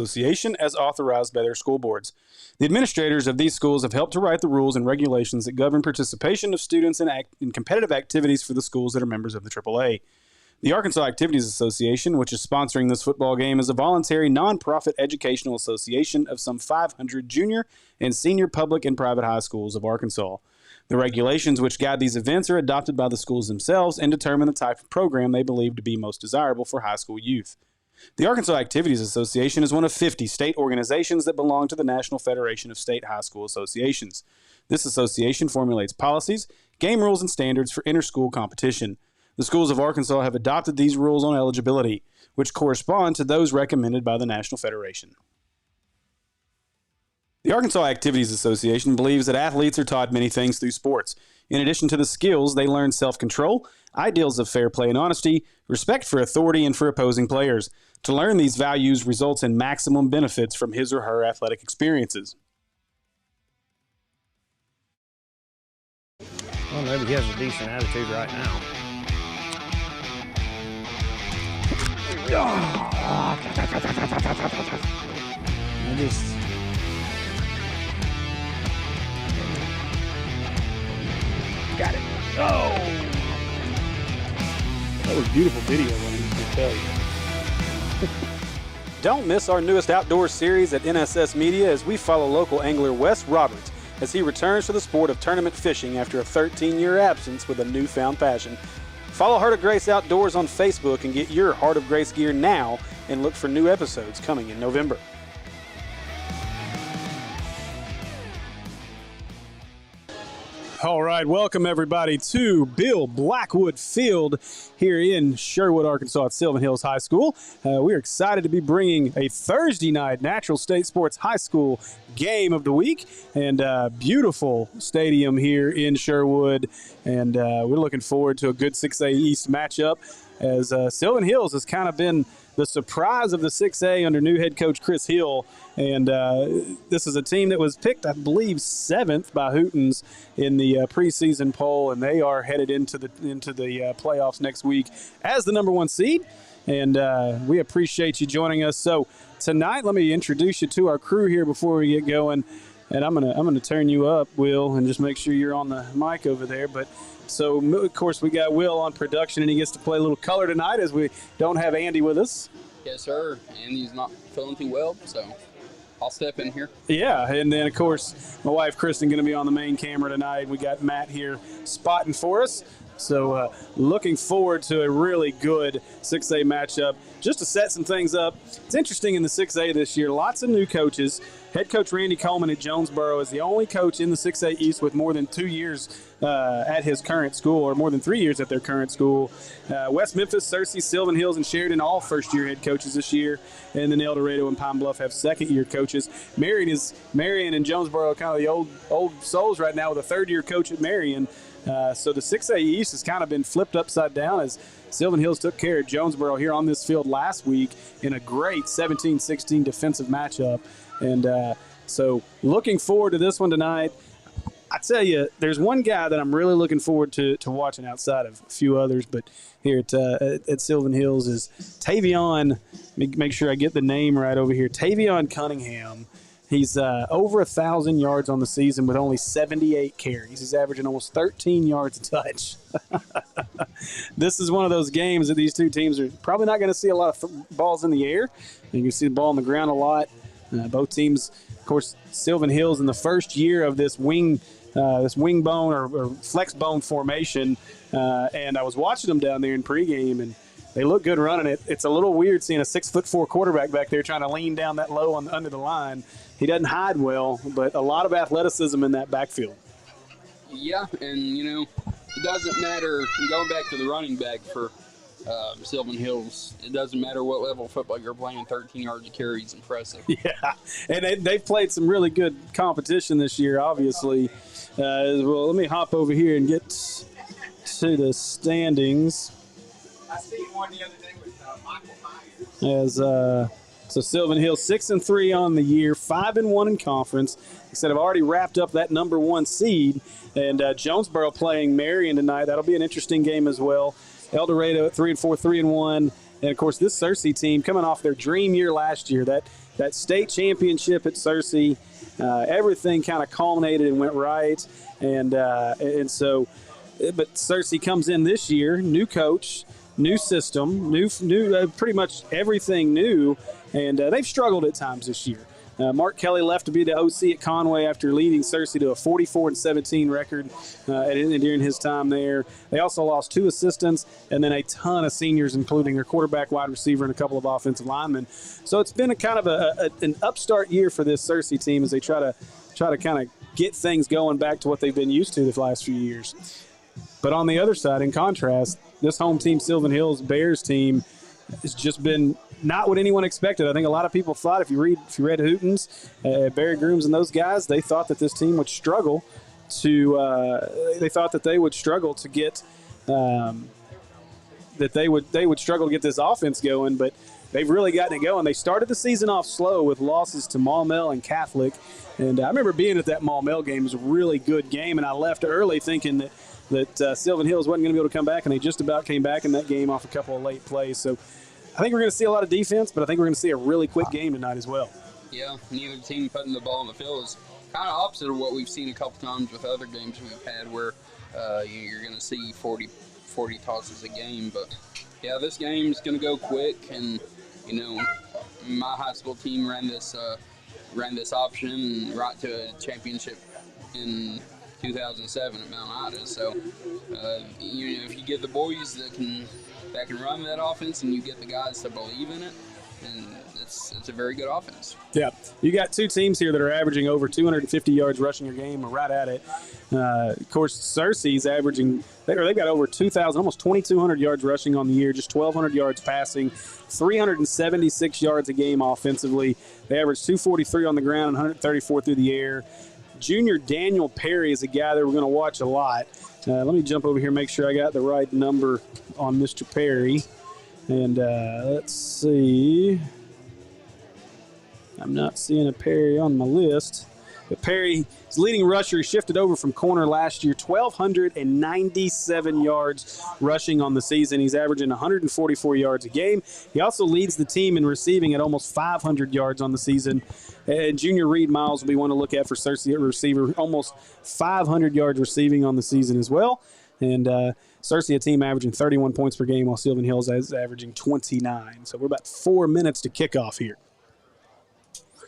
Association as authorized by their school boards. The administrators of these schools have helped to write the rules and regulations that govern participation of students in competitive activities for the schools that are members of the AAA. The Arkansas Activities Association, which is sponsoring this football game, is a voluntary nonprofit educational association of some 500 junior and senior public and private high schools of Arkansas. The regulations which guide these events are adopted by the schools themselves and determine the type of program they believe to be most desirable for high school youth. The Arkansas Activities Association is one of 50 state organizations that belong to the National Federation of State High School Associations. This association formulates policies, game rules, and standards for inter-school competition. The schools of Arkansas have adopted these rules on eligibility, which correspond to those recommended by the National Federation. The Arkansas Activities Association believes that athletes are taught many things through sports. In addition to the skills, they learn self-control, ideals of fair play and honesty, respect for authority and for opposing players. To learn these values results in maximum benefits from his or her athletic experiences. Well, maybe he has a decent attitude right now. I just... Got it. Oh! That was beautiful video, I can tell you. Don't miss our newest outdoor series at NSS Media as we follow local angler Wes Roberts as he returns to the sport of tournament fishing after a 13-year absence with a newfound passion. Follow Heart of Grace Outdoors on Facebook and get your Heart of Grace gear now and look for new episodes coming in November. All right, welcome everybody to Bill Blackwood Field here in Sherwood, Arkansas at Sylvan Hills High School. We're excited to be bringing a Thursday night Natural State Sports High School game of the week, and beautiful stadium here in Sherwood, and we're looking forward to a good 6A East matchup as Sylvan Hills has kind of been the surprise of the 6A under new head coach Chris Hill. And this is a team that was picked, I believe, 7th by Hootens in the preseason poll, and they are headed into the playoffs next week as the number 1 seed. And we appreciate you joining us. So tonight, let me introduce you to our crew here before we get going. And I'm gonna turn you up, Will, and just make sure you're on the mic over there. But so, of course, we got Will on production, and he gets to play a little color tonight as we don't have Andy with us. Yes, sir. Andy's not feeling too well, so I'll step in here. Yeah, and then, of course, my wife, Kristen, going to be on the main camera tonight. We got Matt here spotting for us. So looking forward to a really good 6A matchup. Just to set some things up, it's interesting in the 6A this year, lots of new coaches. Head coach Randy Coleman at Jonesboro is the only coach in the 6A East with more than 2 years at his current school, or more than 3 years at their current school. West Memphis, Searcy, Sylvan Hills, and Sheridan all first-year head coaches this year. And then El Dorado and Pine Bluff have second-year coaches. Marion and Jonesboro are kind of the old souls right now with a third-year coach at Marion. So the 6A East has kind of been flipped upside down as Sylvan Hills took care of Jonesboro here on this field last week in a great 17-16 defensive matchup. And so looking forward to this one tonight. I tell you, there's one guy that I'm really looking forward to watching outside of a few others, but here at Sylvan Hills is Tavion. Let me make sure I get the name right over here. Tavion Cunningham. He's over 1,000 yards on the season with only 78 carries. He's averaging almost 13 yards a touch. This is one of those games that these two teams are probably not going to see a lot of balls in the air. You can see the ball on the ground a lot. Both teams, of course, Sylvan Hills in the first year of this wing bone or flex bone formation, and I was watching them down there in pregame, and they look good running it. It's a little weird seeing a 6'4" quarterback back there trying to lean down that low under the line. He doesn't hide well, but a lot of athleticism in that backfield. Yeah, and, it doesn't matter. Going back to the running back for Sylvan Hills, it doesn't matter what level of football you're playing, 13 yards of carry is impressive. Yeah, and they've played some really good competition this year, obviously. Well, let me hop over here and get to the standings. I seen one the other day with Michael Myers. So Sylvan Hills 6-3 on the year, 5-1 in conference. Instead of already wrapped up that number 1 seed, and Jonesboro playing Marion tonight. That'll be an interesting game as well. El Dorado at 3-4, 3-1. And, of course, this Searcy team coming off their dream year last year, that that state championship at Searcy, everything kind of culminated and went right. And so, but Searcy comes in this year, new coach, new system, new pretty much everything new, and they've struggled at times this year. Mark Kelly left to be the OC at Conway after leading Searcy to a 44-17 record during his time there. They also lost 2 assistants and then a ton of seniors, including their quarterback, wide receiver, and a couple of offensive linemen. So it's been a kind of an upstart year for this Searcy team as they try to kind of get things going back to what they've been used to the last few years. But on the other side, in contrast, this home team, Sylvan Hills Bears team, has just been not what anyone expected. I think a lot of people thought, if you read Hootens, Barry Grooms and those guys, they thought that this team would struggle to get that they would struggle to get this offense going, but they've really gotten it going. They started the season off slow with losses to Maumelle and Catholic, and I remember being at that Maumelle game. It was a really good game, and I left early thinking that Sylvan Hills wasn't going to be able to come back, and they just about came back in that game off a couple of late plays. So I think we're going to see a lot of defense, but I think we're going to see a really quick game tonight as well. Yeah, neither team putting the ball in the field is kind of opposite of what we've seen a couple times with other games we've had where you're going to see 40 tosses a game. But, yeah, this game's going to go quick, and, my high school team ran this option right to a championship in 2007 at Mount Ida. So, if you get the boys that can run that offense and you get the guys to believe in it, then it's a very good offense. Yeah, you got 2 teams here that are averaging over 250 yards rushing a game, or right at it. Of course, Searcy's averaging, they've got over 2,000, almost 2,200 yards rushing on the year, just 1,200 yards passing, 376 yards a game offensively. They average 243 on the ground and 134 through the air. Junior Daniel Perry is a guy that we're going to watch a lot. Let me jump over here, make sure I got the right number on Mr. Perry. And let's see. I'm not seeing a Perry on my list. But Perry's leading rusher. He shifted over from corner last year, 1,297 yards rushing on the season. He's averaging 144 yards a game. He also leads the team in receiving at almost 500 yards on the season. And Junior Reed Miles will be one to look at for Searcy at receiver, almost 500 yards receiving on the season as well. And Searcy, a team averaging 31 points per game, while Sylvan Hills is averaging 29. So we're about 4 minutes to kick off here.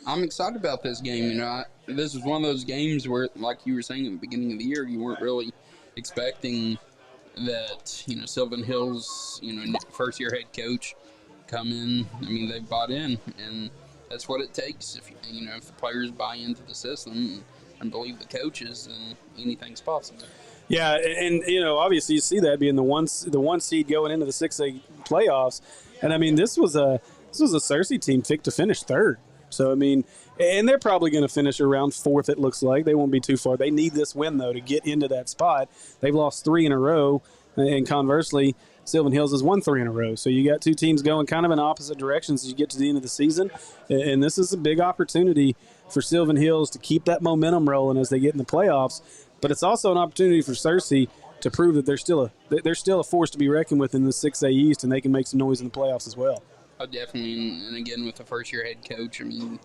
I'm excited about this game. This is one of those games where, like you were saying at the beginning of the year, you weren't really expecting that, Sylvan Hills, first-year head coach come in. I mean, they've bought in, and that's what it takes. If the players buy into the system and believe the coaches, then anything's possible. Yeah, and obviously you see that being the one seed going into the 6A playoffs, and I mean this was a Searcy team picked to finish 3rd. So I mean, and they're probably going to finish around 4th. It looks like they won't be too far. They need this win though to get into that spot. They've lost 3 in a row, and conversely, Sylvan Hills has won 3 in a row. So you got 2 teams going kind of in opposite directions as you get to the end of the season, and this is a big opportunity for Sylvan Hills to keep that momentum rolling as they get in the playoffs. But it's also an opportunity for Searcy to prove that they're still a force to be reckoned with in the 6A East, and they can make some noise in the playoffs as well. Oh, definitely, and again with the first-year head coach, I mean,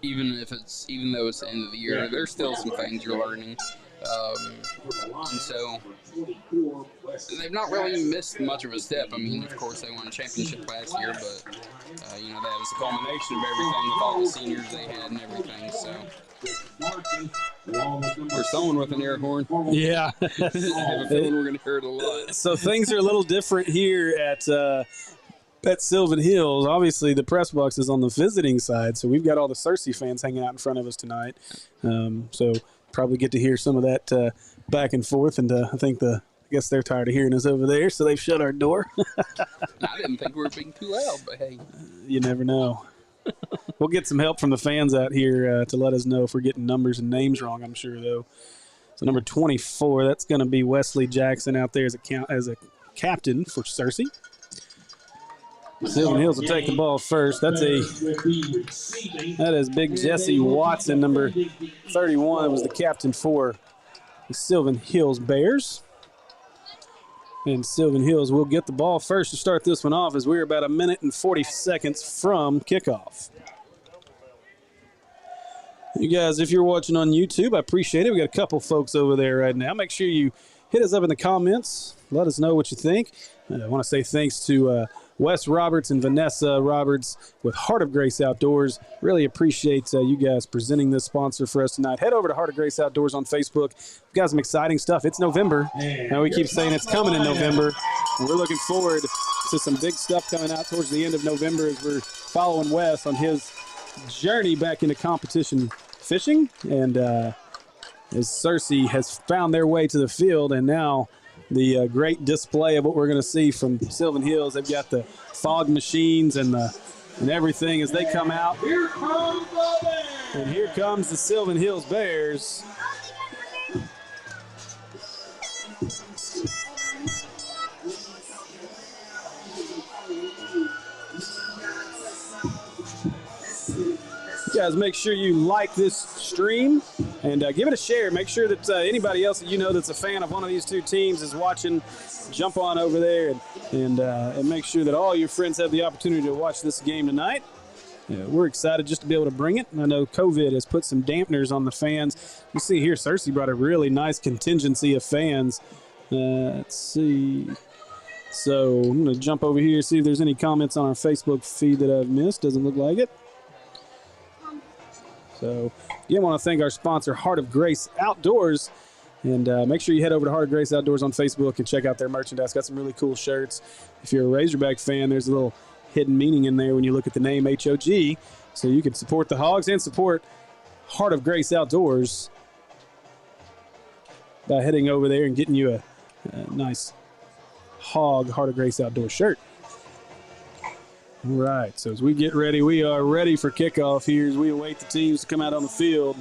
even though it's the end of the year, there's still some things you're learning, and so they've not really missed much of a step. I mean, of course, they won a championship last year, but that was the culmination of everything with all the seniors they had and everything. So. Or someone with an air horn. Yeah. I have a feeling we're going to hear it a lot. So things are a little different here at Sylvan Hills. Obviously, the press box is on the visiting side, so we've got all the Searcy fans hanging out in front of us tonight. So probably get to hear some of that back and forth, and I guess they're tired of hearing us over there, so they've shut our door. I didn't think we were being too loud, but hey. You never know. We'll get some help from the fans out here to let us know if we're getting numbers and names wrong, I'm sure, though. So number 24, that's going to be Wesley Jackson out there as a captain for Searcy. Sylvan Hills will take the ball first. That is big Jesse Watson, number 31, was the captain for the Sylvan Hills Bears. And Sylvan Hills will get the ball first to start this one off as we're about 1 minute and 40 seconds from kickoff. You guys, if you're watching on YouTube, I appreciate it. We got a couple folks over there right now. Make sure you hit us up in the comments. Let us know what you think. I want to say thanks to Wes Roberts and Vanessa Roberts with Heart of Grace Outdoors. Really appreciate you guys presenting this sponsor for us tonight. Head over to Heart of Grace Outdoors on Facebook. We've got some exciting stuff. It's November. Now we keep saying it's coming in November. We're looking forward to some big stuff coming out towards the end of November as we're following Wes on his journey back into competition fishing. And as Searcy has found their way to the field, and now the great display of what we're going to see from Sylvan Hills. They've got the fog machines and everything as they come out. And here comes the Sylvan Hills Bears. You guys, make sure you like this stream and give it a share. Make sure that anybody else that you know that's a fan of one of these two teams is watching. Jump on over there and make sure that all your friends have the opportunity to watch this game tonight. We're excited just to be able to bring it. I know COVID has put some dampeners on the fans. You see here, Searcy brought a really nice contingency of fans. Let's see. So I'm going to jump over here, see if there's any comments on our Facebook feed that I've missed. Doesn't look like it. So, again, I want to thank our sponsor, Heart of Grace Outdoors. And make sure you head over to Heart of Grace Outdoors on Facebook and check out their merchandise. Got some really cool shirts. If you're a Razorback fan, there's a little hidden meaning in there when you look at the name HOG. So you can support the Hogs and support Heart of Grace Outdoors by heading over there and getting you a nice Hog Heart of Grace Outdoors shirt. All right, so as we get ready, we are ready for kickoff here as we await the teams to come out on the field.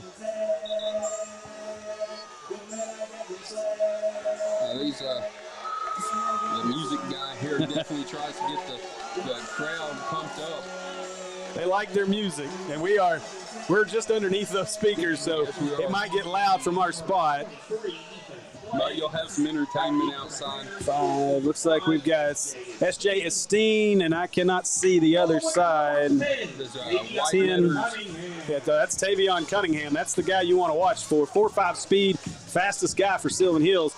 The music guy here definitely tries to get the crowd pumped up. They like their music, and we're just underneath those speakers, so it might get loud from our spot. But you'll have some entertainment outside. 5. Looks like we've got S.J. Esteen, and I cannot see the other side. 10. Yeah, that's Tavion Cunningham. That's the guy you want to watch for. 4.5 speed, fastest guy for Sylvan Hills.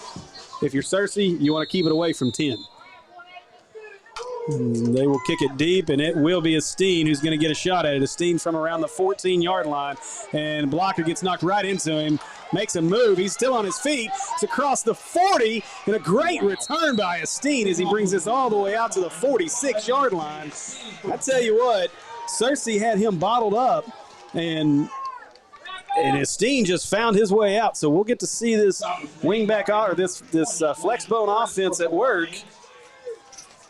If you're Searcy, you want to keep it away from 10. They will kick it deep, and it will be Esteen who's going to get a shot at it. Esteen from around the 14-yard line, and blocker gets knocked right into him. Makes a move. He's still on his feet. It's across the 40, and a great return by Esteen as he brings this all the way out to the 46-yard line. I tell you what, Searcy had him bottled up, and Esteen just found his way out. So we'll get to see this wingback or this flex bone offense at work.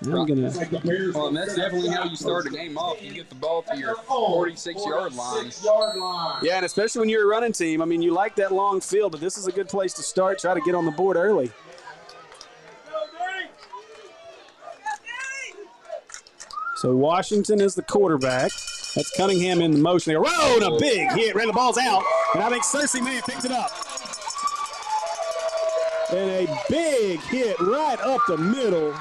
Well, and that's definitely how you start a game off. You get the ball to your 46-yard line. Yeah, and especially when you're a running team. I mean, you like that long field, but this is a good place to start. Try to get on the board early. So Washington is the quarterback. That's Cunningham in motion. Oh, and a big hit. Ran the ball's out, and I think Searcy may have picked it up. And a big hit right up the middle.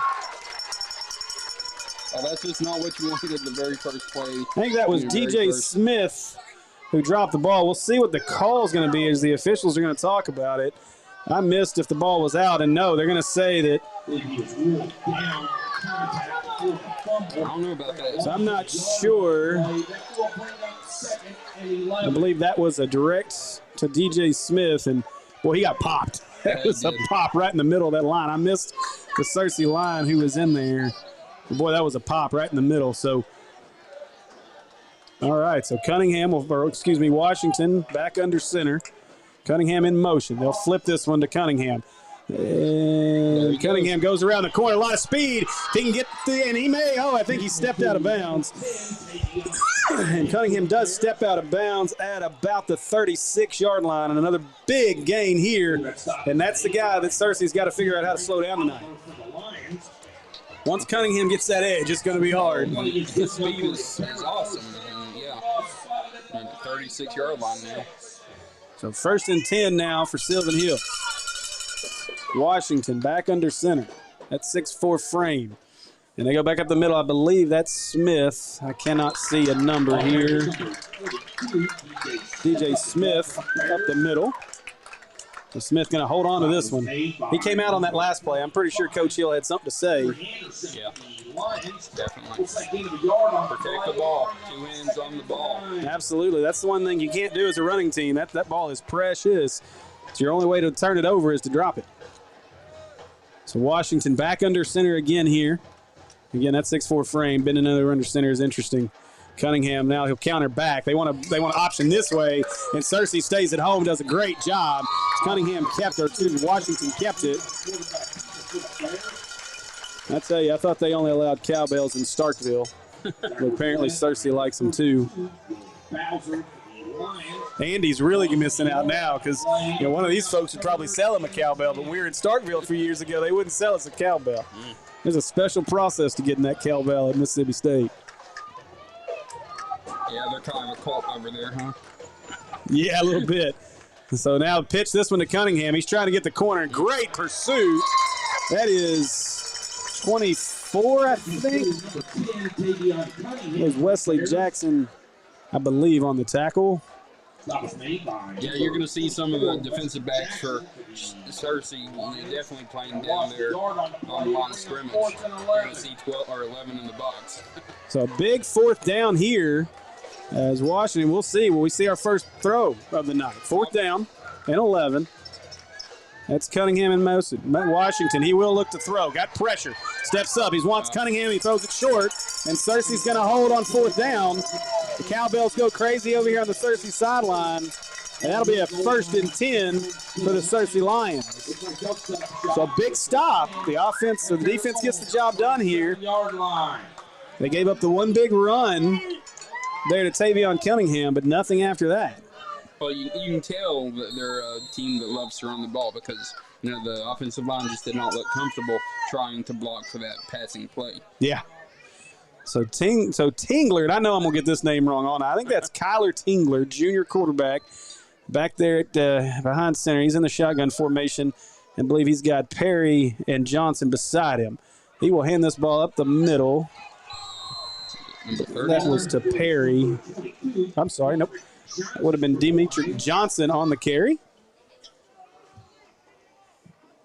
Oh, that's just not what you wanted at the very first play. I think that was DJ Smith who dropped the ball. We'll see what the call is going to be as the officials are going to talk about it. I missed if the ball was out, and no, they're going to say that. I don't know about that. So I'm not sure. I believe that was a direct to DJ Smith, and, well, he got popped. That was a pop right in the middle of that line. I missed the Searcy line who was in there. Boy, that was a pop right in the middle. So, all right. So Washington back under center. Cunningham in motion. They'll flip this one to Cunningham. And Cunningham goes around the corner. A lot of speed. He can get and he may. Oh, I think he stepped out of bounds. And Cunningham does step out of bounds at about the 36-yard line. And another big gain here. And that's the guy that Searcy's got to figure out how to slow down tonight. Once Cunningham gets that edge, it's going to be hard. The speed is awesome. And, yeah, 36-yard line now. So 1st and 10 now for Sylvan Hills. Washington back under center. That 6'4" frame. And they go back up the middle. I believe that's Smith. I cannot see a number here. DJ Smith up the middle. So Smith going to hold on to this one. He came out on that last play. I'm pretty sure Coach Hill had something to say. Yeah, definitely. Protect the ball. 2 hands on the ball. Absolutely. That's the one thing you can't do as a running team. That ball is precious. It's your only way to turn it over is to drop it. So Washington back under center again here. Again, that 6'4" frame, bending another under center is interesting. Cunningham now, he'll counter back. They want to option this way, and Searcy stays at home, does a great job. Cunningham kept it, Washington kept it. I tell you, I thought they only allowed cowbells in Starkville, but apparently Searcy likes them too. Andy's really missing out now because one of these folks would probably sell him a cowbell, but we were in Starkville a few years ago. They wouldn't sell us a cowbell. There's a special process to getting that cowbell at Mississippi State. Yeah, they're kind of a cult over there, huh? Yeah, a little bit. So now pitch this one to Cunningham. He's trying to get the corner. Great pursuit. That is 24, I think. It was Wesley Jackson, I believe, on the tackle. Yeah, you're going to see some of the defensive backs for Searcy definitely playing down there on the line of scrimmage. You're going to see 12 or 11 in the box. So a big 4th down here as Washington. We'll see. Will we see our first throw of the night? 4th down and 11. That's Cunningham in motion. Washington, he will look to throw. Got pressure. Steps up. He wants Cunningham. He throws it short. And Searcy's going to hold on 4th down. The cowbells go crazy over here on the Searcy sideline. And that'll be a 1st and 10 for the Searcy Lions. So a big stop. The defense gets the job done here. They gave up the one big run there to Tavion Cunningham, but nothing after that. Well, you can tell that they're a team that loves to run the ball because the offensive line just did not look comfortable trying to block for that passing play. Yeah. So Tingler, and I know I'm going to get this name wrong on. I think that's Kyler Tingler, junior quarterback, back there at behind center. He's in the shotgun formation, and I believe he's got Perry and Johnson beside him. He will hand this ball up the middle. That was to Perry. I'm sorry, nope. That would have been Dimitri Johnson on the carry.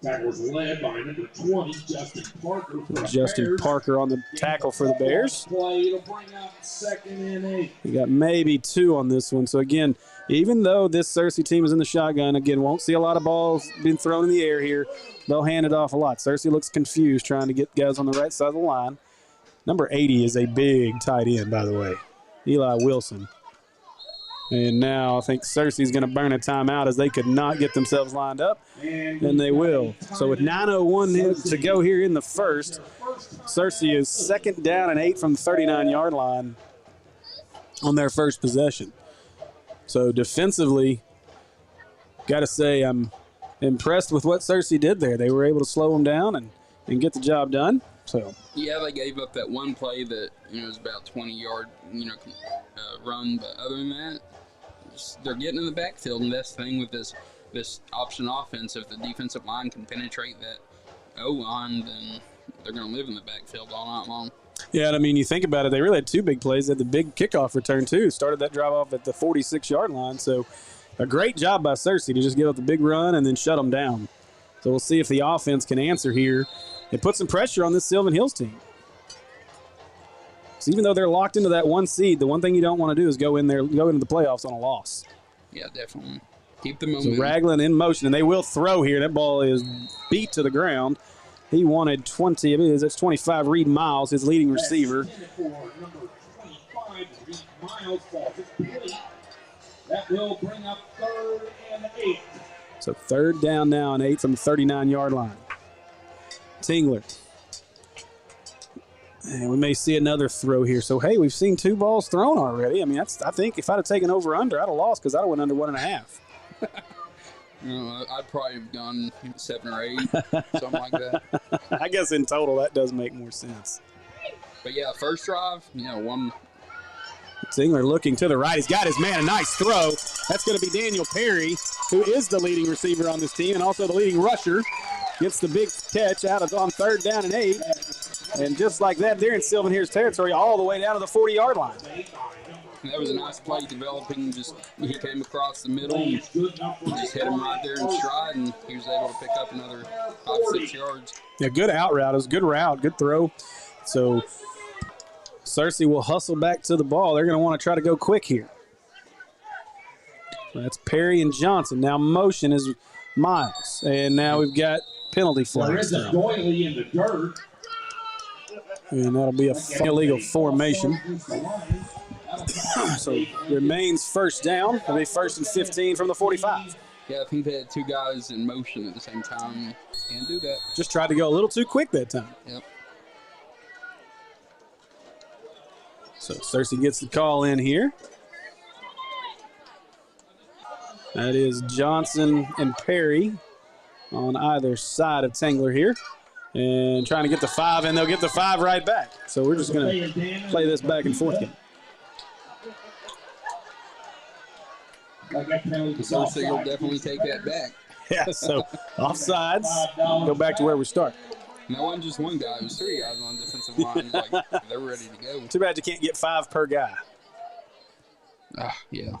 That was led by number 20, Justin Parker. Justin Parker on the tackle for the Bears. It'll bring up 2nd and 8. We got maybe 2 on this one. So, again, even though this Searcy team is in the shotgun, again, won't see a lot of balls being thrown in the air here. They'll hand it off a lot. Searcy looks confused trying to get guys on the right side of the line. Number 80 is a big tight end, by the way, Eli Wilson. And now I think Searcy's going to burn a timeout as they could not get themselves lined up, and they will. So with 9:01 to go here in the first, Searcy is 2nd down and 8 from the 39-yard line on their first possession. So defensively, got to say I'm impressed with what Searcy did there. They were able to slow them down and get the job done. So yeah, they gave up that one play that was about 20-yard run, but other than that, they're getting in the backfield, and that's the thing with this option offense. If the defensive line can penetrate that O-line, then they're going to live in the backfield all night long. Yeah, and I mean, you think about it, they really had 2 big plays. They had the big kickoff return, too. Started that drive off at the 46-yard line. So a great job by Searcy to just give up the big run and then shut them down. So we'll see if the offense can answer here and put some pressure on this Sylvan Hills team. So even though they're locked into that 1 seed, the one thing you don't want to do is go into the playoffs on a loss. Yeah, definitely. Keep the momentum. So Ragland in motion, and they will throw here. That ball is beat to the ground. He wanted 20. I mean, that's 25. Reed Miles, his leading receiver. That will bring up 3rd and 8. So 3rd down now and 8 from the 39-yard line. Tingler. And we may see another throw here. So, hey, we've seen 2 balls thrown already. I mean, I think if I'd have taken over-under, I'd have lost because I'd have went under 1.5. I'd probably have gone 7 or 8, something like that. I guess in total that does make more sense. But, yeah, first drive, one. Tingler looking to the right. He's got his man. A nice throw. That's going to be Daniel Perry, who is the leading receiver on this team and also the leading rusher. Gets the big catch on 3rd down and 8. And just like that, they're in Sylvan Hills territory all the way down to the 40-yard line. that was a nice play developing. He came across the middle and just hit him right there in stride, and he was able to pick up another 5-6 yards. Yeah, good out route. It was a good route, good throw. So Searcy will hustle back to the ball. They're going to want to try to go quick here. That's Perry and Johnson. Now motion is Miles, and now we've got penalty flags. There is a doily in the dirt. And that'll be a illegal formation. So remains first down. It'll be 1st and 15 from the 45. Yeah, I think they had two guys in motion at the same time. Can't do that. Just tried to go a little too quick that time. Yep. So Searcy gets the call in here. That is Johnson and Perry on either side of Tangler here. And trying to get the 5, and they'll get the 5 right back. So we're just going to play this back and forth game. Searcy will definitely take that back. Yeah, so offsides, go back to where we start. And that wasn't just one guy. It was 3 guys on the defensive line. Like, they're ready to go. Too bad you can't get 5 per guy. Yeah.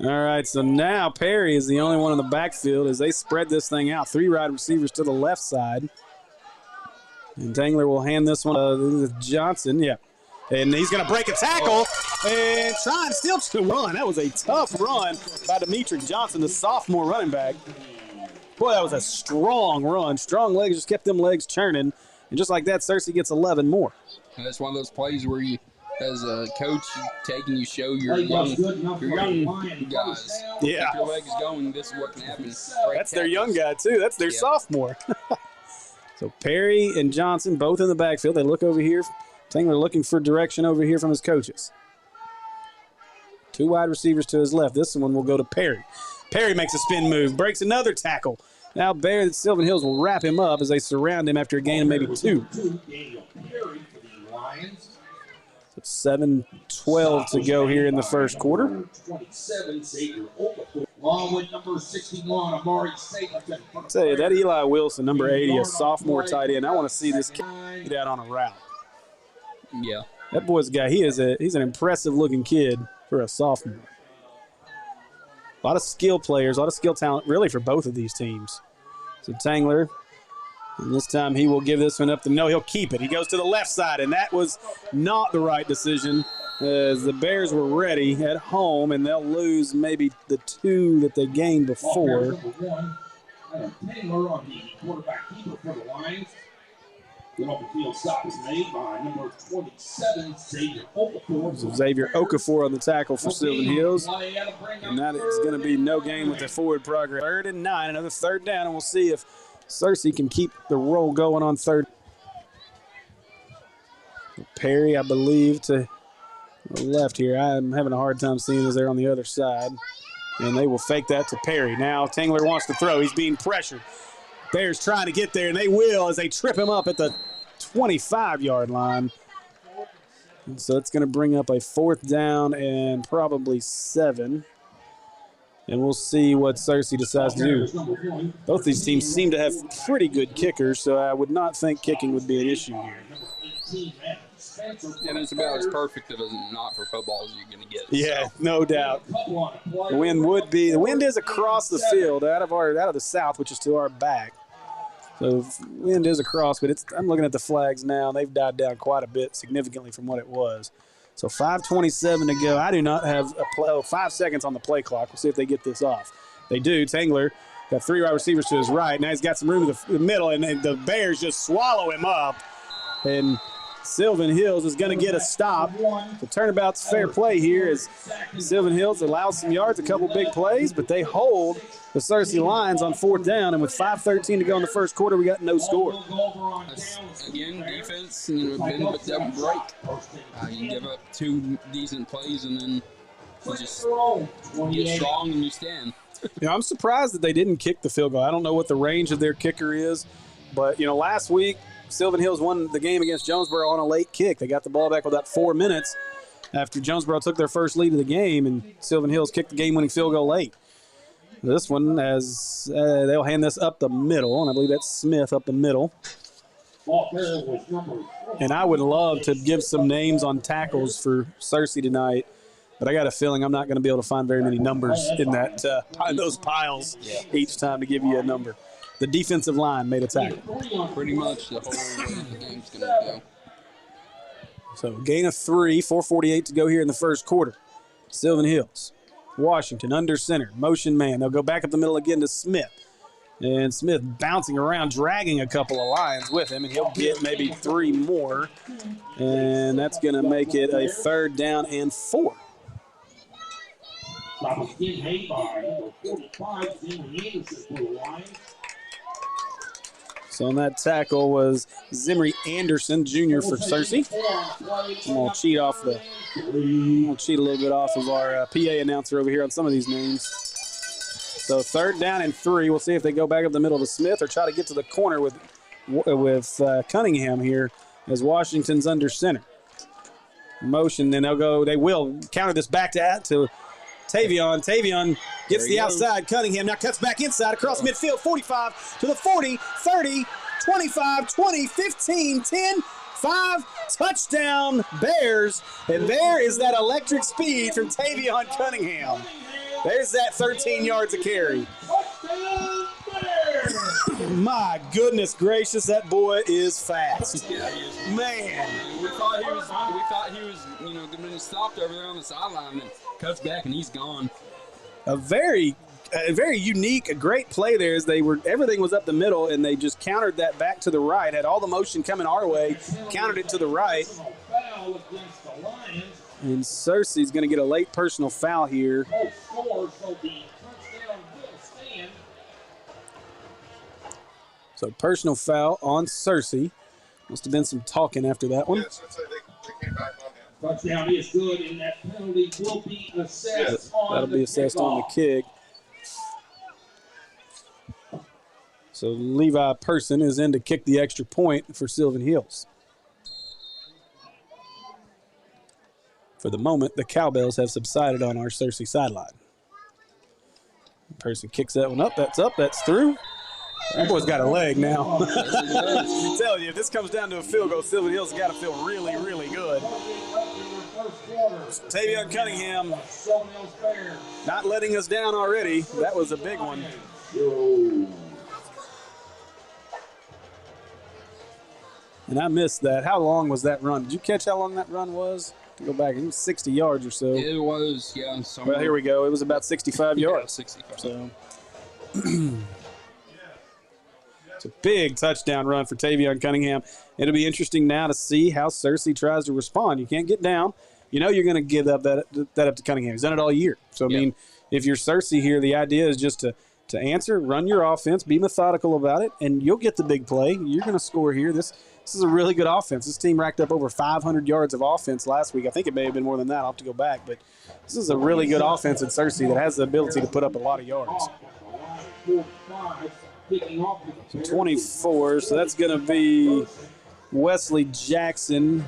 All right, so now Perry is the only one in the backfield as they spread this thing out. 3 wide receivers to the left side. And Tangler will hand this one to Johnson. Yeah. And he's going to break a tackle and trying still to run. That was a tough run by Dimitri Johnson, the sophomore running back. Boy, that was a strong run. Strong legs, just kept them legs churning. And just like that, Searcy gets 11 more. And that's one of those plays where you, as a coach, you show your young guys. Yeah. Keep your legs going. This is what can happen. That's their young guy, too. That's their sophomore. So Perry and Johnson both in the backfield. They look over here. Tangler looking for direction over here from his coaches. 2 wide receivers to his left. This one will go to Perry. Perry makes a spin move, breaks another tackle. Now Sylvan Hills will wrap him up as they surround him after a gain of maybe 2. 7:12 to go here in the first quarter. Tell you, that Eli Wilson, number 80, a sophomore tight end, I want to see this kid get out on a route. Yeah. That boy's guy, he's an impressive-looking kid for a sophomore. A lot of skill players, a lot of skill talent, really, for both of these teams. So Tangler, and this time he will give this one up. No, he'll keep it. He goes to the left side, and that was not the right decision as the Bears were ready at home, and they'll lose maybe the 2 that they gained before. Tangler on the quarterback keeper for the Lions. The open-field stop is made by number 27, Xavier Okafor. So Xavier Okafor on the tackle for Sylvan Hills. And that is going to be no gain with the forward progress. 3rd and 9, another 3rd down, and we'll see if Searcy can keep the roll going on 3rd. Perry, I believe, to the left here. I'm having a hard time seeing as they're on the other side. And they will fake that to Perry. Now Tangler wants to throw. He's being pressured. Bears trying to get there, and they will as they trip him up at the 25-yard line. And so it's going to bring up a 4th down and probably 7. And we'll see what Searcy decides to do. Both these teams seem to have pretty good kickers, so I would not think kicking would be an issue here. And it's about as perfect of a not for football as you're going to get. Yeah, no doubt. The wind is across the field out of the south, which is to our back. So wind is across, but I'm looking at the flags now. They've died down quite a bit, significantly from what it was. So 5:27 to go. I do not have 5 seconds on the play clock. We'll see if they get this off. They do. Tangler got 3 wide receivers to his right. Now he's got some room in the middle, and the Bears just swallow him up. And Sylvan Hills is going to get a stop. The turnabout's fair play here as Sylvan Hills allows some yards, a couple big plays, but they hold the Searcy Lions on 4th down. And with 5:13 to go in the first quarter, we got no score. Again, defense, bend but don't break. You give up 2 decent plays, and then you just get strong and you stand. I'm surprised that they didn't kick the field goal. I don't know what the range of their kicker is, but last week Sylvan Hills won the game against Jonesboro on a late kick. They got the ball back with about 4 minutes after Jonesboro took their first lead of the game, and Sylvan Hills kicked the game-winning field goal late. This one, as they'll hand this up the middle, and I believe that's Smith up the middle. Ball carrier was number 4. And I would love to give some names on tackles for Searcy tonight, but I got a feeling I'm not going to be able to find very many numbers in that in those piles each time to give you a number. The defensive line made a tackle. Pretty much the whole way the game's going to go. So gain of 3, 4:48 to go here in the first quarter. Sylvan Hills, Washington under center, motion man. They'll go back up the middle again to Smith. And Smith bouncing around, dragging a couple of Lions with him, and he'll get maybe 3 more. And that's going to make it a 3rd down and 4. That was Ken Hay by number 45, Zimri Anderson for the Lions. So on that tackle was Zimri Anderson, junior for Searcy. I'm going to cheat a little bit off of our PA announcer over here on some of these names. So 3rd down and 3. We'll see if they go back up the middle to Smith or try to get to the corner with Cunningham here as Washington's under center. Motion, then they will counter this back to Tavion. Tavion gets the outside. Cunningham now cuts back inside across midfield. 45 to the 40, 30, 25, 20, 15, 10, 5. Touchdown Bears. And there is that electric speed from Tavion Cunningham. There's that 13 yards of carry. My goodness gracious, that boy is fast. Man. We thought he was going to be stopped over there on the sideline, and cuts back and he's gone. A very unique, a great play there as everything was up the middle and they just countered that back to the right, had all the motion coming our way, countered it to the right. And Searcy's going to get a late personal foul here. So personal foul on Searcy. Must have been some talking after that one. Yes, they came back on him. Touchdown is good, and that penalty will be assessed on That'll be assessed on the kick. So Levi Person is in to kick the extra point for Sylvan Hills. For the moment, the cowbells have subsided on our Searcy sideline. Person kicks that one up. That's through. That boy's got a leg now. I'm telling you, if this comes down to a field goal, Sylvan Hills has got to feel really, really good. Tavion Cunningham not letting us down already. That was a big one. And I missed that. How long was that run? Did you catch how long that run was? To go back, it was 60 yards or so. It was, yeah. Well, here we go. It was about 65 yards. 65. So it's a big touchdown run for Tavion Cunningham. It'll be interesting now to see how Searcy tries to respond. You can't get down. You know you're going to give up that up to Cunningham. He's done it all year. So, I mean, if you're Searcy here, the idea is just to answer, run your offense, be methodical about it, and you'll get the big play. You're going to score here. This is a really good offense. This team racked up over 500 yards of offense last week. I think it may have been more than that. I'll have to go back. But this is a really good offense in Searcy that has the ability to put up a lot of yards. 24, so that's going to be Wesley Jackson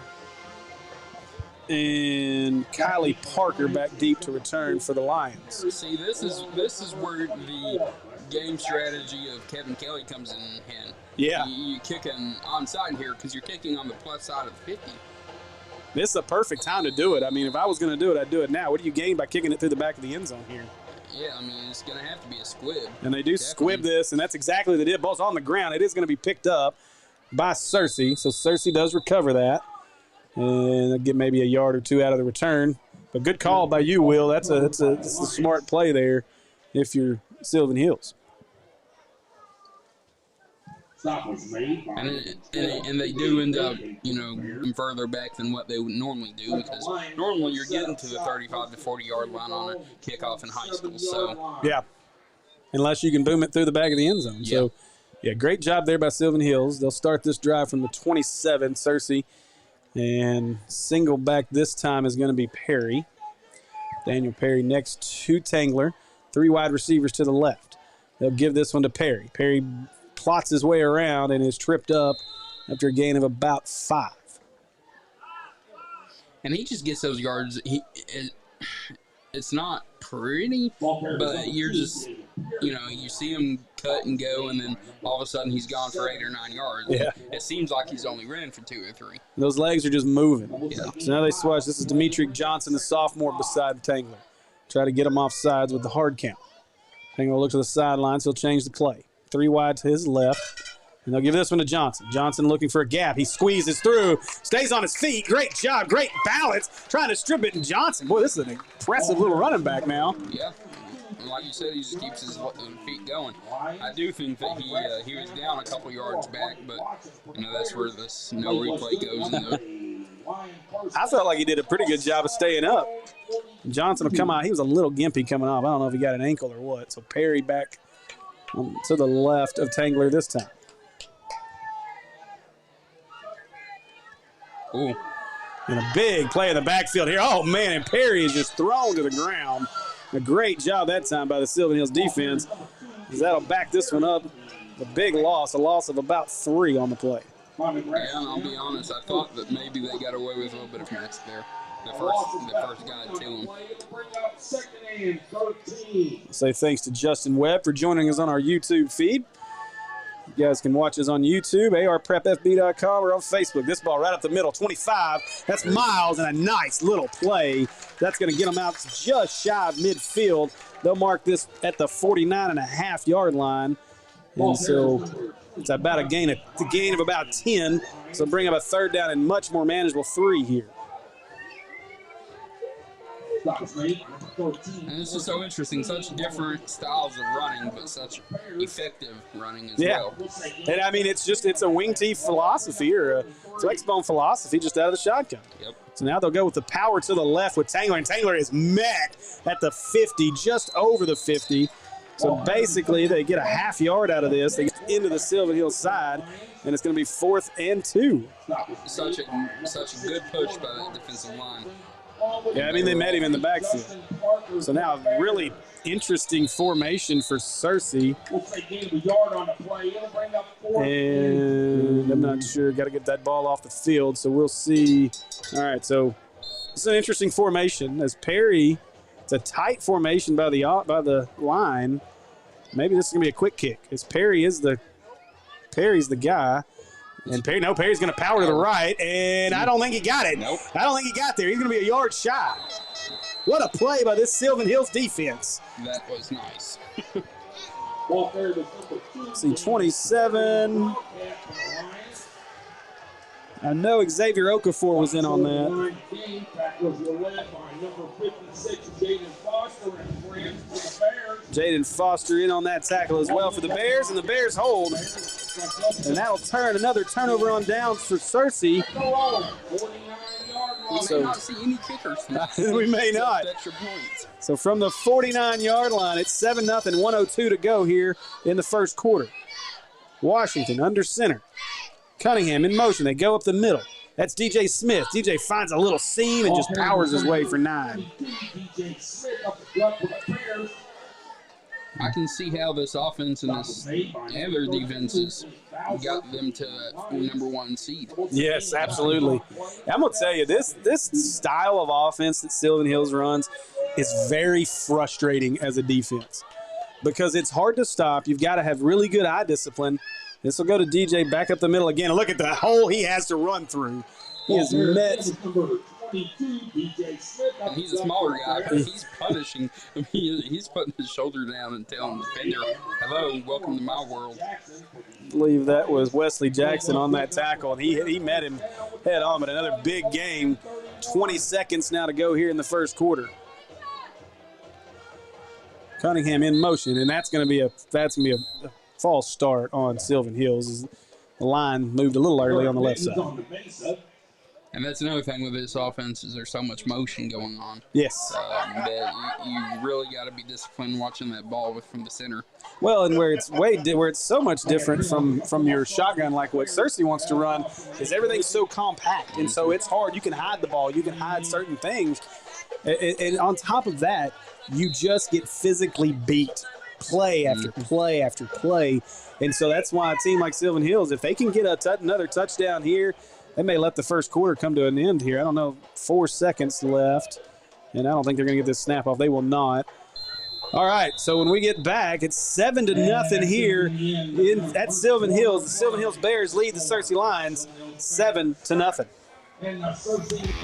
and Kylie Parker back deep to return for the Lions. See, this is where the game strategy of Kevin Kelly comes in hand. Yeah. You kick an onside here because you're kicking on the plus side of 50. This is a perfect time to do it. I mean, if I was going to do it, I'd do it now. What do you gain by kicking it through the back of the end zone here? Yeah, I mean, it's going to have to be a squib. And they do squib this, and that's exactly what they did. Ball's on the ground. It is going to be picked up by Searcy. So Searcy does recover that. And they'll get maybe a yard or two out of the return. But good call by you, Will. That's a smart play there if you're Sylvan Hills. And they do end up, further back than what they would normally do because normally you're getting to the 35 to 40-yard line on a kickoff in high school. So yeah, unless you can boom it through the back of the end zone. So, yeah, great job there by Sylvan Hills. They'll start this drive from the 27, Searcy. And single back this time is going to be Perry. Daniel Perry next to Tangler. 3 wide receivers to the left. They'll give this one to Perry. Perry plots his way around and is tripped up after a gain of about 5. And he just gets those yards. It's not pretty, but you're just you see him cut and go, and then all of a sudden he's gone for 8 or 9 yards. Yeah. It seems like he's only ran for 2 or 3. Those legs are just moving. Yeah. So now they switch. This is Dimitri Johnson, the sophomore beside Tangler. Try to get him off sides with the hard count. Tangler will look to the sidelines. He'll change the play. 3 wide to his left. And they'll give this one to Johnson. Johnson looking for a gap. He squeezes through, stays on his feet. Great job, great balance. Trying to strip it, and Johnson. Boy, this is an impressive little running back now. Yeah. And like you said, he just keeps his feet going. I do think that he was down a couple yards back, but that's where this no replay goes into. I felt like he did a pretty good job of staying up. Johnson will come out. He was a little gimpy coming off. I don't know if he got an ankle or what. So Perry back to the left of Tangler this time. Ooh. And a big play in the backfield here. Oh, man, and Perry is just thrown to the ground. A great job that time by the Sylvan Hills defense, as that'll back this one up. A big loss, a loss of about 3 on the play. Yeah, and I'll be honest, I thought that maybe they got away with a little bit of mess there. The first guy to him. Say thanks to Justin Webb for joining us on our YouTube feed. You guys can watch us on YouTube, arprepfb.com, or on Facebook. This ball right up the middle, 25. That's Miles, and a nice little play. That's going to get them out just shy of midfield. They'll mark this at the 49.5-yard line. And so it's about a gain of about 10. So bring up a 3rd down and much more manageable 3 here. And this is so interesting. Such different styles of running, but such effective running as well. And I mean, it's a wing tee philosophy or a flex bone philosophy just out of the shotgun. Yep. So now they'll go with the power to the left with Tangler, and Tangler is met at the 50, just over the 50. So basically, they get a half yard out of this. They get into the Sylvan Hills side, and it's going to be 4th and 2. Such a good push by that defensive line. Yeah, I mean, they met him in the backfield. So now a really interesting formation for Searcy. And I'm not sure. Got to get that ball off the field, so we'll see. All right, so this is an interesting formation. As Perry, it's a tight formation by the line. Maybe this is going to be a quick kick. As Perry's the guy. And Perry's going to power to the right, and I don't think he got it. Nope. I don't think he got there. He's going to be a yard shy. What a play by this Sylvan Hills defense. That was nice. See, 27. I know Xavier Okafor was in on that. Jaden Foster in on that tackle as well for the Bears, and the Bears hold. And that'll turn another turnover on downs for Searcy. We may not see any kickers. We may not. Extra points. So from the 49-yard line, it's 7-0, 1:02 to go here in the first quarter. Washington under center. Cunningham in motion. They go up the middle. That's DJ Smith. DJ finds a little seam and just powers his way for 9. I can see how this offense and their defenses got them to that #1 seed. Yes, absolutely. I'm going to tell you, this style of offense that Sylvan Hills runs is very frustrating as a defense because it's hard to stop. You've got to have really good eye discipline. This will go to DJ back up the middle again. Look at the hole he has to run through. He is met. And he's a smaller guy, but he's punishing. I mean, he's putting his shoulder down and telling the defender, hello, welcome to my world. I believe that was Wesley Jackson on that tackle, and he met him head on. But another big game. 20 seconds now to go here in the first quarter. Cunningham in motion, and that's going to be a false start on Sylvan Hills. The line moved a little early on the left side. And that's another thing with this offense is there's so much motion going on. Yes. That you really got to be disciplined watching that ball from the center. Well, and where it's so much different from your shotgun, like what Searcy wants to run, is everything's so compact, and so it's hard. You can hide the ball, you can hide certain things, and on top of that, you just get physically beat, play after play after play, and so that's why a team like Sylvan Hills, if they can get another touchdown here. They may let the first quarter come to an end here. I don't know, 4 seconds left, and I don't think they're going to get this snap off. They will not. All right, so when we get back, it's 7-0 here at Sylvan Hills. The Sylvan Hills Bears lead the Searcy Lions 7-0. Well,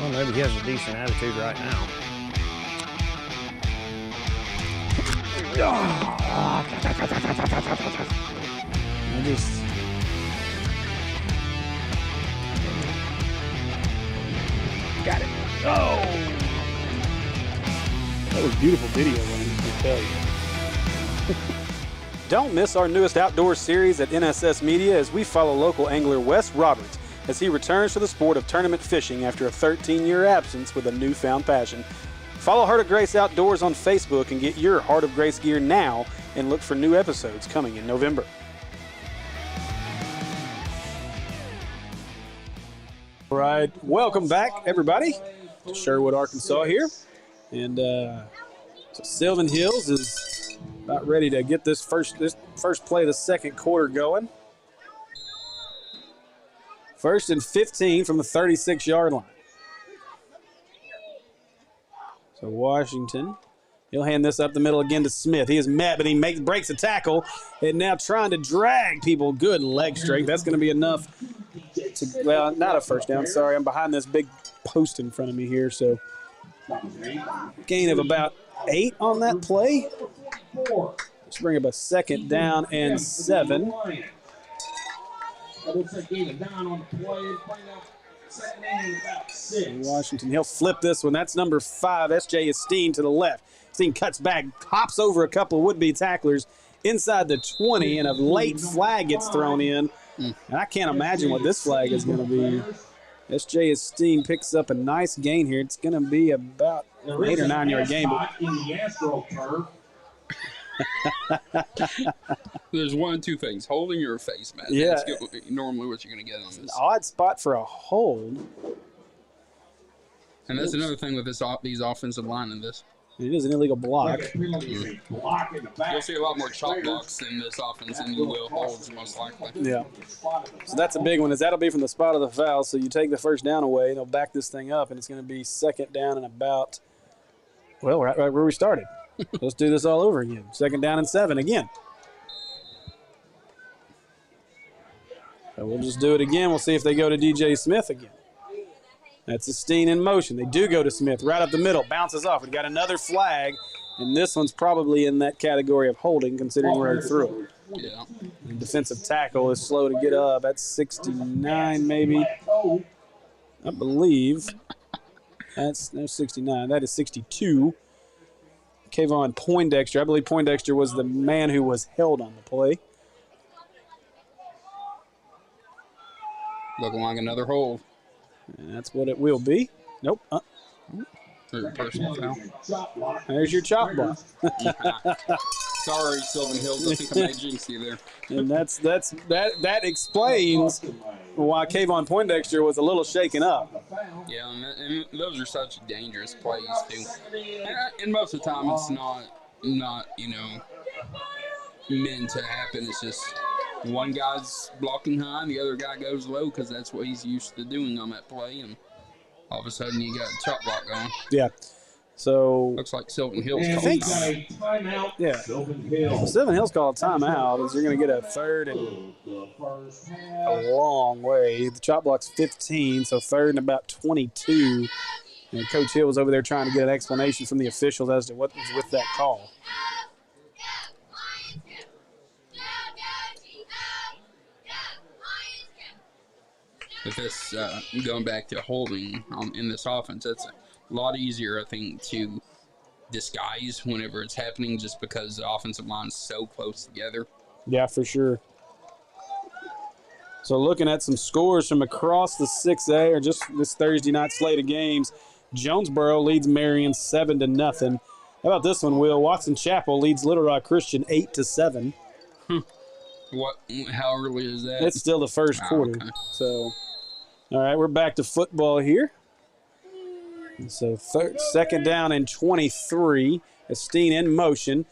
maybe he has a decent attitude right now. I just... Got it. Oh! That was beautiful video, I tell you. Don't miss our newest outdoor series at NSS Media as we follow local angler Wes Roberts as he returns to the sport of tournament fishing after a 13-year absence with a newfound passion. Follow Heart of Grace Outdoors on Facebook and get your Heart of Grace gear now and look for new episodes coming in November. All right, welcome back, everybody, to Sherwood, Arkansas here. And so Sylvan Hills is about ready to get this first play of the second quarter going. 1st and 15 from the 36-yard line. So Washington, he'll hand this up the middle again to Smith. He is met, but he breaks a tackle, and now trying to drag people. Good leg strength. That's going to be enough to, well, not a first down. Sorry, I'm behind this big post in front of me here, so gain of about 8 on that play. Let's bring up a 2nd down and 7. Washington, he'll flip this one. That's number 5, S.J. Esteen to the left. Esteen cuts back, hops over a couple of would-be tacklers inside the 20, and a late flag gets thrown in. And I can't imagine what this flag is going to be. S.J. Esteen picks up a nice gain here. It's going to be about an 8 or 9 yard gain. There's one of two things: holding your face, man. Yeah. That's normally what you're going to get on this. Odd spot for a hold. And that's another thing with these offensive line in this. It is an illegal block. You'll see a lot more chop blocks in this offense than you will holds, most likely. Yeah. So that's a big one. That'll be from the spot of the foul. So you take the first down away, and they'll back this thing up, and it's going to be 2nd down and about, well, right where we started. Let's do this all over again. 2nd down and 7 again. So we'll just do it again. We'll see if they go to DJ Smith again. That's Esteen in motion. They do go to Smith right up the middle. Bounces off. We've got another flag, and this one's probably in that category of holding, considering we're through. Yeah. The defensive tackle is slow to get up. That's 69 maybe. I believe. That's 69. That is 62. Kayvon Poindexter. I believe Poindexter was the man who was held on the play. Looking like another hold. And that's what it will be. Nope. Personal foul. There's your chop block. Sorry, Sylvan Hills. I think I might jinx you there. And that explains why Kayvon Poindexter was a little shaken up. Yeah, and those are such dangerous plays too. And most of the time, it's not meant to happen. It's just one guy's blocking high, and the other guy goes low because that's what he's used to doing on that play, and all of a sudden you got a chop block going. Yeah. So looks like Sylvan Hills called timeout. Yeah. Sylvan Hills called a timeout. Is you're going to get a 3rd and a long way. The chop block's 15, so 3rd and about 22. And Coach Hill was over there trying to get an explanation from the officials as to what was with that call. With this, going back to holding in this offense, that's a lot easier, I think, to disguise whenever it's happening just because the offensive line's so close together. Yeah, for sure. So looking at some scores from across the 6A, or just this Thursday night slate of games, Jonesboro leads Marion 7-0. How about this one, Will? Watson Chapel leads Little Rock Christian 8-7. How early is that? It's still the first quarter. Okay. So, all right, we're back to football here. And so 2nd down and 23. Esteen in motion.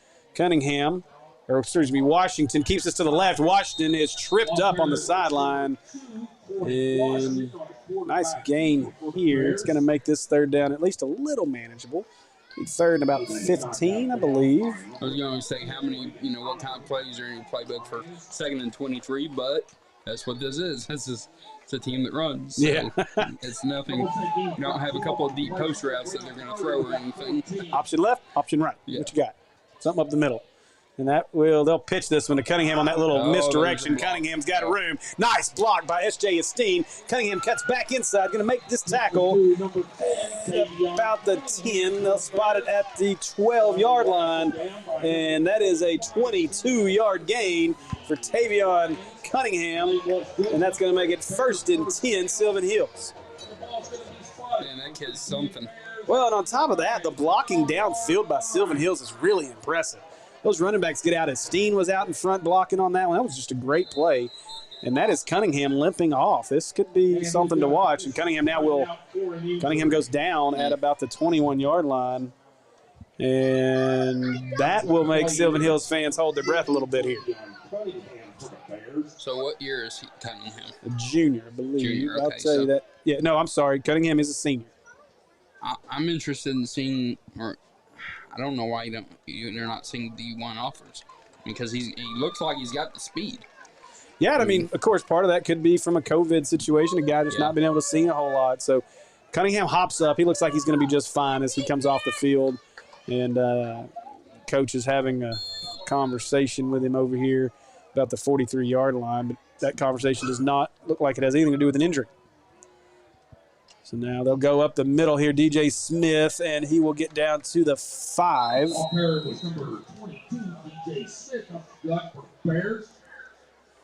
Washington keeps us to the left. Washington is tripped up on the sideline. And nice gain here. It's going to make this 3rd down at least a little manageable. Third and about 15, I believe. I was going to say how many, what kind of plays are in your playbook for 2nd and 23, but that's what this is. It's a team that runs. So Yeah. It's nothing. You don't have a couple of deep post routes that they're going to throw or anything. Option left, option right. Yeah. What you got? Something up the middle. And they'll pitch this one to Cunningham on that little misdirection. Cunningham's got a room. Nice block by S.J. Esteen. Cunningham cuts back inside, going to make this tackle about the 10. They'll spot it at the 12-yard line, and that is a 22-yard gain for Tavion Cunningham, and that's going to make it 1st and 10, Sylvan Hills. Man, that kid's something. Well, and on top of that, the blocking downfield by Sylvan Hills is really impressive. Those running backs get out. Steen was out in front blocking on that one. That was just a great play. And that is Cunningham limping off. This could be something to watch. And Cunningham goes down at about the 21-yard line. And that will make Sylvan Hills fans hold their breath a little bit here. So what year is Cunningham? A junior, I believe. Junior, I'll okay, tell you that. Yeah, no, I'm sorry. Cunningham is a senior. I'm interested in seeing, or I don't know why you're not seeing D1 offers, because he looks like he's got the speed. Yeah, I mean, of course, part of that could be from a COVID situation, a guy just not being able to see a whole lot. So Cunningham hops up. He looks like he's going to be just fine as he comes off the field. And coach is having a conversation with him over here about the 43-yard line, but that conversation does not look like it has anything to do with an injury. So now they'll go up the middle here, DJ Smith, and he will get down to the 5.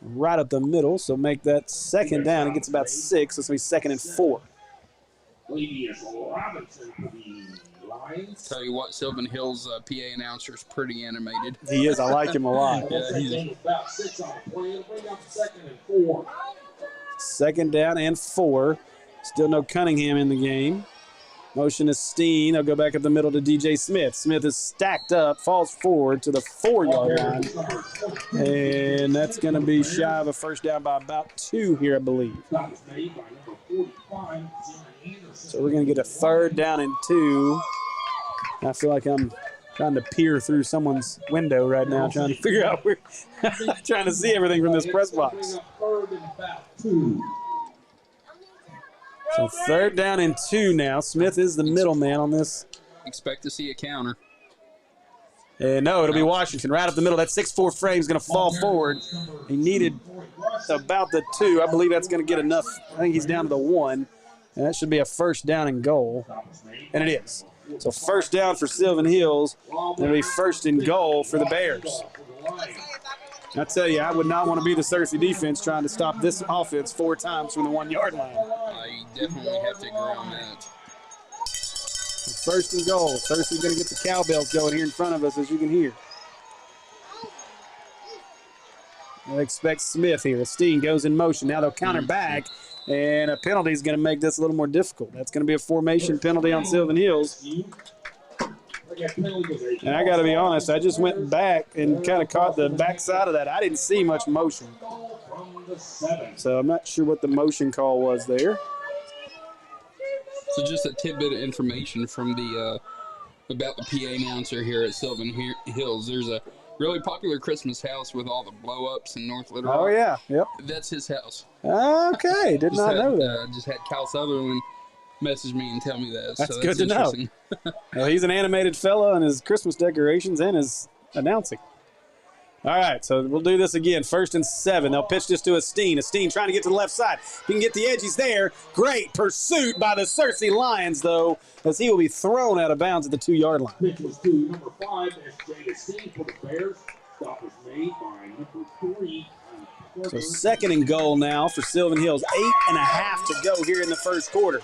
Right up the middle, so make that 2nd down. It gets about 6, so it's going to be 2nd and 4. Tell you what, Sylvan Hills PA announcer is pretty animated. He is. I like him a lot. Yeah, about 6 on the play. It'll bring up 2nd and 4. 2nd down and 4. Still no Cunningham in the game. Motion is Steen. They'll go back up the middle to DJ Smith. Smith is stacked up, falls forward to the 4-yard line. And that's going to be shy of a 1st down by about 2 here, I believe. So we're going to get a 3rd down and 2. I feel like I'm trying to peer through someone's window right now, trying to figure out where, trying to see everything from this press box. So 3rd down and 2 now. Smith is the middleman on this. Expect to see a counter. And no, it'll be Washington right up the middle. That 6'4" frame is going to fall forward. He needed about the 2. I believe that's going to get enough. I think he's down to the 1. And that should be a 1st down and goal. And it is. So 1st down for Sylvan Hills. It'll be 1st and goal for the Bears. I tell you, I would not want to be the Searcy defense trying to stop this offense 4 times from the 1-yard line. I definitely have to agree on that. 1st and goal. Searcy's going to get the cowbells going here in front of us, as you can hear. I expect Smith here. Steen goes in motion. Now they'll counter back, and a penalty is going to make this a little more difficult. That's going to be a formation penalty on Sylvan Hills. And I got to be honest, I just went back and kind of caught the backside of that. I didn't see much motion. So I'm not sure what the motion call was there. So just a tidbit of information from the about the PA announcer here at Sylvan Hills. There's a really popular Christmas house with all the blow-ups in North Little Rock. Oh, yeah. Yep. That's his house. Okay. Did not know that. Just had Cal Sutherland message me and tell me that. That's so good to know. Well, he's an animated fella in his Christmas decorations and his announcing. All right, so we'll do this again. 1st and 7. They'll pitch this to Esteen. Esteen trying to get to the left side. If he can get the edge, he's there. Great pursuit by the Searcy Lions, though, as he will be thrown out of bounds at the 2-yard line. Pitch was to number 5, S.J. Esteen for the Bears. Stop was made by number 3. So 2nd and goal now for Sylvan Hills. 8.5 to go here in the 1st quarter.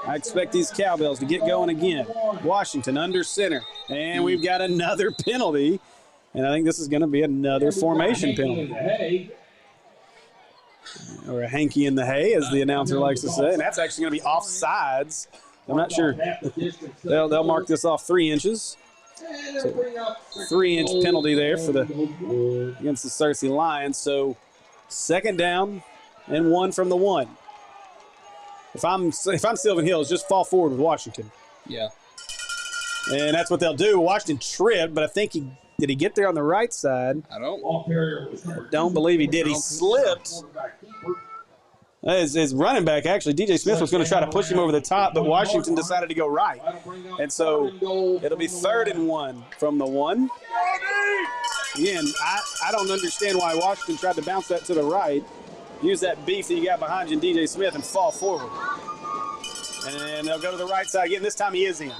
I expect these cowbells to get going again. Washington under center. And we've got another penalty. And I think this is going to be another formation penalty. Or a hanky in the hay, as the announcer likes to say. And that's actually going to be offsides. I'm not sure. They'll mark this off 3 inches. So 3-inch penalty there for against the Searcy Lions. So 2nd down and 1 from the 1. If I'm Sylvan Hills, just fall forward with Washington. Yeah. And that's what they'll do. Washington tripped, but I think did he get there on the right side? I don't. I don't believe he did. He slipped. His running back, actually, DJ Smith was going to try to push him over the top, but Washington decided to go right. And so it'll be 3rd and 1 from the 1. Again, I don't understand why Washington tried to bounce that to the right. Use that beef that you got behind you in DJ Smith and fall forward. And they'll go to the right side again. This time he is in.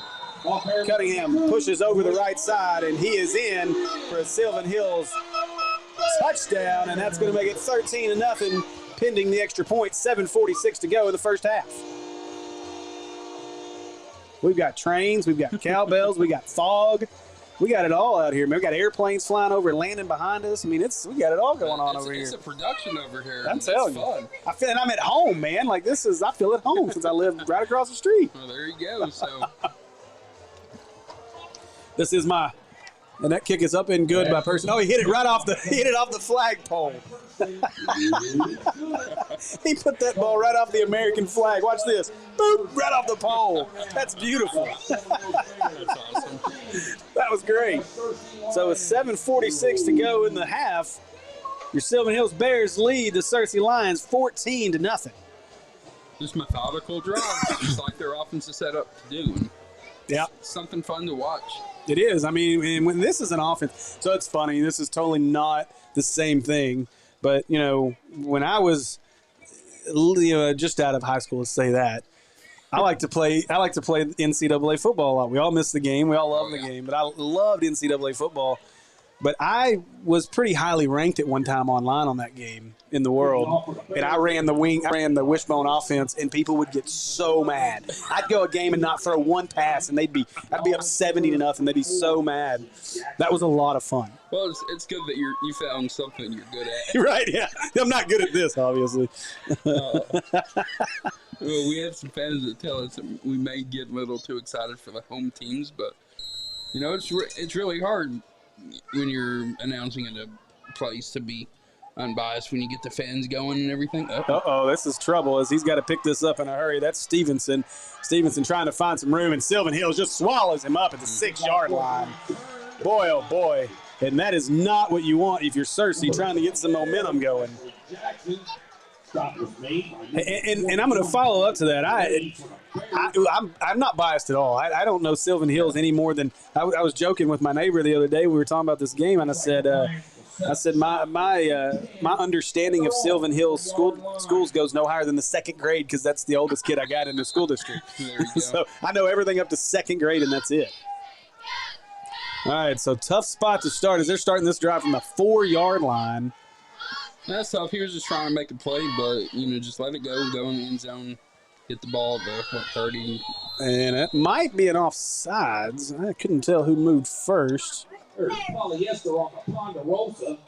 Cunningham pushes over the right side, and he is in for a Sylvan Hills touchdown, and that's going to make it 13-0, pending the extra point. 7:46 to go in the first half. We've got trains, we've got cowbells, we got fog. We got it all out here, man. We got airplanes flying over and landing behind us. I mean, we got it all going on over here. It's a production over here. I'm telling you. And I'm at home, man. Like, I feel at home since I live right across the street. Well, there you go. So this is and that kick is up and good by Person. Oh, he hit it off the flagpole. He put that ball right off the American flag. Watch this. Boop, right off the pole. That's beautiful. that's awesome. That was great. So with 7:46 to go in the half, your Sylvan Hills Bears lead the Searcy Lions 14-0. Just methodical drives, just like their offense is set up to do. Yeah. Something fun to watch. It is. I mean, when this is an offense, so it's funny. This is totally not the same thing. But, when I was just out of high school, let's say that, I like to play NCAA football a lot. We all miss the game. We all love the game. But I loved NCAA football. But I was pretty highly ranked at one time online on that game in the world. And I ran the wishbone offense, and people would get so mad. I'd go a game and not throw one pass, and I'd be up 70-0. They'd be so mad. That was a lot of fun. Well, it's good that you found something you're good at. Right, yeah. I'm not good at this, obviously. Well, we have some fans that tell us that we may get a little too excited for the home teams, but, it's really hard when you're announcing at a place to be unbiased when you get the fans going and everything. Uh-oh, this is trouble as he's got to pick this up in a hurry. That's Stevenson. Stevenson trying to find some room, and Sylvan Hills just swallows him up at the 6-yard line. Boy, oh boy. And that is not what you want if you're Searcy trying to get some momentum going. And I'm going to follow up to that. I'm not biased at all. I don't know Sylvan Hills any more than I was joking with my neighbor the other day. We were talking about this game, and I said my understanding of Sylvan Hills schools goes no higher than the 2nd grade because that's the oldest kid I got in the school district. So I know everything up to 2nd grade, and that's it. All right, so tough spot to start as they're starting this drive from the 4-yard line. That's tough. He was just trying to make a play, but, just let it go in the end zone, hit the ball at the 30. And it might be an offsides. I couldn't tell who moved first. There's polyester on the Ponderosa.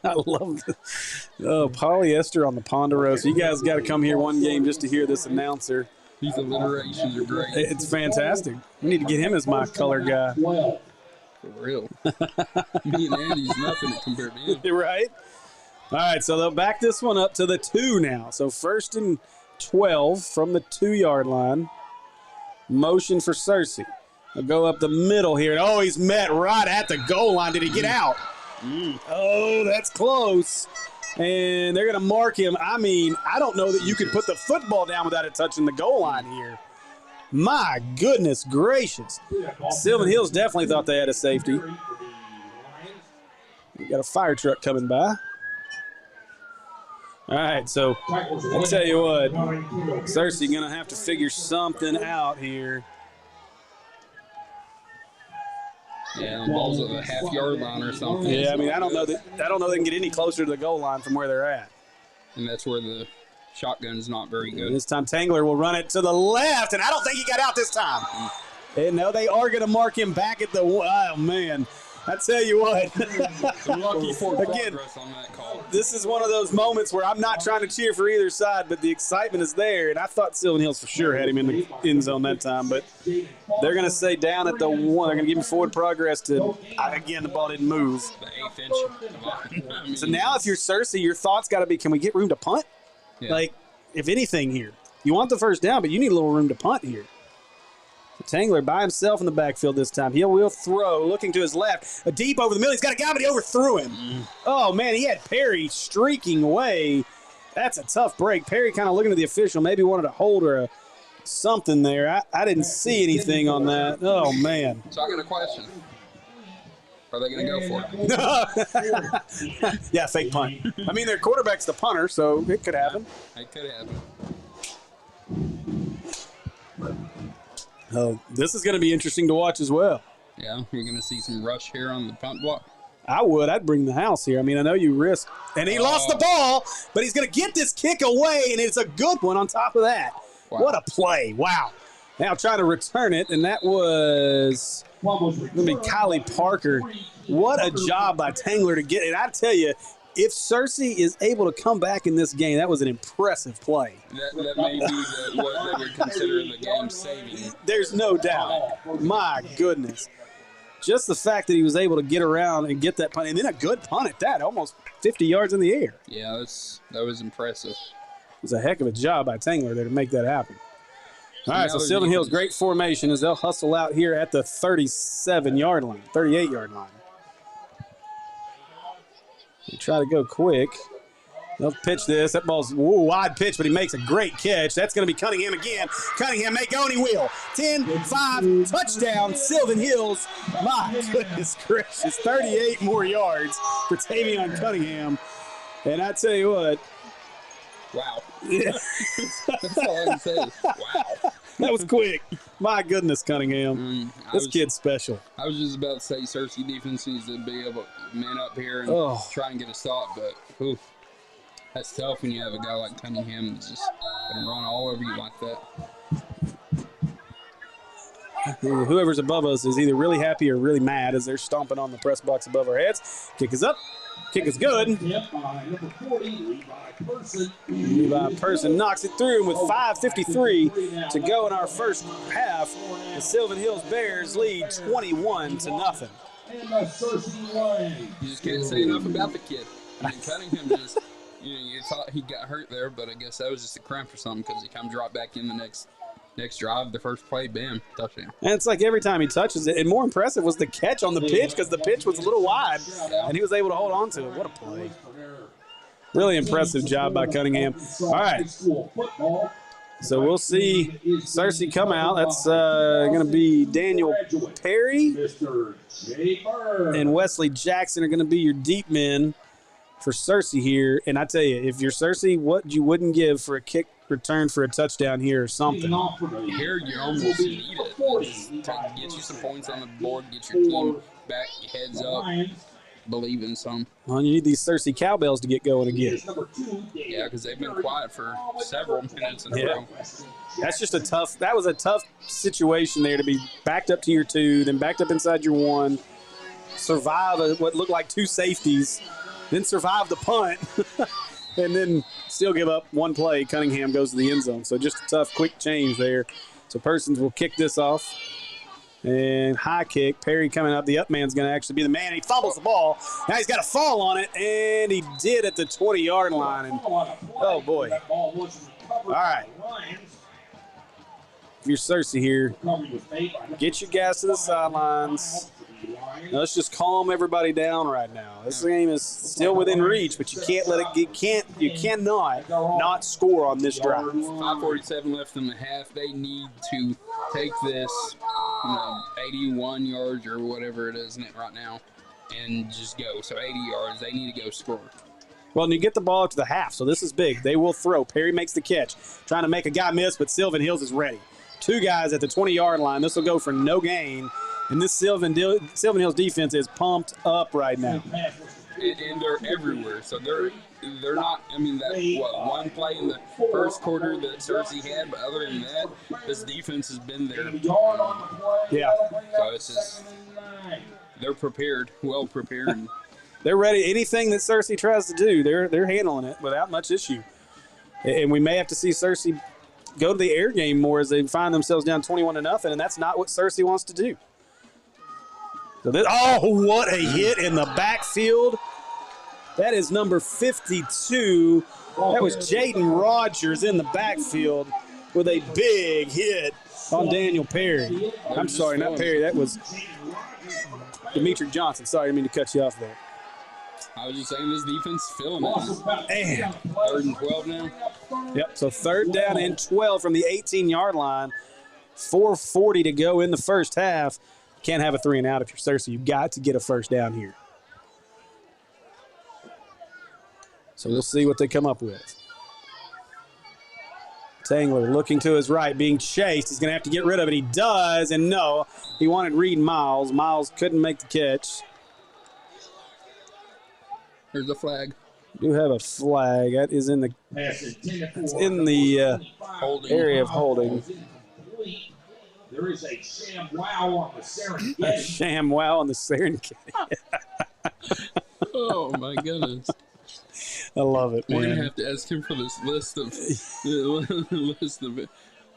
I love it. Oh, polyester on the Ponderosa. You guys got to come here one game just to hear this announcer. These alliterations are great. It's fantastic. We need to get him as my color guy. For real. Me and Andy's nothing compared to him. You're right. All right, so they'll back this one up to the 2 now. So 1st and 12 from the 2-yard line. Motion for Searcy. They'll go up the middle here. Oh, he's met right at the goal line. Did he get out? Oh, that's close. And they're going to mark him. I mean, I don't know that you can put the football down without it touching the goal line here. My goodness gracious. Sylvan Hills definitely thought they had a safety. We got a fire truck coming by. All right, so I'll tell you what, Searcy going to have to figure something out here. Yeah, the ball's at the half-yard line or something. Yeah, I mean, I don't know they can get any closer to the goal line from where they're at. And that's where the shotgun's not very good. This time Tangler will run it to the left, and I don't think he got out this time. And no, they are going to mark him back at the – oh, man. I tell you what. Lucky for again, progress on that call. This is one of those moments where I'm not trying to cheer for either side, but the excitement is there. And I thought Sylvan Hills for sure had him in the end zone that time. But they're going to say down at the 1. They're going to give him forward progress to – again, the ball didn't move. The 8th inch. So now if you're Searcy, your thoughts got to be, can we get room to punt? Yeah. Like, if anything here. You want the first down, but you need a little room to punt here. Tangler by himself in the backfield this time. He will throw, looking to his left. A deep over the middle. He's got a guy, but he overthrew him. Oh, man, he had Perry streaking away. That's a tough break. Perry kind of looking at the official, maybe wanted to hold or something there. I didn't see anything on that. Oh, man. So I got a question. Are they going to go for it? Yeah, fake punt. I mean, their quarterback's the punter, so it could happen. It could happen. Oh, this is going to be interesting to watch as well. Yeah, we're going to see some rush here on the punt block. I'd bring the house here. I mean, I know you risk. And he lost the ball, but he's going to get this kick away, and it's a good one on top of that. Wow. What a play. Wow. Now trying to return it, and that was going to be Kylie Parker. What a job by Tangler to get it. I tell you, if Searcy is able to come back in this game, that was an impressive play. That may be what they would consider the game saving. There's no doubt. My goodness. Just the fact that he was able to get around and get that punt, and then a good punt at that, almost 50 yards in the air. Yeah, that was impressive. It was a heck of a job by Tangler there to make that happen. All right, so Sylvan Hills, great formation as they'll hustle out here at the 37-yard line, 38-yard line. They try to go quick. They'll pitch this. That ball's a wide pitch, but he makes a great catch. That's going to be Cunningham again. Cunningham may go, and he will. 10-5, touchdown, Sylvan Hills. My goodness gracious, 38 more yards for Tavion Cunningham. And I tell you what. Wow. Yeah. That's all I can say. Wow. That was quick. My goodness, Cunningham. This kid's special. I was just about to say Searcy defense needs to be able to man up here and try and get a stop, but that's tough when you have a guy like Cunningham that's just going to run all over you like that. Whoever's above us is either really happy or really mad as they're stomping on the press box above our heads. Kick is up. Kick is good. Levi Person knocks it through, and with 5:53 to go in our first half, the Sylvan Hills Bears lead 21-0. You just can't say enough about the kid. I mean, Cunningham just, you thought he got hurt there, but I guess that was just a cramp or something because he come drop back in the next drive, the first play, bam, touchdown. And it's like every time he touches it, and more impressive was the catch on the pitch because the pitch was a little wide, and he was able to hold on to it. What a play. Really impressive job by Cunningham. All right. So we'll see Searcy come out. That's going to be Daniel Perry and Wesley Jackson are going to be your deep men for Searcy here. And I tell you, if you're Searcy, what you wouldn't give for a kick return for a touchdown here or something. Here you almost need it. To get you some points on the board, get your team back, heads up, believe in some. Well, you need these Searcy cowbells to get going again. Yeah, because they've been quiet for several minutes in a row. That's just that was a tough situation there to be backed up to your 2, then backed up inside your 1, survive what looked like 2 safeties, then survive the punt, and then still give up 1 play. Cunningham goes to the end zone. So just a tough, quick change there. So Persons will kick this off. And high kick. Perry coming up. The up man's going to actually be the man. He fumbles the ball. Now he's got to fall on it, and he did at the 20-yard line. And oh, boy. All right. If you're Searcy here, get your guys to the sidelines. Now, let's just calm everybody down right now. This game is still within reach, but you can't let it. You cannot not score on this drive. 5:47 left in the half. They need to take this, 81 yards or whatever it is right now, and just go. So 80 yards. They need to go score. Well, and you get the ball to the half, so this is big. They will throw. Perry makes the catch, trying to make a guy miss, but Sylvan Hills is ready. 2 guys at the 20-yard line. This will go for no gain. And this Sylvan Hills defense is pumped up right now. And they're everywhere. So they're not, one play in the first quarter that Searcy had, but other than that, this defense has been there. Yeah. So it's just, they're prepared, well prepared. They're ready. Anything that Searcy tries to do, they're handling it without much issue. And we may have to see Searcy go to the air game more as they find themselves down 21-0, and that's not what Searcy wants to do. So what a hit in the backfield. That is number 52. That was Jaden Rogers in the backfield. with a big hit on Daniel Perry. I'm sorry, not Perry. That was Dimitri Johnson. Sorry, I didn't mean to cut you off there. I was just saying this defense is feeling it. And 3rd and 12 now. yep, so 3rd down and 12 from the 18-yard line. 4:40 to go in the first half. Can't have a 3 and out if you're Searcy. You've got to get a first down here. So we'll see what they come up with. Tangler looking to his right, being chased. He's going to have to get rid of it. He does, and no, he wanted Reed Miles. Miles couldn't make the catch. There's a flag. Do have a flag. That is in the area of holding. There is a sham wow on the Serengeti. A sham wow on the Serengeti. Oh, my goodness. I love it, man. We're going to have to ask him for this list of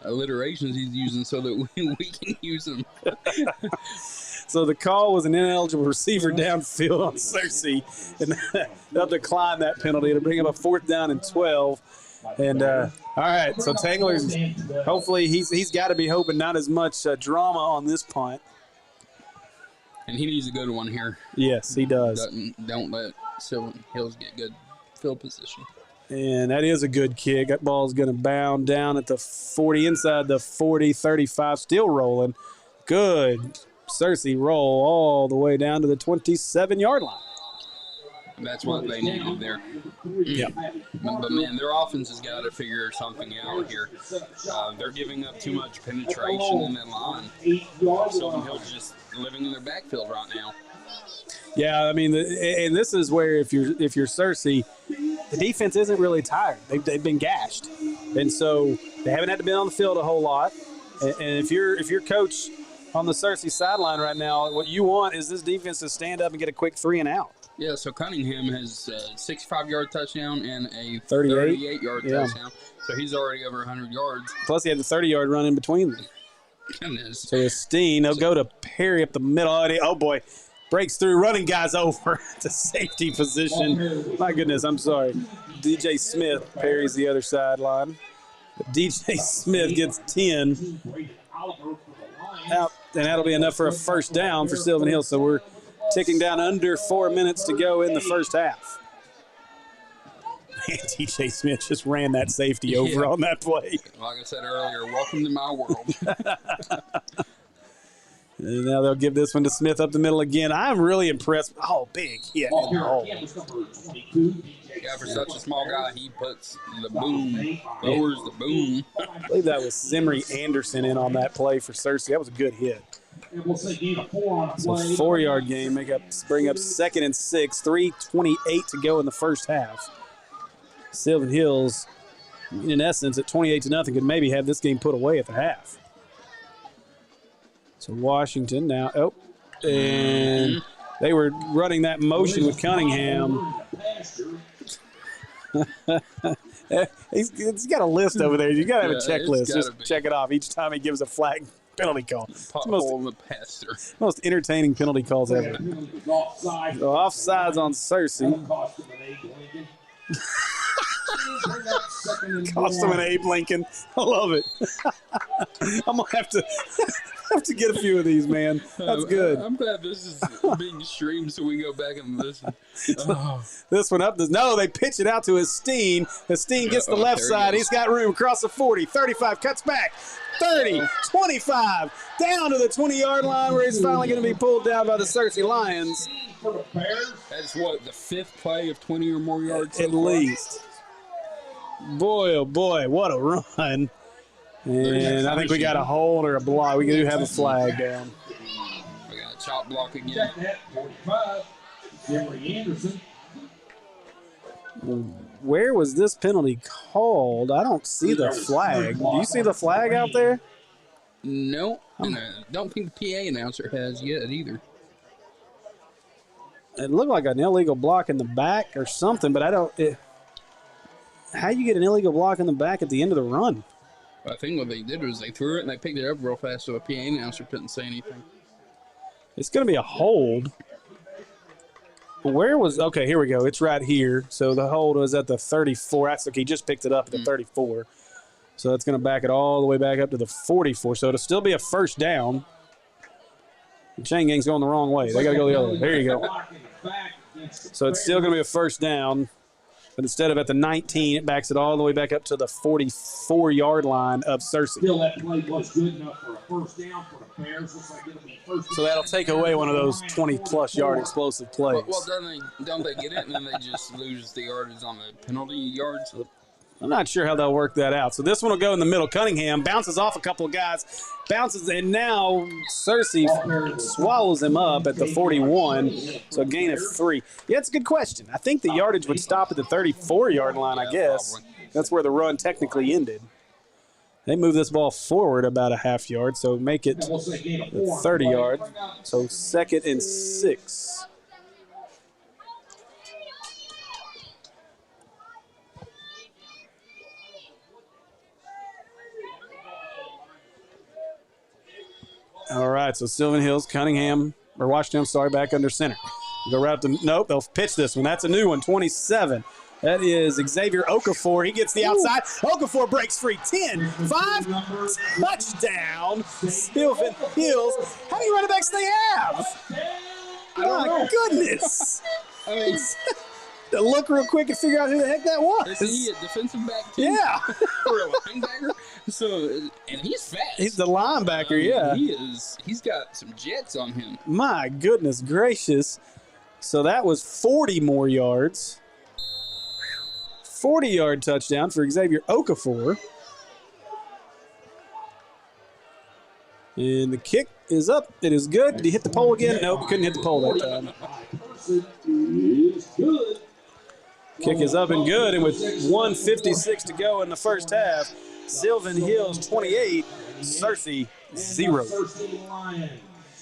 alliterations he's using so that we can use them. So the call was an ineligible receiver downfield on Searcy, and they'll decline that penalty to bring up a 4th down and 12. And all right, so Tangler's hopefully he's got to be hoping not as much drama on this punt. And he needs a good one here. Yes, he does. Don't let Sylvan Hills get good field position. And that is a good kick. That ball is going to bound down at the 40, inside the 40, 35, still rolling. Good Searcy roll all the way down to the 27-yard line. And that's what they needed there. Yeah. But, man, their offense has got to figure something out here. They're giving up too much penetration in that line. Sylvan Hills just living in their backfield right now. Yeah, I mean, and this is where if you're Searcy, the defense isn't really tired. They've been gashed, and so they haven't had to be on the field a whole lot. And if you're coach on the Searcy sideline right now, what you want is this defense to stand up and get a quick 3 and out. Yeah, so Cunningham has a 65-yard touchdown and a 38-yard touchdown. So he's already over 100 yards. Plus, he had the 30-yard run in between them. Goodness. So Steen, they'll go to Perry up the middle. Oh, boy. Breaks through, running guys over to safety position. My goodness, I'm sorry. DJ Smith parries the other sideline. DJ Smith gets 10 out, and that'll be enough for a first down for Sylvan Hills. So we're ticking down under 4 minutes to go in the first half. Man, DJ Smith just ran that safety over on that play. Like I said earlier, welcome to my world. And now they'll give this one to Smith up the middle again. I'm really impressed. Oh, big hit. Yeah, for such a small guy, he puts the boom, lowers the boom. I believe that was Zimri Anderson in on that play for Searcy. That was a good hit. So 4-yard game, bring up 2nd and 6, 3:28 to go in the first half. Sylvan Hills, in essence, at 28-0, could maybe have this game put away at the half. So Washington now, and they were running that motion with Cunningham. He's got a list over there. You got to have a checklist. Just check it off each time he gives a flag penalty call. It's the most entertaining penalty calls ever. So offsides on Searcy. Cost him an Abe Lincoln. I love it. I'm gonna have to get a few of these, man. That's good. I'm glad this is being streamed so we can go back and listen. Oh. This one up. No, they pitch it out to Steen. Steen gets the left side. He's got room across the 40, 35, cuts back, 30, 25, down to the 20-yard line where he's finally going to be pulled down by the Searcy Lions. That's what, the 5th play of 20 or more yards? At least. Boy, oh boy, what a run. And I think we got a hold or a block. We do have a flag down. We got a chop block again. Where was this penalty called? I don't see the flag. Do you see the flag out there? No. And I don't think the PA announcer has yet either. It looked like an illegal block in the back or something, but I don't. How you get an illegal block in the back at the end of the run? I think what they did was they threw it and they picked it up real fast so a PA announcer couldn't say anything. It's going to be a hold. Where was – okay, here we go. It's right here. So the hold was at the 34. That's okay. He just picked it up at the 34. So that's going to back it all the way back up to the 44. So it'll still be a first down. The chain gang's going the wrong way. They got to go the other way. There you go. So it's still going to be a first down. But instead of at the 19, it backs it all the way back up to the 44-yard line of Searcy. Still, that play was good enough for a first down for the Bears. Looks like it'll be first. So that'll take away one of those 20-plus yard explosive plays. Well, don't they get it and then they just lose the yardage on the penalty yards? I'm not sure how they'll work that out. So this one will go in the middle. Cunningham bounces off a couple of guys, bounces, and now Searcy swallows him up at the 41, so a gain of 3. Yeah, it's a good question. I think the yardage would stop at the 34-yard line, I guess. That's where the run technically ended. They move this ball forward about a half yard, so make it 30 yard. So 2nd and 6. All right, so Sylvan Hills, Cunningham, or Washington, sorry, back under center. Go right to, nope, they'll pitch this one. That's a new one, 27. That is Xavier Okafor. He gets the outside. Okafor breaks free. 10, 5, touchdown. Sylvan Hills. How many running backs do they have? My goodness. I mean, to look real quick and figure out who the heck that was. is he a defensive back too? Yeah. Or a linebacker? So, and he's fast. He's the linebacker, yeah. He is. He's got some jets on him. My goodness gracious. So that was 40 more yards. 40-yard touchdown for Xavier Okafor. And the kick is up. It is good. Did he hit the pole again? Nope, couldn't hit the pole that time. Kick is up and good. And with 1:56 to go in the first half, Sylvan Hills 28, Searcy 0.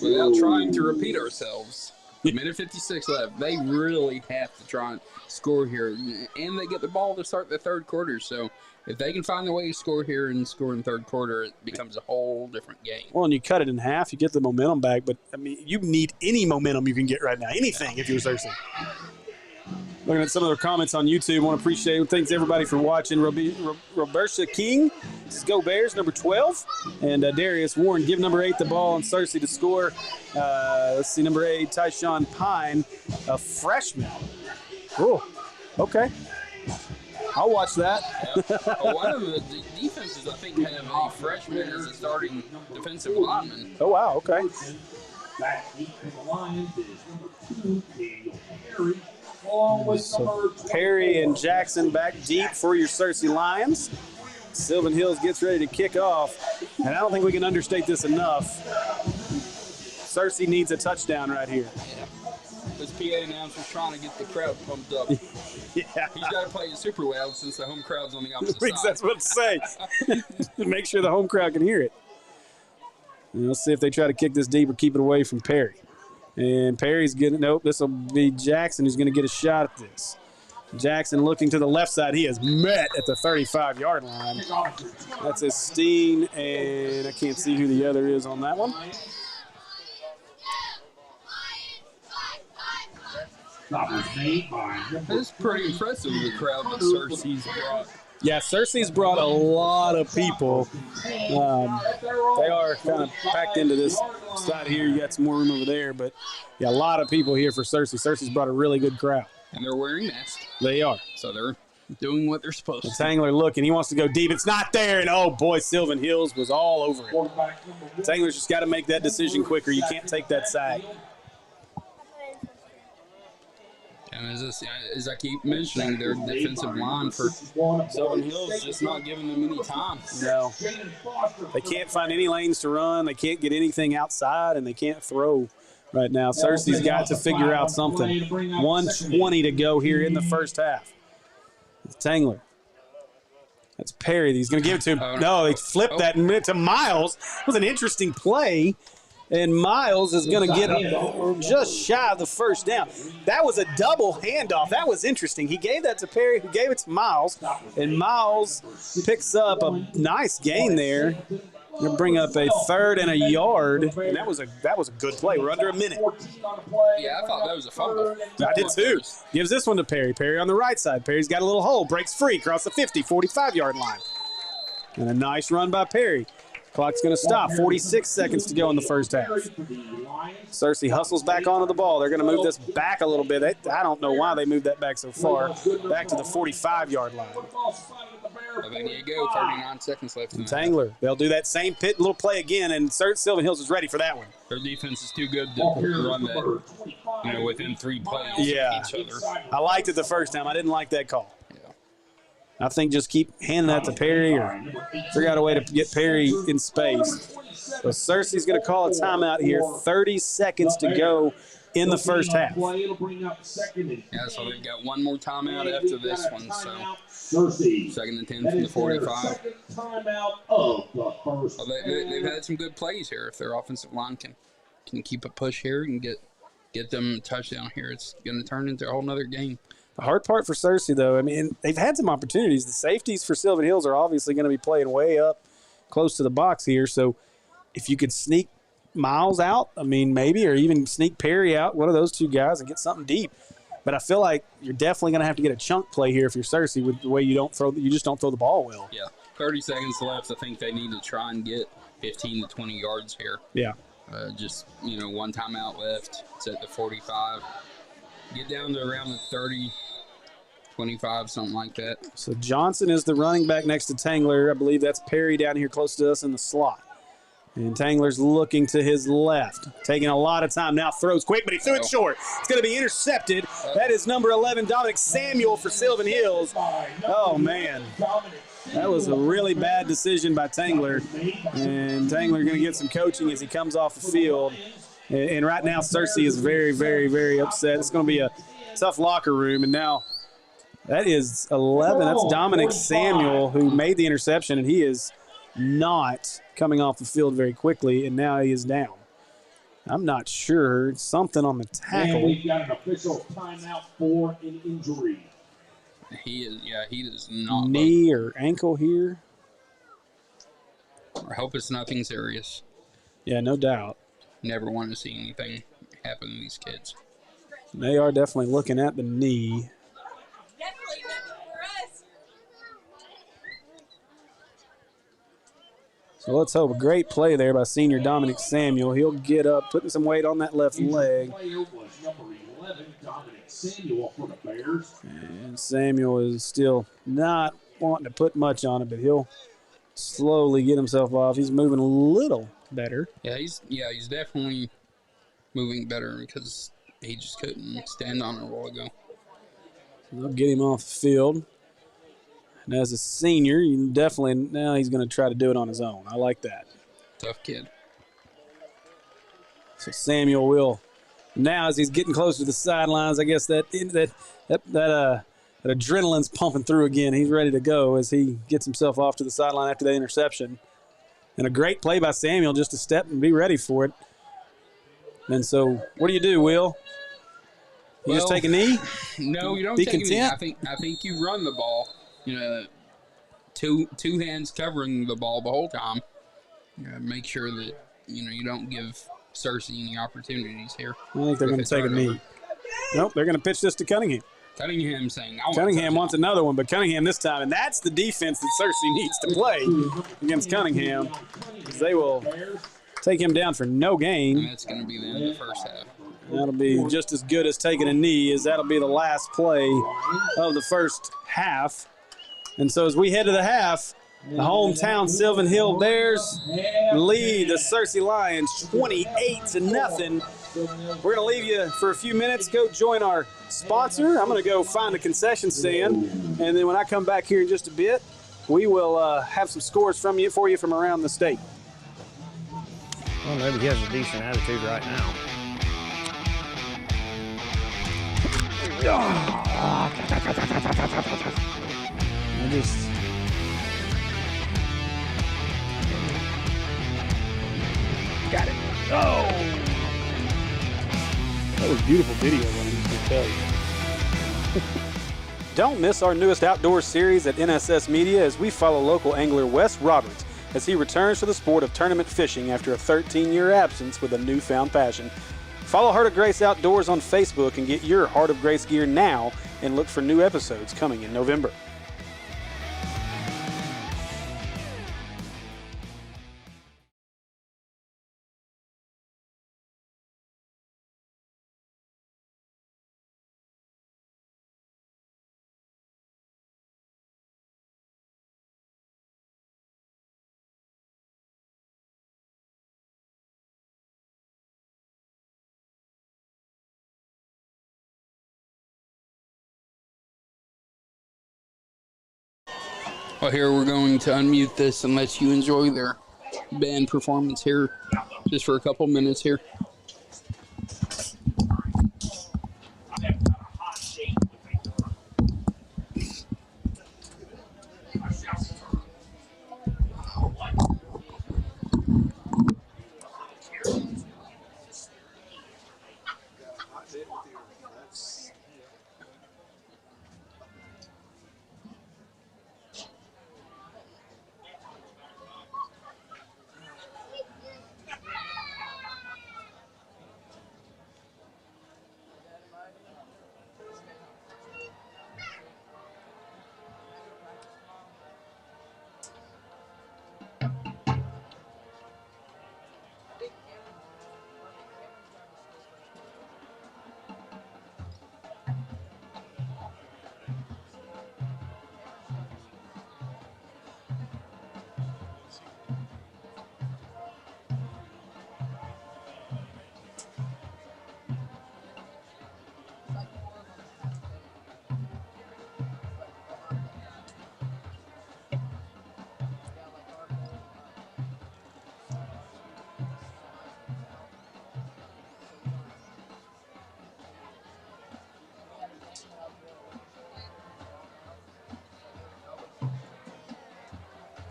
Without trying to repeat ourselves, minute 56 left. They really have to try and score here. And they get the ball to start the third quarter. So if they can find a way to score here and score in the third quarter, it becomes a whole different game. Well, and you cut it in half, you get the momentum back. But, I mean, you need any momentum you can get right now. Anything if you're Searcy. Looking at some of their comments on YouTube, want to appreciate, thanks everybody for watching. Roberta King, this is Go Bears, number 12. And Darius Warren, give number 8 the ball on Searcy to score. Let's see, number 8, Tyshawn Pine, a freshman. Cool. Okay. I'll watch that. Yeah. One of the defenses, I think, have a freshman as a starting defensive lineman. Oh, wow, okay. Back deep for the Lions is number 2, Daniel Perry. Along with So Perry and Jackson back deep for your Searcy Lions. Sylvan Hills gets ready to kick off. And I don't think we can understate this enough. Searcy needs a touchdown right here. Yeah. This PA announcer's trying to get the crowd pumped up. Yeah. He's got to play it super loud since the home crowd's on the opposite side. That's what it's saying. Make sure the home crowd can hear it. And let's see if they try to kick this deep or keep it away from Perry. And Perry's getting, nope, this will be Jackson who's going to get a shot at this. Jackson looking to the left side. He is met at the 35-yard line. That's Esteen, and I can't see who the other is on that one. It's pretty impressive, the crowd that Searcy's brought. Yeah, Searcy's brought a lot of people. They are kind of packed into this side here. You got some more room over there, but yeah, a lot of people here for Searcy. Searcy's brought a really good crowd. And they're wearing masks. They are. So they're doing what they're supposed to. Tangler looking. He wants to go deep. It's not there. And, oh, boy, Sylvan Hills was all over it. Tangler's just got to make that decision quicker. You can't take that sack. And as I keep mentioning, their defensive line for Sylvan Hills is just not giving them any time. No. They can't find any lanes to run. They can't get anything outside, and they can't throw right now. Searcy's got to figure out something. 1:20 to go here in the first half. It's Tangler. That's Perry. He's going to give it to him. No, they flipped that to Miles. It was an interesting play. And Miles is going to get just shy of the first down. That was a double handoff. That was interesting. He gave that to Perry, who gave it to Miles. And Miles picks up a nice gain there. Going to bring up a 3rd and a yard. And that was a good play. We're under a minute. Yeah, I thought that was a fumble. I did too. Gives this one to Perry. Perry on the right side. Perry's got a little hole. Breaks free across the 50, 45-yard line. And a nice run by Perry. Clock's going to stop. 46 seconds to go in the first half. Searcy hustles back onto the ball. They're going to move this back a little bit. I don't know why they moved that back so far. Back to the 45-yard line. I think you go. 39 seconds left. Tangler. They'll do that same little play again, and Sylvan Hills is ready for that one. Their defense is too good to run that, within 3 plays of each other. I liked it the first time. I didn't like that call. I think just keep handing that to Perry or figure out a way to get Perry in space. So Searcy's going to call a timeout here. 30 seconds to go in the first half. Yeah, so they've got one more timeout after this one. So 2nd and 10 from the 45. Well, they've had some good plays here. If their offensive line can keep a push here and get them a touchdown here, it's going to turn into a whole nother game. The hard part for Searcy, though, I mean, they've had some opportunities. The safeties for Sylvan Hills are obviously going to be playing way up close to the box here. So if you could sneak Miles out, I mean, maybe, or even sneak Perry out, one of those two guys, and get something deep. But I feel like you're definitely going to have to get a chunk play here if you're Searcy with the way you just don't throw the ball well. Yeah, 30 seconds left. I think they need to try and get 15 to 20 yards here. Yeah. Just, one timeout left. It's at the 45. Get down to around the 30, 25, something like that. So Johnson is the running back next to Tangler. I believe that's Perry down here close to us in the slot. And Tangler's looking to his left. Taking a lot of time now. Throws quick, but he threw it short. It's going to be intercepted. That is number 11, Dominic Samuel for Sylvan Hills. Oh, man. That was a really bad decision by Tangler. And Tangler going to get some coaching as he comes off the field. And right now, Searcy is very, very, very upset. It's going to be a tough locker room. And now that is 11. That's Dominic Samuel who made the interception, and he is not coming off the field very quickly, and now he is down. I'm not sure. Something on the tackle. And we've got an official timeout for an injury. He does not. Knee or ankle here. I hope it's nothing serious. Yeah, no doubt. Never want to see anything happen to these kids. They are definitely looking at the knee. Definitely nothing for us. So let's hope. A great play there by senior Dominic Samuel. He'll get up, putting some weight on that left leg. And Samuel is still not wanting to put much on it, but he'll slowly get himself off. He's moving a little better. Yeah, he's definitely moving better because he just couldn't stand on it a while ago. They'll get him off the field. And as a senior, you definitely, now he's going to try to do it on his own. I like that. Tough kid. So Samuel will, now as he's getting closer to the sidelines, I guess that adrenaline's pumping through again. He's ready to go as he gets himself off to the sideline after the interception. And a great play by Samuel just to step and be ready for it. And so what do, Will? You just take a knee? No, you don't be take content? a knee. I think you run the ball. Two hands covering the ball the whole time. Make sure that you don't give Searcy any opportunities here. I think they're going to take a knee. Nope, they're going to pitch this to Cunningham. Cunningham saying, Cunningham wants another one, but Cunningham this time, and that's the defense that Searcy needs to play against Cunningham. They will take him down for no gain. And that's going to be the end of the first half. That'll be just as good as taking a knee, as that'll be the last play of the first half. And so as we head to the half, the hometown Sylvan Hills Bears lead the Searcy Lions 28-0. We're going to leave you for a few minutes. Go join our sponsor. I'm going to go find a concession stand. And then when I come back here in just a bit, we will have some scores for you from around the state. Well, maybe he has a decent attitude right now. I just... Got it. Oh! That was beautiful video, let me tell you. Don't miss our newest outdoor series at NSS Media as we follow local angler Wes Roberts as he returns to the sport of tournament fishing after a 13-year absence with a newfound passion. Follow Heart of Grace Outdoors on Facebook and get your Heart of Grace gear now and look for new episodes coming in November. Well, here we're going to unmute this and let you enjoy their band performance here just for a couple minutes here.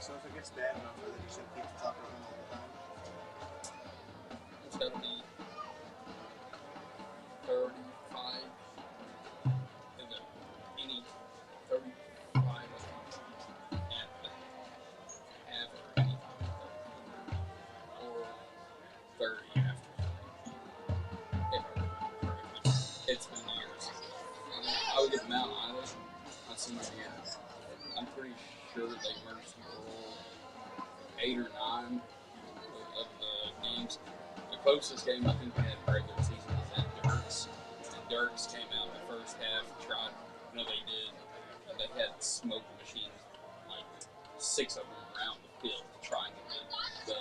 So if it gets bad enough, then you should keep the top of them all the time. It's got to be 35. Is it any 35 at the half or any or 30 after? If I remember correctly. It's been years. I was at Mount Island my senior year. I'm pretty sure they merged all 8 or 9 of the games. The closest game I think we had regular season was at Dirks. And Dirks came out in the first half and tried, they did. They had smoke machines, like 6 of them around the field to try and get the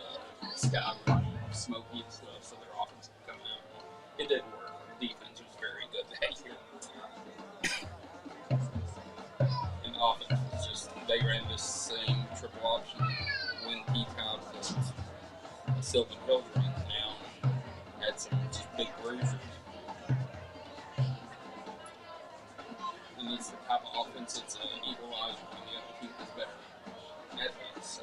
sky smoky and stuff so their offense could come out. It didn't work. The defense was very good that year. And the offense was just, they ran this same triple option when Peacock was Sylvan Hills runs down and had some just big bruisers. And it's the type of offense, it's an equalizer when the other team is better at that. So.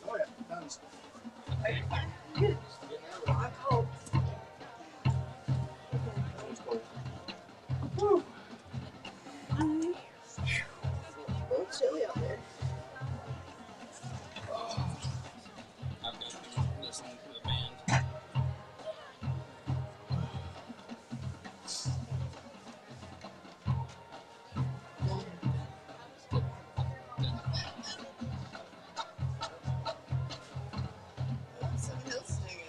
Oh yeah, done. Chilly out there. I've got to listen to the band. Something else singing.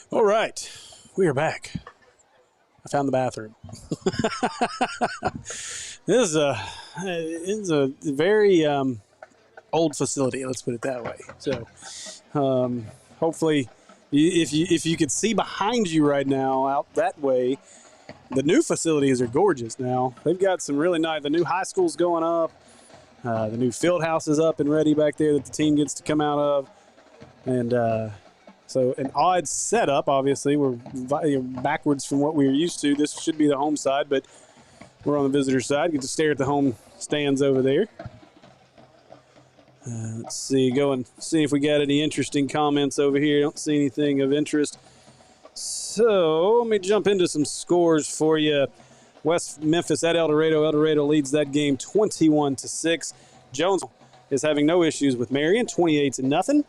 All right, we are back. I found the bathroom. This is a very old facility. Let's put it that way. So, hopefully, if you could see behind you right now, out that way, the new facilities are gorgeous. Now they've got some really nice. The new high school's going up. The new field house is up and ready back there that the team gets to come out of, and So an odd setup, obviously. We're backwards from what we were used to. This should be the home side, but we're on the visitor side. Get to stare at the home stands over there. Let's see, go and see if we got any interesting comments over here. Don't see anything of interest. So let me jump into some scores for you. West Memphis at El Dorado. El Dorado leads that game 21-6. Jones is having no issues with Marion, 28-0.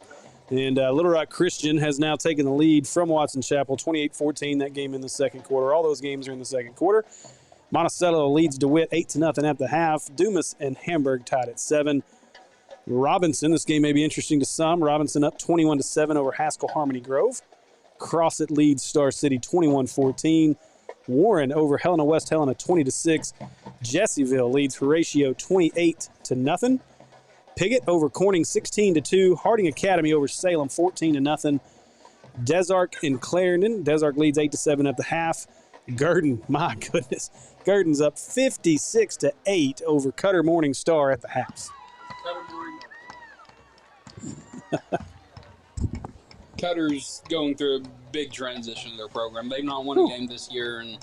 And Little Rock Christian has now taken the lead from Watson Chapel, 28-14, that game in the second quarter. All those games are in the second quarter. Monticello leads DeWitt 8-0 at the half. Dumas and Hamburg tied at 7. Robinson, this game may be interesting to some. Robinson up 21-7 over Haskell Harmony Grove. Crossett leads Star City 21-14. Warren over Helena West Helena 20-6. Jessieville leads Horatio 28-0. Piggott over Corning 16-2. Harding Academy over Salem 14-0. Desark and Clarendon. Desark leads 8-7 at the half. Gurdon, my goodness. Gurdon's up 56-8 over Cutter Morning Star at the half. Cutter's going through a big transition in their program. They've not won a game this year, and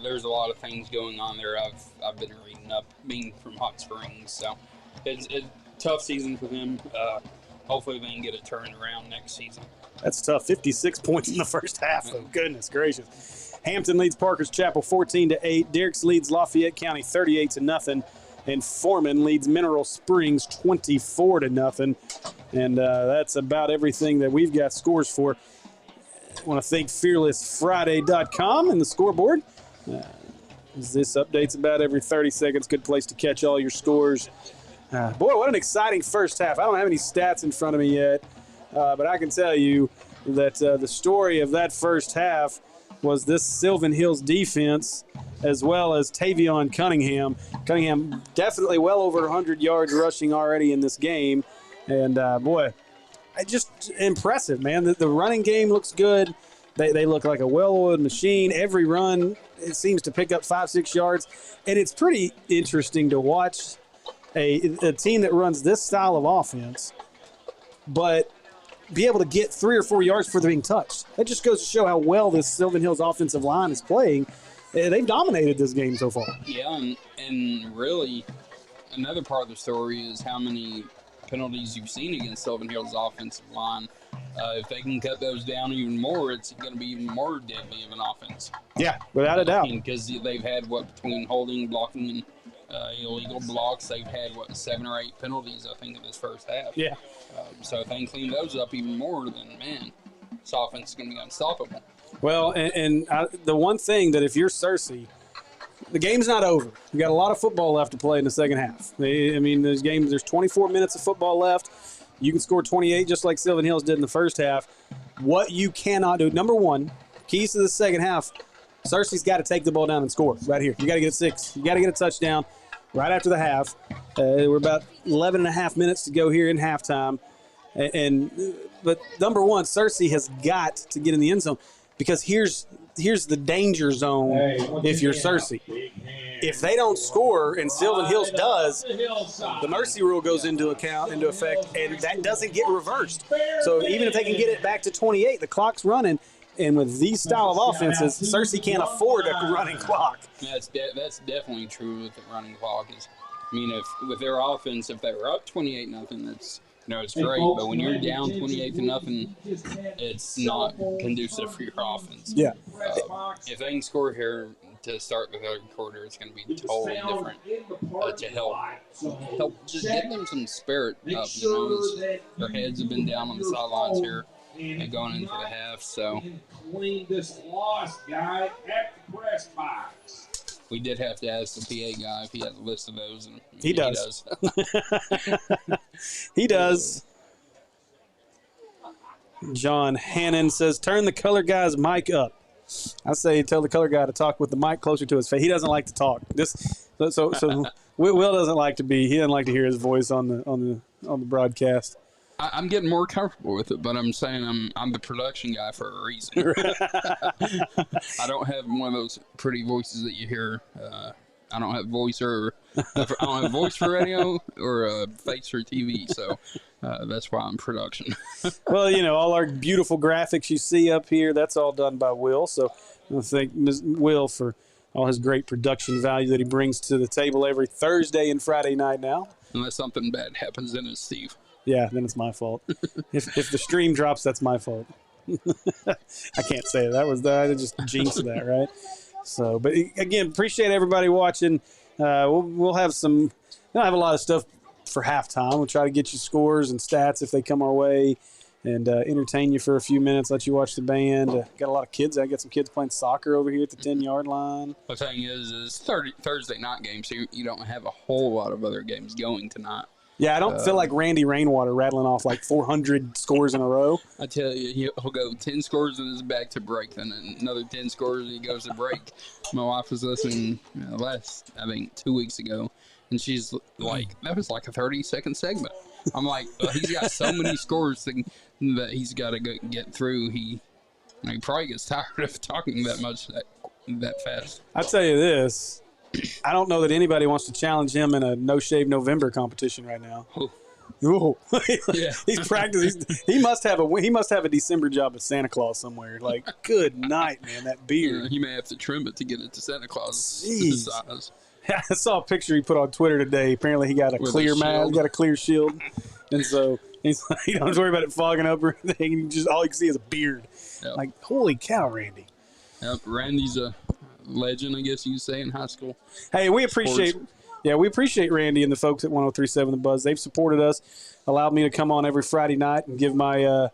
there's a lot of things going on there. I've been reading up, being from Hot Springs, so it's a tough season for them. Hopefully they can get it turned around next season. That's tough. 56 points in the first half. Oh, goodness gracious. Hampton leads Parker's Chapel 14-8. Dierks leads Lafayette County 38-0. And Foreman leads Mineral Springs 24-0. And that's about everything that we've got scores for. I want to thank FearlessFriday.com and the scoreboard. This updates about every 30 seconds. Good place to catch all your scores. Boy, what an exciting first half. I don't have any stats in front of me yet, but I can tell you that the story of that first half was this Sylvan Hills defense as well as Tavion Cunningham. Cunningham definitely well over 100 yards rushing already in this game. And, boy, just impressive, man. The running game looks good. They look like a well-oiled machine. Every run, it seems to pick up 5-6 yards. And it's pretty interesting to watch a team that runs this style of offense, but be able to get 3 or 4 yards before they're being touched. That just goes to show how well this Sylvan Hills offensive line is playing. They've dominated this game so far. Yeah, and really, another part of the story is how many penalties you've seen against Sylvan Hills' offensive line. If they can cut those down even more, it's going to be even more deadly of an offense. Yeah, without a doubt. Because they've had, between holding, blocking, and illegal blocks, they've had, 7 or 8 penalties, I think, in this first half. Yeah. So if they can clean those up even more, then, man, this offense is going to be unstoppable. Well, the one thing that if you're Searcy, the game's not over. You got a lot of football left to play in the second half. There's 24 minutes of football left. You can score 28 just like Sylvan Hills did in the first half. What you cannot do, number one, keys to the second half, Searcy's got to take the ball down and score right here. You got to get 6. You got to get a touchdown right after the half. We're about 11 and a half minutes to go here in halftime. But number one, Searcy has got to get in the end zone, because here's the danger zone if you're Searcy. If they don't score and Sylvan Hills does, the mercy rule goes into effect, and that doesn't get reversed. So even if they can get it back to 28, the clock's running. And with these style of offenses, Searcy can't afford a running clock. That's definitely true with the running clock. If with their offense, if they were up 28-0, it's great. But when you're down 28-0, it's not conducive for your offense. Yeah. If they can score here to start the third quarter, it's going to be totally different to help just get them some spirit up. Their heads have been down on the sidelines here and going into the half. So clean this loss guy at the press box. We did have to ask the PA guy if he had a list of those. And he does. He does. John Hannon says, turn the color guy's mic up. I say tell the color guy to talk with the mic closer to his face. He doesn't like to talk. So Will doesn't like to be. He doesn't like to hear his voice on the broadcast. I'm getting more comfortable with it, but I'm saying I'm the production guy for a reason. I don't have one of those pretty voices that you hear I don't have voice for radio or a face for TV, so that's why I'm production. Well, all our beautiful graphics you see up here, that's all done by Will. So I thank Will for all his great production value that he brings to the table every Thursday and Friday night now. Unless something bad happens, then it's Steve. Yeah, then it's my fault. if the stream drops, that's my fault. I can't say that. I just jinxed that, right? So, but again, appreciate everybody watching. We'll have we don't have a lot of stuff for halftime. We'll try to get you scores and stats if they come our way, and entertain you for a few minutes, let you watch the band. Got a lot of kids. I got some kids playing soccer over here at the 10-yard line. The thing is Thursday night games, so you don't have a whole lot of other games going tonight. Yeah, I don't feel like Randy Rainwater rattling off like 400 scores in a row. I tell you, he'll go 10 scores and is back to break, then another 10 scores and he goes to break. My wife was listening I think 2 weeks ago, and she's like, that was like a 30-second segment. I'm like, he's got so many scores that he's got to get through. He probably gets tired of talking that much that fast. I'll tell you this. I don't know that anybody wants to challenge him in a No Shave November competition right now. Ooh. Yeah. He's practicing. He must have a December job at Santa Claus somewhere. Like, good night, man. That beard. Yeah, he may have to trim it to get it to Santa Claus size. I saw a picture he put on Twitter today. Apparently, he got a clear mask, got a clear shield, and so he's like, you don't have to worry about it fogging up or anything. All you can see is a beard. Yep. Like, holy cow, Randy. Yep, Randy's a legend, I guess you'd say, in high school. Hey, we appreciate Randy and the folks at 103.7 The Buzz. They've supported us, allowed me to come on every Friday night and give my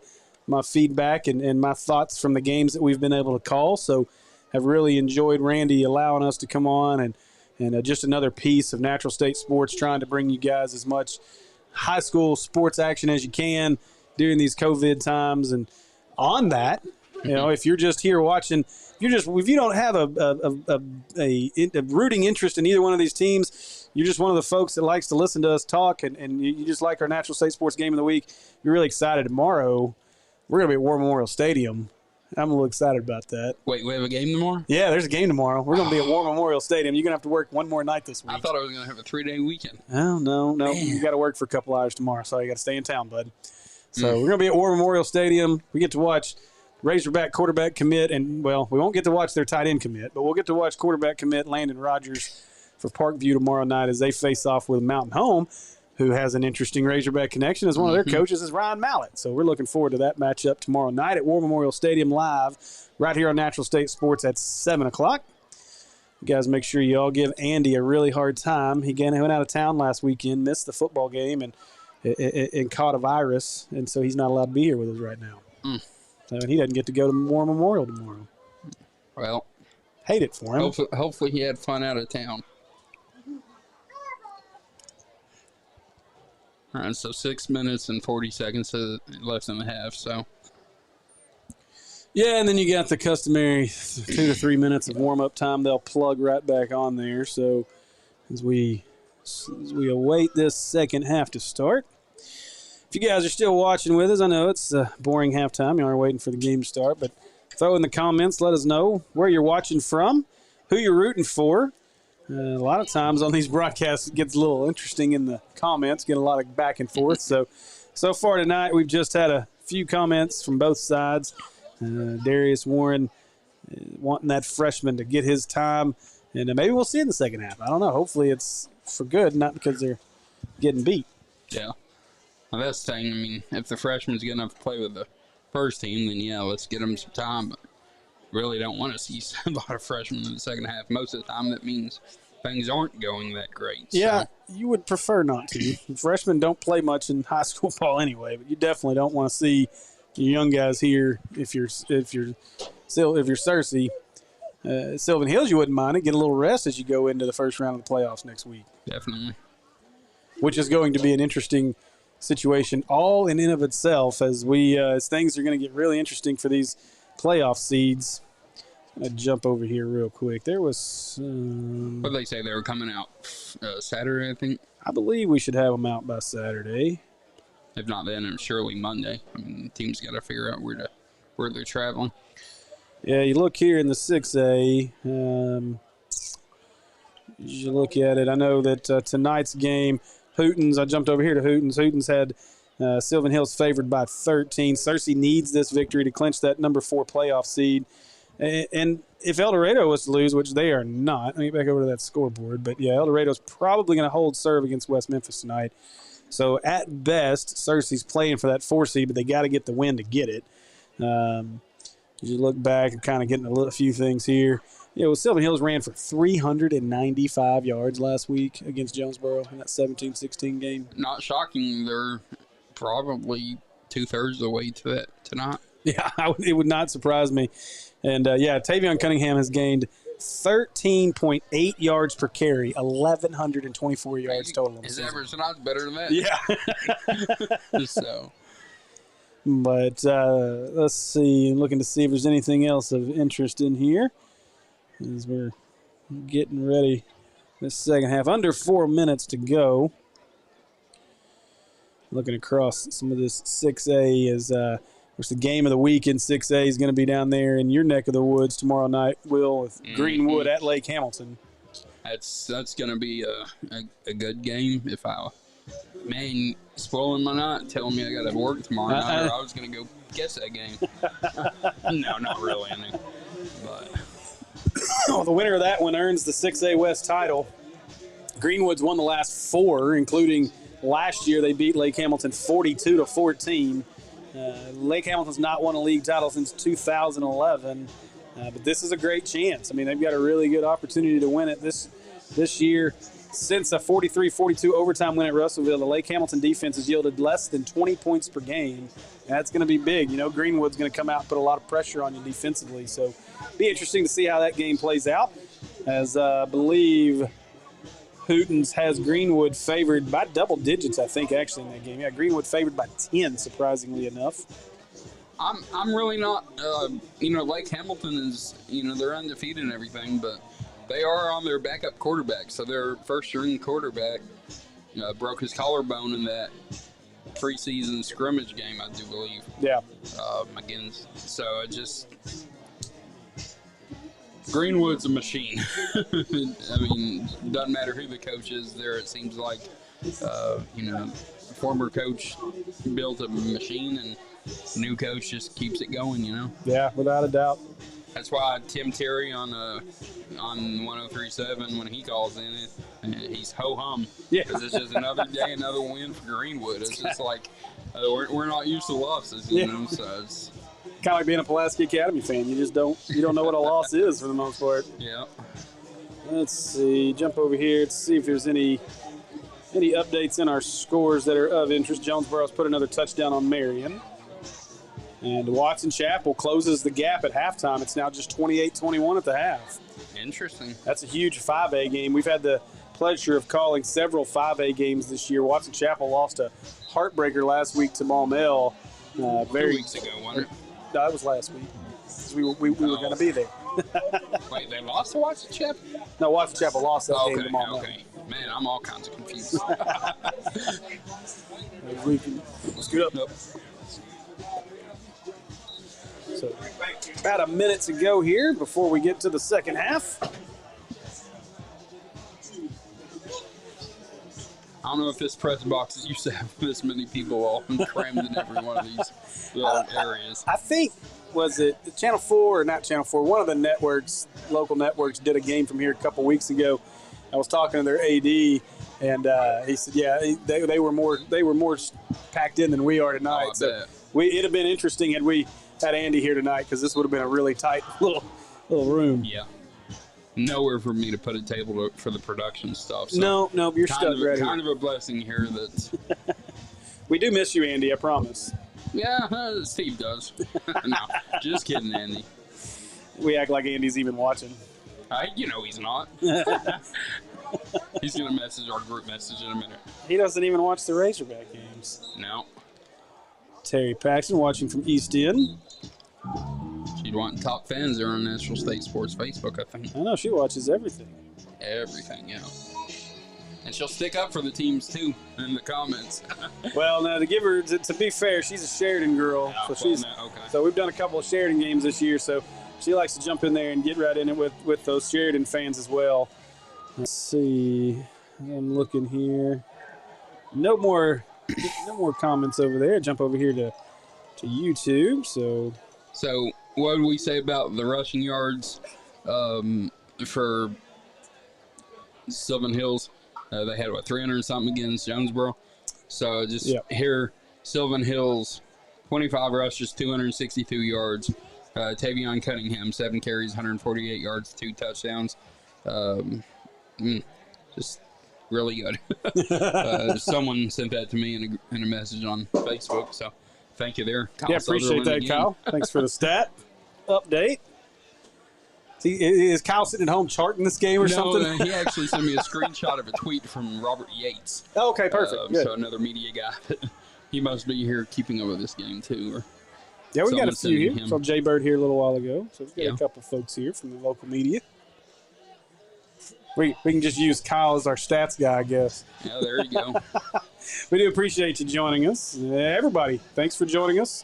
my feedback and my thoughts from the games that we've been able to call. So have really enjoyed Randy allowing us to come on and just another piece of Natural State Sports, trying to bring you guys as much high school sports action as you can during these COVID times. And on that, if you're just here watching, if you don't have a rooting interest in either one of these teams, you're just one of the folks that likes to listen to us talk, and you just like our Natural State Sports Game of the Week. You're really excited. Tomorrow, we're going to be at War Memorial Stadium. I'm a little excited about that. Wait, we have a game tomorrow? Yeah, there's a game tomorrow. We're going to be at War Memorial Stadium. You're going to have to work one more night this week. I thought I was going to have a 3-day weekend. Oh, no. Man. You got to work for a couple hours tomorrow, so you got to stay in town, bud. So we're going to be at War Memorial Stadium. We get to watch Razorback quarterback commit, and, well, we won't get to watch their tight end commit, but we'll get to watch quarterback commit Landon Rogers for Parkview tomorrow night as they face off with Mountain Home, who has an interesting Razorback connection, as one of their coaches is Ryan Mallett. So we're looking forward to that matchup tomorrow night at War Memorial Stadium live right here on Natural State Sports at 7 o'clock. You guys make sure you all give Andy a really hard time. He went out of town last weekend, missed the football game, and caught a virus, and so he's not allowed to be here with us right now. So he doesn't get to go to War Memorial tomorrow. Well, hate it for him. Hopefully he had fun out of town. All right, so 6 minutes and 40 seconds left in the half. So, yeah, and then you got the customary 2 to 3 minutes of warm-up time. They'll plug right back on there. So as we await this second half to start, if you guys are still watching with us, I know it's a boring halftime. You are waiting for the game to start, but throw in the comments. Let us know where you're watching from, who you're rooting for. A lot of times on these broadcasts, it gets a little interesting in the comments, get a lot of back and forth. So far tonight, we've just had a few comments from both sides. Darius Warren wanting that freshman to get his time, and maybe we'll see in the second half. I don't know. Hopefully it's for good, not because they're getting beat. Yeah. Well, that's the thing. I mean, if the freshman's good enough to play with the first team, then, yeah, let's get them some time. But really don't want to see a lot of freshmen in the second half. Most of the time, that means things aren't going that great. Yeah, so you would prefer not to. Freshmen don't play much in high school ball anyway, but you definitely don't want to see your young guys here. If you're Searcy, Sylvan Hills, you wouldn't mind it. Get a little rest as you go into the first round of the playoffs next week. Definitely. Which is going to be an interesting situation all in and of itself as things are going to get really interesting for these playoff seeds. I'm going to jump over here real quick. There was what did they say? They were coming out Saturday, I think. I believe we should have them out by Saturday. If not then, surely Monday. I mean, the team's got to figure out where they're traveling. Yeah, you look here in the 6A. You look at it. I know that tonight's game, Hootens, I jumped over here to Hootens. Hootens had Sylvan Hills favored by 13. Searcy needs this victory to clinch that number 4 playoff seed. And if El Dorado was to lose, which they are not, let me get back over to that scoreboard. But, yeah, El Dorado's probably going to hold serve against West Memphis tonight. So, at best, Searcy's playing for that 4 seed, but they got to get the win to get it. You look back and kind of getting a few things here. Sylvan Hills ran for 395 yards last week against Jonesboro in that 17-16 game. Not shocking. They're probably 2/3 of the way to that tonight. Yeah, it would not surprise me. And, Tavion Cunningham has gained 13.8 yards per carry, 1,124 yards total. His average tonight's better than that. Yeah. So. But let's see. I'm looking to see if there's anything else of interest in here as we're getting ready this second half. Under 4 minutes to go. Looking across some of this 6A is which the game of the week in 6A is going to be down there in your neck of the woods tomorrow night, Will, with Greenwood at Lake Hamilton. That's going to be a good game. If spoiling my night, telling me I got to work tomorrow night, or I was going to go guess that game. No, not really. I mean, but the winner of that one earns the 6A West title. Greenwood's won the last 4, including last year they beat Lake Hamilton 42-14. Lake Hamilton's not won a league title since 2011, but this is a great chance. I mean, they've got a really good opportunity to win it this year. Since a 43-42 overtime win at Russellville, the Lake Hamilton defense has yielded less than 20 points per game. That's going to be big. Greenwood's going to come out and put a lot of pressure on you defensively. So be interesting to see how that game plays out, as I believe Hootens has Greenwood favored by double digits, I think, actually, in that game. Yeah, Greenwood favored by 10, surprisingly enough. I'm really not, Lake Hamilton is, they're undefeated and everything, but they are on their backup quarterback. So their first-string quarterback broke his collarbone in that preseason scrimmage game, I do believe. Yeah. Against. So it just... Greenwood's a machine. I mean, doesn't matter who the coach is there. It seems like, former coach built a machine, and new coach just keeps it going. Yeah, without a doubt. That's why Tim Terry on 103.7, when he calls in it, he's ho hum. Yeah, because it's just another day, another win for Greenwood. It's just like we're not used to losses, you know. So it's kind of like being a Pulaski Academy fan. You don't know what a loss is for the most part. Yeah. Let's see. Jump over here to see if there's any updates in our scores that are of interest. Jonesboro's put another touchdown on Marion. And Watson Chapel closes the gap at halftime. It's now just 28-21 at the half. Interesting. That's a huge 5A game. We've had the pleasure of calling several 5A games this year. Watson Chapel lost a heartbreaker last week to Maumelle. 2 weeks ago, wasn't it? No, that was last week. We were going to be there. Wait, they lost to Watson Chapel? No, Watson Chapel lost that game to Maumelle. Okay. Man, I'm all kinds of confused. We can scoot up. Nope. So about a minute to go here before we get to the second half. I don't know if this press box used to have this many people all crammed in every one of these little areas. I think, was it Channel 4 or not Channel 4? One of the networks, local networks, did a game from here a couple weeks ago. I was talking to their AD, and he said, "Yeah, they were more packed in than we are tonight." So it'd have been interesting had we had Andy here tonight, because this would have been a really tight little room. Yeah. Nowhere for me to put a table for the production stuff. So no, you're stuck right here. Kind of a blessing here that we do miss you, Andy, I promise. Yeah, Steve does. No, just kidding, Andy. We act like Andy's even watching. He's not. He's going to message our group message in a minute. He doesn't even watch the Razorback games. No. Terry Paxton watching from East End. She'd want top fans there on National State Sports Facebook, I think. I know, she watches everything. Everything, yeah. And she'll stick up for the teams, too, in the comments. Well, now, to give her, to be fair, she's a Sheridan girl. So we've done a couple of Sheridan games this year, so she likes to jump in there and get right in it with those Sheridan fans as well. Let's see. I'm looking here. No more comments over there. Jump over here to YouTube. So what did we say about the rushing yards for Sylvan Hills? They had 300 something against Jonesboro. So here, Sylvan Hills, 25 rushes, 262 yards. Tavion Cunningham, 7 carries, 148 yards, 2 touchdowns. Just really good. Someone sent that to me in a message on Facebook, so thank you there. Kyle appreciate that, again. Kyle. Thanks for the stat update. Is Kyle sitting at home charting this game or something? No, he actually sent me a screenshot of a tweet from Robert Yates. Oh, okay, perfect. So another media guy. He must be here keeping up with this game, too. Yeah, we got a few here. Saw Jay Bird here a little while ago. So we've got a couple folks here from the local media. We can just use Kyle as our stats guy, I guess. Yeah, there you go. We do appreciate you joining us. Everybody, thanks for joining us.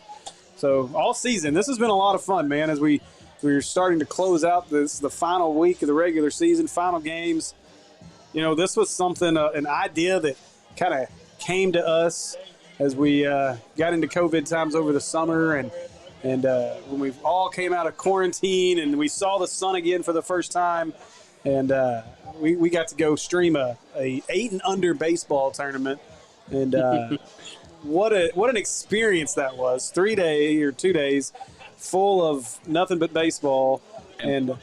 So all season, this has been a lot of fun, man, as we're starting to close out the final week of the regular season, final games. You know, this was something, an idea that kind of came to us as we got into COVID times over the summer and when we all came out of quarantine and we saw the sun again for the first time. And we got to go stream a 8 and under baseball tournament. And what an experience that was. 2 days full of nothing but baseball and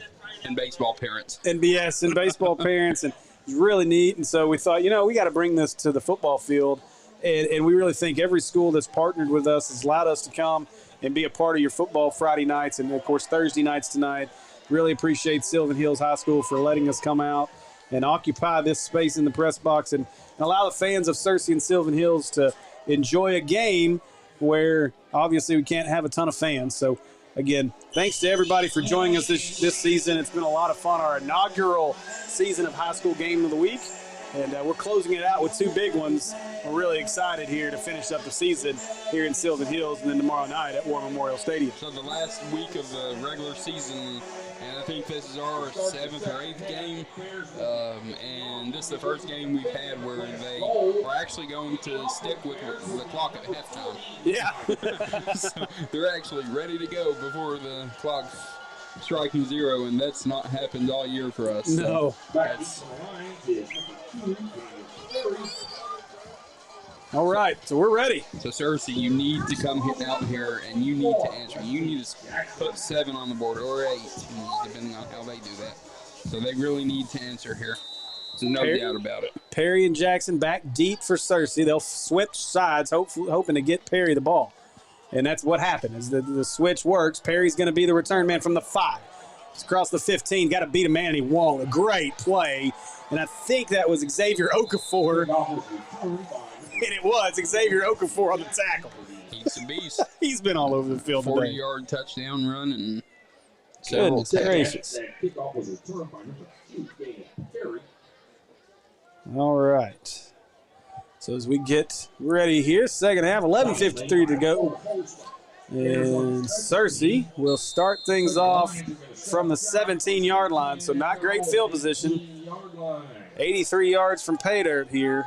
baseball parents. And baseball parents. And it was really neat. And so we thought, we got to bring this to the football field. And we really think every school that's partnered with us has allowed us to come and be a part of your football Friday nights and, of course, Thursday nights tonight. Really appreciate Sylvan Hills High School for letting us come out and occupy this space in the press box and allow the fans of Searcy and Sylvan Hills to enjoy a game where obviously we can't have a ton of fans. So, again, thanks to everybody for joining us this season. It's been a lot of fun. Our inaugural season of High School Game of the Week. And we're closing it out with 2 big ones. We're really excited here to finish up the season here in Sylvan Hills and then tomorrow night at War Memorial Stadium. So the last week of the regular season, and I think this is our 7th or 8th game, and this is the first game we've had where they are actually going to stick with the clock at halftime. Yeah. So they're actually ready to go before the clock striking 0, and that's not happened all year for us. No. All right, so we're ready. So, Searcy, you need to come out here, and you need to answer. You need to put 7 on the board, or 8, depending on how they do that. So they really need to answer here. There's no doubt about it. Perry and Jackson back deep for Searcy. They'll switch sides, hoping to get Perry the ball. And that's what happened. Is the switch works. Perry's going to be the return man from the 5. It's across the 15. Got to beat a man, and he won't. A great play. And I think that was Xavier Okafor. And it was Xavier Okafor on the tackle. He's a beast. He's been all over the field today. 40-yard touchdown run and several gracious. All right. So as we get ready here, second half, 11:53 to go. And Searcy will start things off from the 17-yard line. So not great field position. 83 yards from pay dirt here.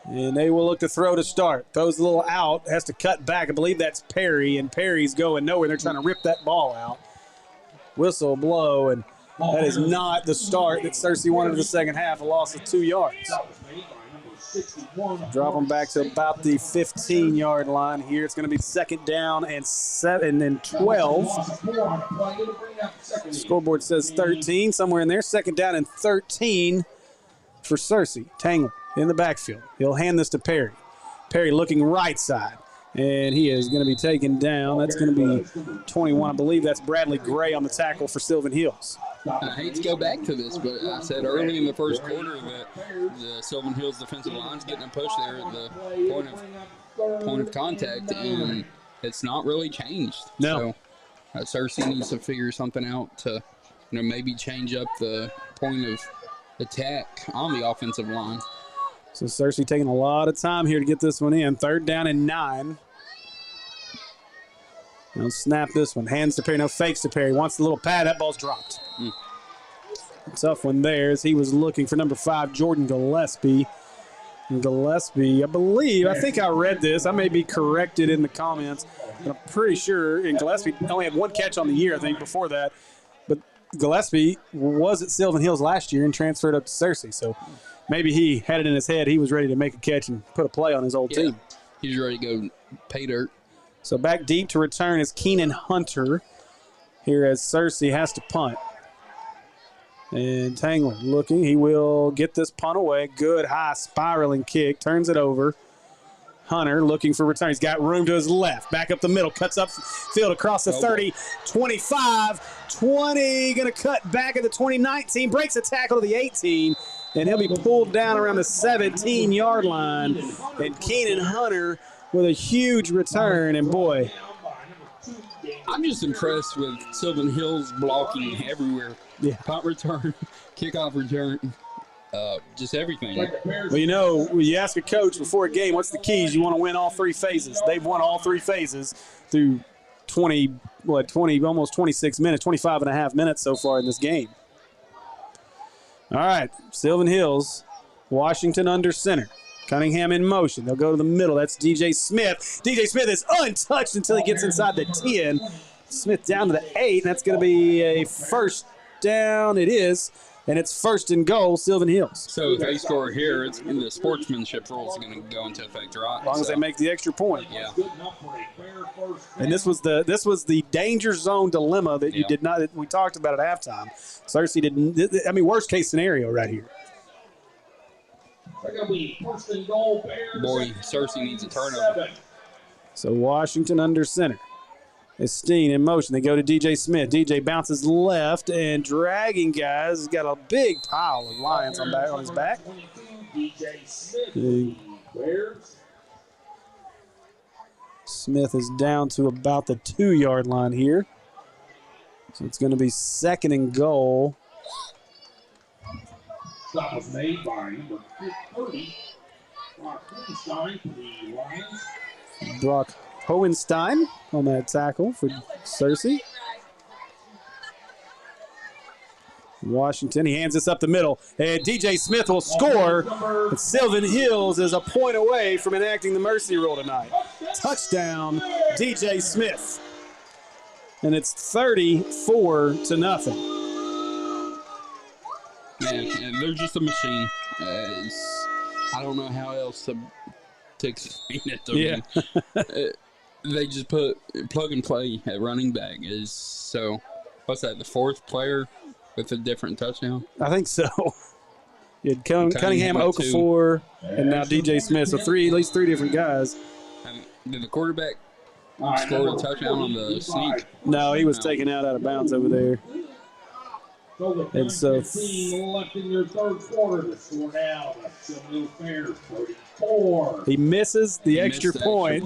And they will look to throw to start. Throws a little out, has to cut back. I believe that's Perry, and Perry's going nowhere. They're trying to rip that ball out. Whistle blow, and that is not the start that Searcy wanted in the second half, a loss of 2 yards. Drop them back to about the 15-yard line here. It's going to be second down and 12. Scoreboard says 13, somewhere in there. Second down and 13 for Searcy. Tangler in the backfield. He'll hand this to Perry. Perry looking right side. And he is going to be taken down. That's going to be 21. I believe that's Bradley Gray on the tackle for Sylvan Hills. I hate to go back to this, but I said early in the first quarter that the Sylvan Hills defensive line's getting a push there at the point of contact, and it's not really changed. No. So Searcy needs to figure something out to maybe change up the point of attack on the offensive line. So Searcy taking a lot of time here to get this one in. Third down and 9. They'll snap this one. Hands to Perry. No fakes to Perry. Wants the little pad. That ball's dropped. tough one there as he was looking for number 5, Jordan Gillespie. And Gillespie, I think I read this. I may be corrected in the comments, but I'm pretty sure. And Gillespie only had 1 catch on the year, I think, before that. But Gillespie was at Sylvan Hills last year and transferred up to Searcy. So maybe he had it in his head. He was ready to make a catch and put a play on his old team. He's ready to go pay dirt. So back deep to return is Keenan Hunter here as Searcy has to punt. And Tangler looking. He will get this punt away. Good high spiraling kick. Turns it over. Hunter looking for return. He's got room to his left. Back up the middle. Cuts up field across the 30. 25. 20. Going to cut back at the 20-19. Breaks a tackle to the 18. And he'll be pulled down around the 17-yard line. And Keenan Hunter with a huge return. And boy, I'm just impressed with Sylvan Hills blocking everywhere. Yeah. Punt return, kickoff return, just everything. Well, you know, when you ask a coach before a game, what's the keys? You want to win all 3 phases. They've won all 3 phases through 20, almost 26 minutes, 25 and a half minutes so far in this game. All right, Sylvan Hills, Washington under center. Cunningham in motion. They'll go to the middle. That's DJ Smith. DJ Smith is untouched until he gets inside the 10. Smith down to the 8, and that's going to be a first down. It is, and it's 1st and goal, Sylvan Hills. So if they score here, it's in the sportsmanship rules are going to go into effect, right? As long as they make the extra point. Yeah. And this was the danger zone dilemma that you did not. That we talked about at halftime. Searcy didn't. I mean, worst case scenario right here. Boy, Searcy needs a turnover. So Washington under center. Esteen in motion. They go to DJ Smith. DJ bounces left and dragging guys. He's got a big pile of Lions on his back. Smith is down to about the 2-yard line here. So it's going to be 2nd and goal. Stop was made by number 30, Brock Hohenstein for the Lions. Brock Hohenstein on that tackle for Searcy. Washington, he hands this up the middle, and DJ Smith will score. But Sylvan Hills is a point away from enacting the mercy rule tonight. Touchdown, DJ Smith. And it's 34-0. Man, they're just a machine. I don't know how else to explain it to you. They just put plug and play at running back. So, what's that, the 4th player with a different touchdown? I think so. You had Cunningham, Okafor, and now DJ Smith. So at least three different guys. Did the quarterback score a touchdown on the sneak? No, he was taken out of bounds over there. And so left in your 3rd quarter to score now. The Sylvan Hills Bears 34. He misses the extra point.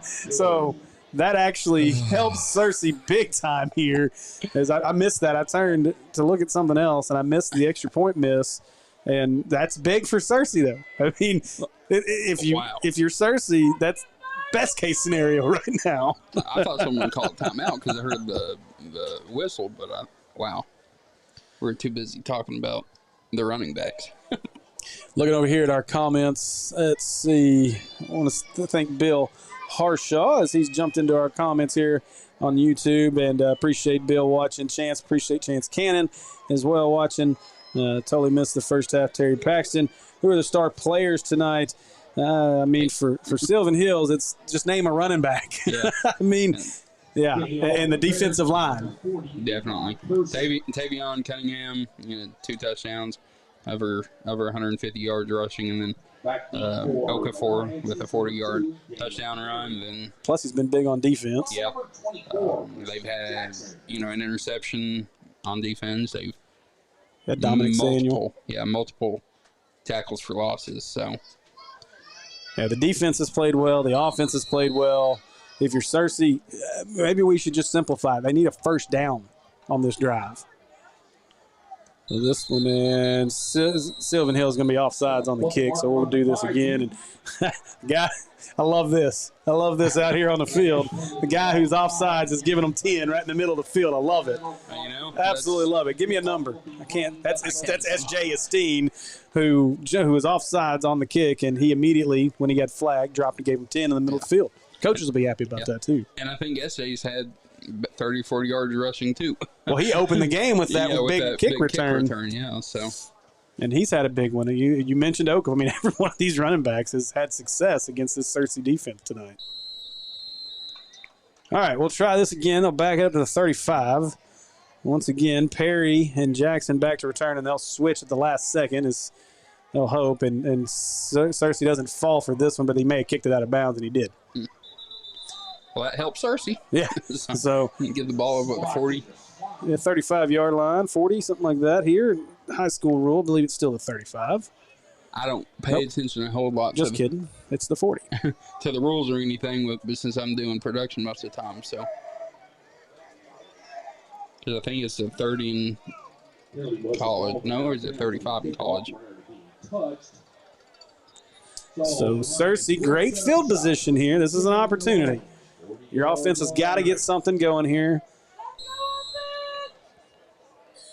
So that actually helps Searcy big time here. As I missed that. I turned to look at something else, and I missed the extra point miss. And that's big for Searcy, though. I mean, if you're Searcy, that's best case scenario right now. I thought someone called timeout because I heard the whistle, but wow. We're too busy talking about the running backs. Looking over here at our comments, let's see. I want to thank Bill Harshaw as he's jumped into our comments here on YouTube, and appreciate Bill watching. Appreciate Chance Cannon as well watching. Totally missed the first half. Terry Paxton. Who are the star players tonight? I mean, for Sylvan Hills, it's just name a running back. Yeah. I mean, yeah, and the defensive line. Definitely. Tavion Cunningham, 2 touchdowns, over 150 yards rushing, and then Okafor with a 40-yard touchdown run. Then plus he's been big on defense. Yeah. They've had, an interception on defense. They've had Dominic Samuel. Yeah, multiple tackles for losses. So. Yeah, the defense has played well. The offense has played well. If you're Searcy, maybe we should just simplify it. They need a first down on this drive. So this one, and Sylvan Hills is going to be offsides on the kick, so we'll do this again. And guy, I love this. I love this out here on the field. The guy who's offsides is giving them 10 right in the middle of the field. I love it. You know, Absolutely love it. Give me a number. I can't. That's S.J. Esteen, who was offsides on the kick, and he immediately, when he got flagged, dropped and gave him 10 in the middle of the field. Coaches will be happy about that, too. And I think S.J.'s had 30, 40 yards rushing, too. Well, he opened the game with that big kick return. Yeah, so. And he's had a big one. You mentioned Oak. I mean, every one of these running backs has had success against this Searcy defense tonight. All right, we'll try this again. They'll back it up to the 35. Once again, Perry and Jackson back to return, and they'll switch at the last second as they'll hope. And Searcy doesn't fall for this one, but he may have kicked it out of bounds, and he did. Well, that helps Searcy. Yeah. So get the ball over the 40. Yeah, 35-yard line, 40, something like that here. High school rule, I believe it's still the 35. I don't pay attention a whole lot. Just kidding. It's the 40. To the rules or anything, but since I'm doing production most of the time, so. Because I think it's the 30 in college. No, or is it 35 in college? So Searcy, great field position here. This is an opportunity. Your offense has got to get something going here.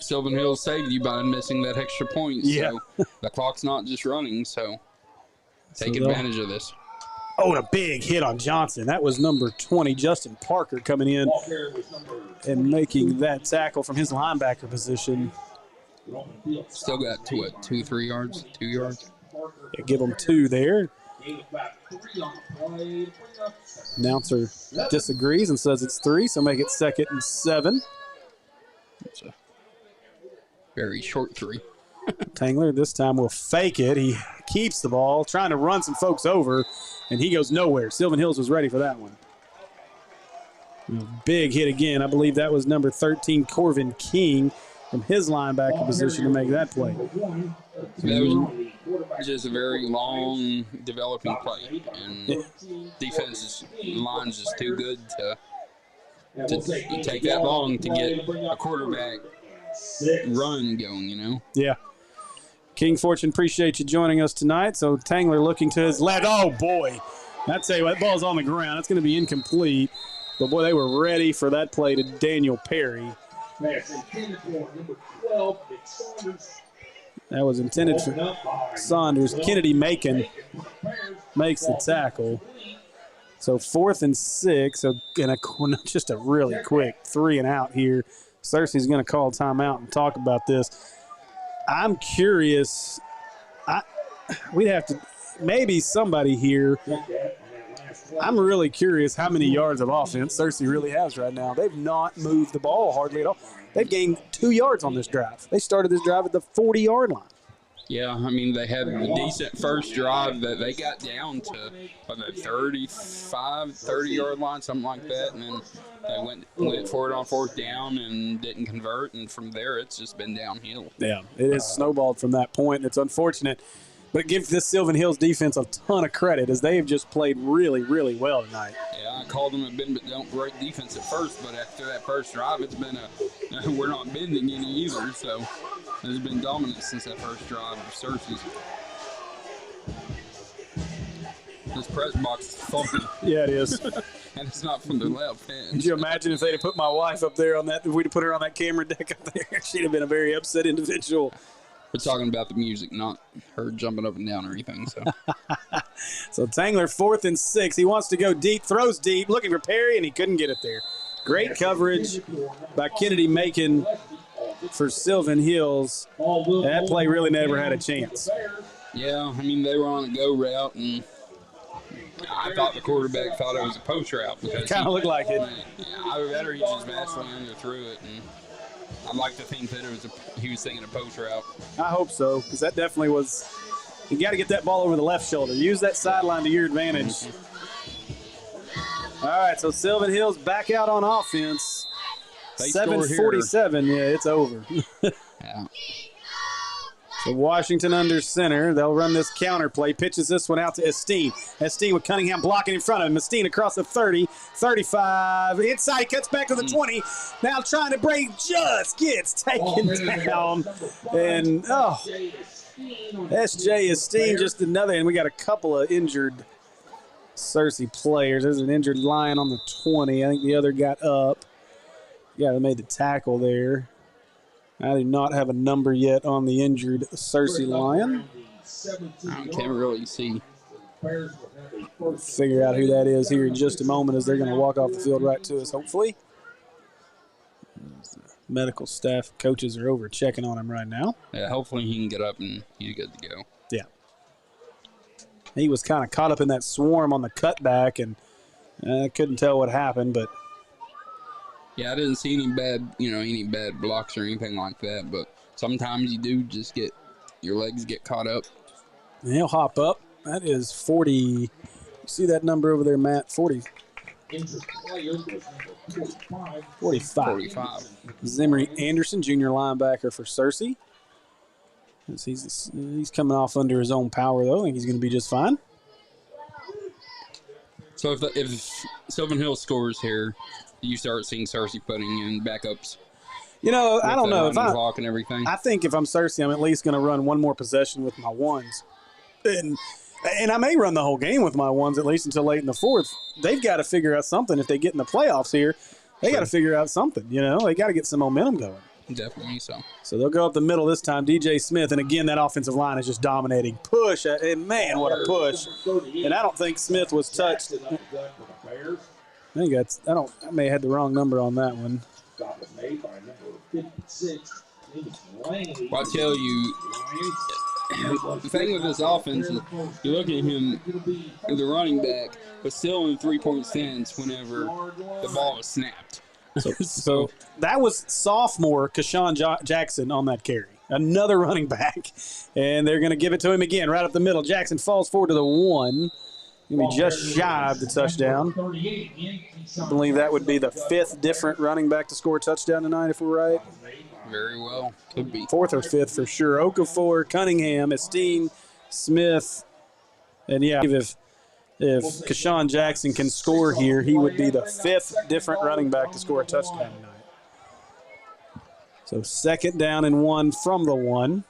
Sylvan Hills saved you by missing that extra point. Yeah. So the clock's not just running, so take advantage of this. Oh, and a big hit on Johnson. That was number 20, Justin Parker, coming in and making that tackle from his linebacker position. Still got, 2 yards? 2 yards? Yeah, give them 2 there. Announcer disagrees and says it's 3, so make it 2nd and 7. It's a very short 3. Tangler this time will fake it. He keeps the ball, trying to run some folks over, and he goes nowhere. Sylvan Hills was ready for that one. Big hit again. I believe that was number 13, Corvin King, from his linebacker position to make that play. That was just a very long developing play, and defense's line's just too good to take that long to get a quarterback run going, you know? Yeah. King Fortune, appreciate you joining us tonight. So Tangler looking to his left. Oh, boy. I tell you what, that ball's on the ground. It's going to be incomplete. But, boy, they were ready for that play to Daniel Perry. That was intended for Saunders. Kennedy Macon makes the tackle. So 4th and 6. So just a really quick 3 and out here. Searcy's going to call timeout and talk about this. I'm curious. We'd have to – maybe somebody here. I'm really curious how many yards of offense Searcy really has right now. They've not moved the ball hardly at all. They've gained 2 yards on this drive. They started this drive at the 40-yard line. Yeah, I mean, they had a decent first drive that they got down to the 30-yard line, something like that, and then they went for it on 4th down and didn't convert, and from there it's just been downhill. Yeah, it has snowballed from that point. It's unfortunate, but it gives this Sylvan Hills defense a ton of credit as they have just played really, really well tonight. Yeah, I called them a bend but don't break defense at first, but after that first drive, it's been we're not bending any either, so there's been dominance since that first drive of Searcy's. This press box is funky. Yeah, it is. And it's not from the left hand. Could you imagine if they'd have put my wife up there on that, if we'd have put her on that camera deck up there? She'd have been a very upset individual. We're talking about the music, not her jumping up and down or anything. So, So Tangler, 4th and 6. He wants to go deep, throws deep, looking for Perry, and he couldn't get it there. Great coverage by Kennedy Macon for Sylvan Hills. That play really never had a chance. Yeah, I mean, they were on a go route, and I thought the quarterback thought it was a post route. Because kind of looked like it. Yeah, either that or he just vastly underthrew it, and I'd like to think that he was thinking a post route. I hope so, because that definitely was – you got to get that ball over the left shoulder. Use that sideline to your advantage. All right, so Sylvan Hills back out on offense. 7:47. Yeah, it's over. Yeah. So Washington under center. They'll run this counter play. Pitches this one out to Esteen. Esteen with Cunningham blocking in front of him. Esteen across the 30, 35. Inside, cuts back to the 20. Now trying to break, just gets taken down. And, S.J. Esteen just another. And we got a couple of injured Searcy players. There's an injured Lion on the 20. I think the other got up. Yeah, they made the tackle there. I do not have a number yet on the injured Searcy Lion. I can't really see. We'll figure out who that is here in just a moment as they're going to walk off the field right to us, hopefully. Medical staff, coaches are over checking on him right now. Yeah, hopefully he can get up and he's good to go. Yeah. He was kind of caught up in that swarm on the cutback, and I couldn't tell what happened, but yeah, I didn't see any bad blocks or anything like that, but sometimes you do just get, your legs get caught up. And he'll hop up. That is 40. You see that number over there, Matt? 40. 45. Zimri Anderson, junior linebacker for Searcy. He's coming off under his own power, though. I think he's going to be just fine. So if Sylvan Hills scores here, you start seeing Searcy putting in backups. I don't know. Clock and everything. I think if I'm Searcy, I'm at least going to run one more possession with my ones. And I may run the whole game with my ones at least until late in the fourth. They've got to figure out something. If they get in the playoffs here, they got to figure out something. They got to get some momentum going. Definitely so. So they'll go up the middle this time. DJ Smith, and again, that offensive line is just dominating. Push, and man, what a push. And I don't think Smith was touched. I may have had the wrong number on that one. Well, I tell you, the thing with this offense is you look at him, the running back, but still in 3-point stance whenever the ball is snapped. So that was sophomore Kashawn Jackson on that carry. Another running back. And they're going to give it to him again, right up the middle. Jackson falls forward to the 1. Going to be just shy of the touchdown. I believe that would be the 5th different running back to score a touchdown tonight, if we're right. Very well. Could be. 4th or 5th for sure. Okafor, Cunningham, Esteen, Smith. And, yeah, if Kashawn Jackson can score here, he would be the 5th different running back to score a touchdown tonight. So 2nd down and 1 from the 1.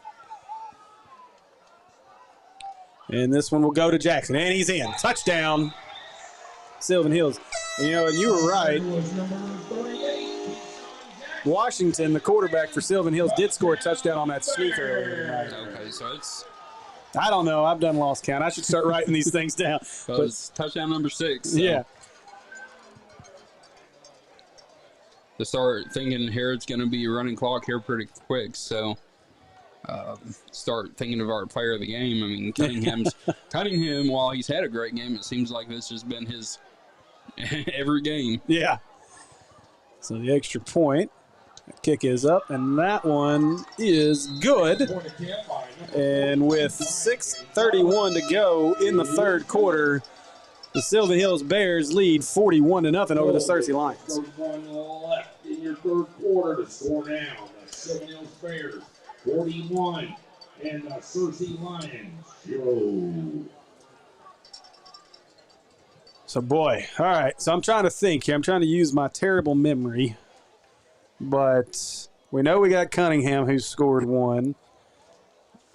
And this one will go to Jackson. And he's in. Touchdown. Sylvan Hills. And you were right. Washington, the quarterback for Sylvan Hills, did score a touchdown on that sneak earlier tonight. Okay, so it's... I don't know. I've done lost count. I should start writing these things down. So it's touchdown number 6. So. Yeah. To start thinking here, it's going to be a running clock here pretty quick. So start thinking of our player of the game. I mean, Cunningham, while he's had a great game, it seems like this has been his every game. Yeah. So the extra point. Kick is up, and that one is good. And with 6:31 to go in the third quarter, the Sylvan Hills Bears lead 41-0 over the Searcy Lions. 31 left in your third quarter to score down. The Sylvan Hills Bears 41 and the Searcy Lions 0. So, boy, all right. So I'm trying to think here. I'm trying to use my terrible memory. But we know we got Cunningham who scored 1.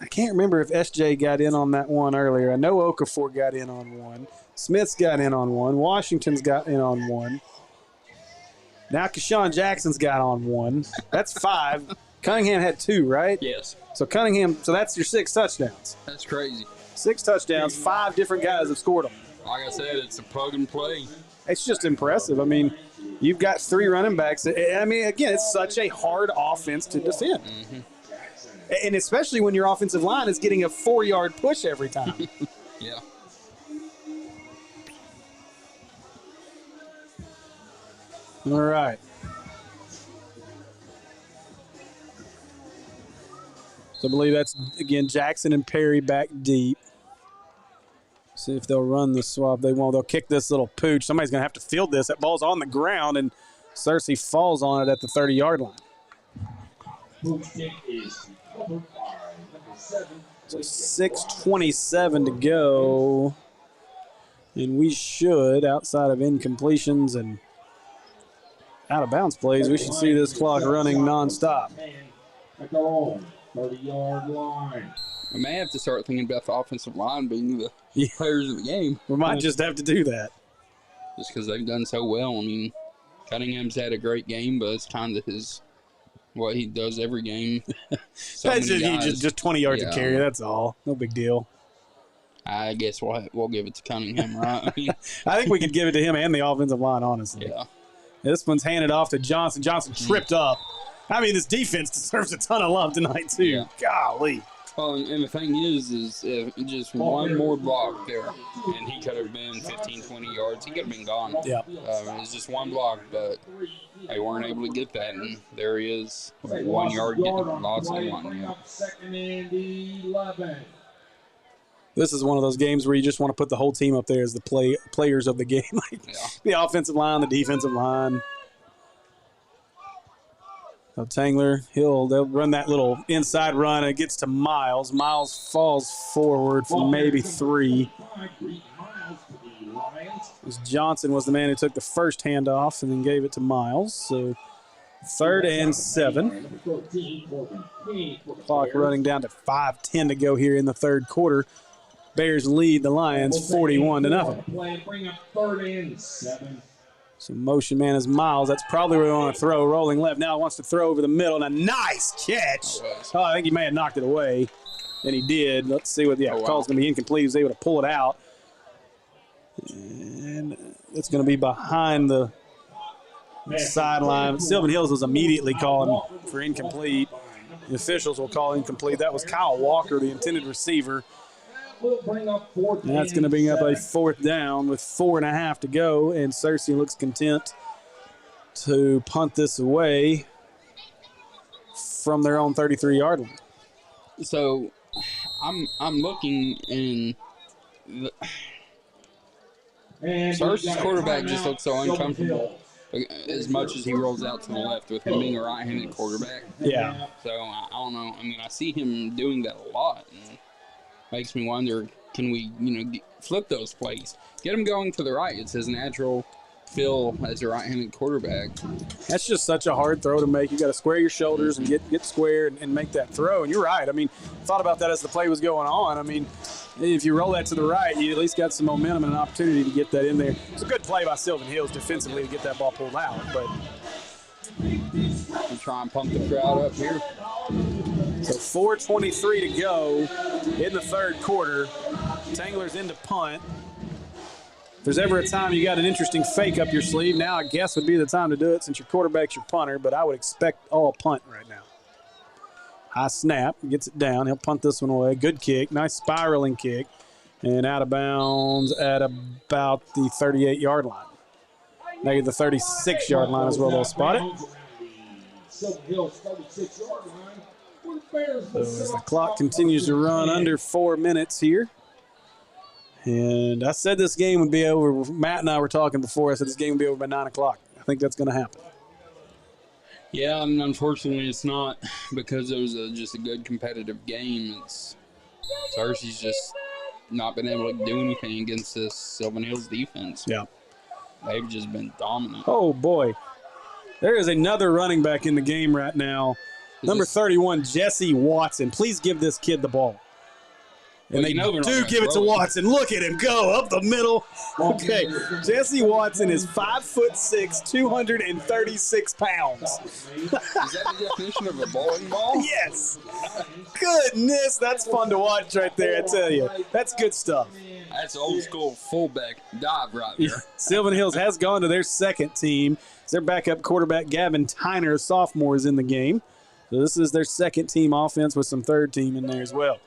I can't remember if SJ got in on that one earlier. I know Okafor got in on 1. Smith's got in on 1. Washington's got in on 1. Now Kashawn Jackson's got on 1. That's 5. Cunningham had 2, right? Yes. So that's your 6 touchdowns. That's crazy. 6 touchdowns, 5 different guys have scored them. Like I said, it's a plug and play. It's just impressive. I mean, you've got 3 running backs. I mean, again, it's such a hard offense to defend. Mm-hmm. And especially when your offensive line is getting a 4-yard push every time. Yeah. All right. So I believe that's, again, Jackson and Perry back deep. See if they'll run the swap. They won't. They'll kick this little pooch. Somebody's going to have to field this. That ball's on the ground, and Searcy falls on it at the 30-yard line. Pooch kick is covered by number So 6:27 to go. And we should, outside of incompletions and out of bounds plays, we should see this clock running nonstop. At their own 30-yard line. We may have to start thinking about the offensive line being the players of the game. We might just have to do that. Just because they've done so well. I mean, Cunningham's had a great game, but it's kind of what he does every game. That's just 20 yards to carry, that's all. No big deal. I guess we'll give it to Cunningham, right? I mean, I think we could give it to him and the offensive line, honestly. Yeah. This one's handed off to Johnson. Johnson tripped up. I mean, this defense deserves a ton of love tonight, too. Yeah. Golly. Well, and the thing is just one more block there, and he could have been 15, 20 yards. He could have been gone. Yeah. It's just one block, but they weren't able to get that, and there he is. 1 yard loss of one. Yeah. Second and 11. This is one of those games where you just want to put the whole team up there as the players of the game. The offensive line, the defensive line. So Tangler, they'll run that little inside run. It gets to Miles. Miles falls forward for maybe 3. Johnson was the man who took the first handoff and then gave it to Miles. So 3rd and 7. Clock running down to 5:10 to go here in the third quarter. Bears lead the Lions 41-0. Bring up 3rd and 7. So motion man is Miles. That's probably where we want to throw. Rolling left. Now wants to throw over the middle. And a nice catch. Oh, I think he may have knocked it away. And he did. Let's see what, call's going to be incomplete. He was able to pull it out. And it's going to be behind the sideline. Sylvan Hills was immediately calling for incomplete. The officials will call incomplete. That was Kyle Walker, the intended receiver. And that's going to bring up a 4th down with 4.5 to go, and Searcy looks content to punt this away from their own 33-yard line. So I'm looking, and Searcy's quarterback just looks so uncomfortable as much as he rolls out to the left with him being a right-handed quarterback. Yeah. So I don't know. I mean, I see him doing that a lot. And makes me wonder, can we, flip those plays? Get him going to the right. It's his natural feel as a right-handed quarterback. That's just such a hard throw to make. You got to square your shoulders and get square and make that throw. And you're right. I mean, thought about that as the play was going on. I mean, if you roll that to the right, you at least got some momentum and an opportunity to get that in there. It's a good play by Sylvan Hills defensively to get that ball pulled out. But we'll try and pump the crowd up here. So 4:23 to go in the third quarter. Tangler's into punt. If there's ever a time you got an interesting fake up your sleeve, now I guess would be the time to do it since your quarterback's your punter, but I would expect all punt right now. High snap, gets it down. He'll punt this one away. Good kick, nice spiraling kick, and out of bounds at about the 38-yard line. Maybe the 36-yard line as well. They'll spot it. So as the clock continues to run under 4 minutes here. And I said this game would be over. Matt and I were talking before. I said this game would be over by 9 o'clock. I think that's going to happen. Yeah, and unfortunately it's not because it was just a good competitive game. Searcy's just not been able to do anything against this Sylvan Hills defense. Yeah. They've just been dominant. Oh, boy. There is another running back in the game right now. Number 31, Jesse Watson. Please give this kid the ball. And they do give it to Watson. Look at him go up the middle. Okay, Jesse Watson is 5'6", 236 pounds. Is that the definition of a bowling ball? Yes. Goodness, that's fun to watch right there, I tell you. That's good stuff. That's old school fullback dive right there. Sylvan Hills has gone to their second team. Their backup quarterback, Gavin Tyner, a sophomore, is in the game. So this is their second team offense with some third team in there as well.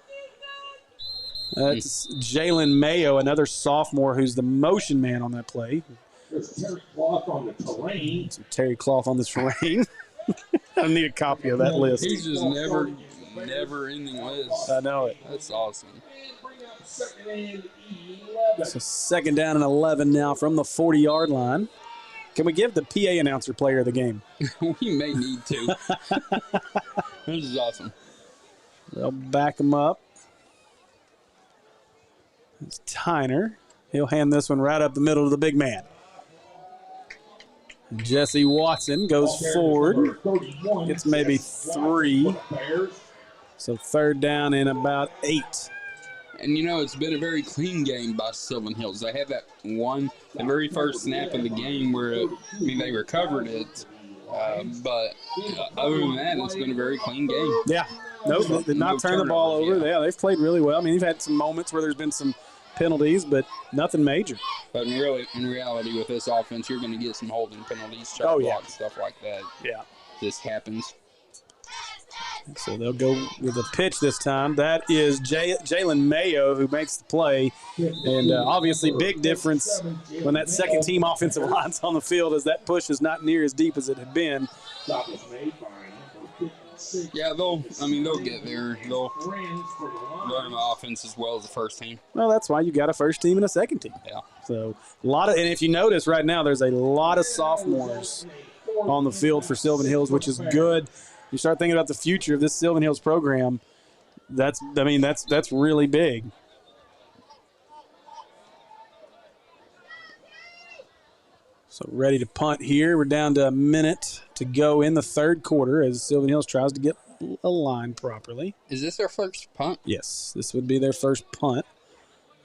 That's Jalen Mayo, another sophomore who's the motion man on that play. There's Terry Cloth on the terrain. Some Terry Cloth on the terrain. I need a copy of that list. He's just never-ending list. I know it. That's awesome. So 2nd down and 11 now from the 40-yard line. Can we give the PA announcer player of the game? We may need to. This is awesome. They'll back him up. It's Tyner. He'll hand this one right up the middle to the big man. Jesse Watson goes forward. Gets maybe 3. So third down and about 8. And, you know, it's been a very clean game by Sylvan Hills. They had that the very first snap of the game where, they recovered it. But other than that, it's been a very clean game. Yeah. Nope, they did not turn the ball over. Yeah, they've played really well. They've had some moments where there's been some penalties, but nothing major. But in reality, with this offense, you're going to get some holding penalties, shot blocks, stuff like that. Yeah. This happens. So they'll go with a pitch this time. That is Jalen Mayo who makes the play. And obviously big difference when that second team offensive line's on the field, as that push is not near as deep as it had been. Yeah, they'll get there. They'll run the offense as well as the first team. Well, that's why you got a first team and a second team. Yeah. So and if you notice right now, there's a lot of sophomores on the field for Sylvan Hills, which is good. You start thinking about the future of this Sylvan Hills program. That's really big. So ready to punt here. We're down to a minute to go in the third quarter as Sylvan Hills tries to get a line properly. Is this their first punt? Yes, this would be their first punt.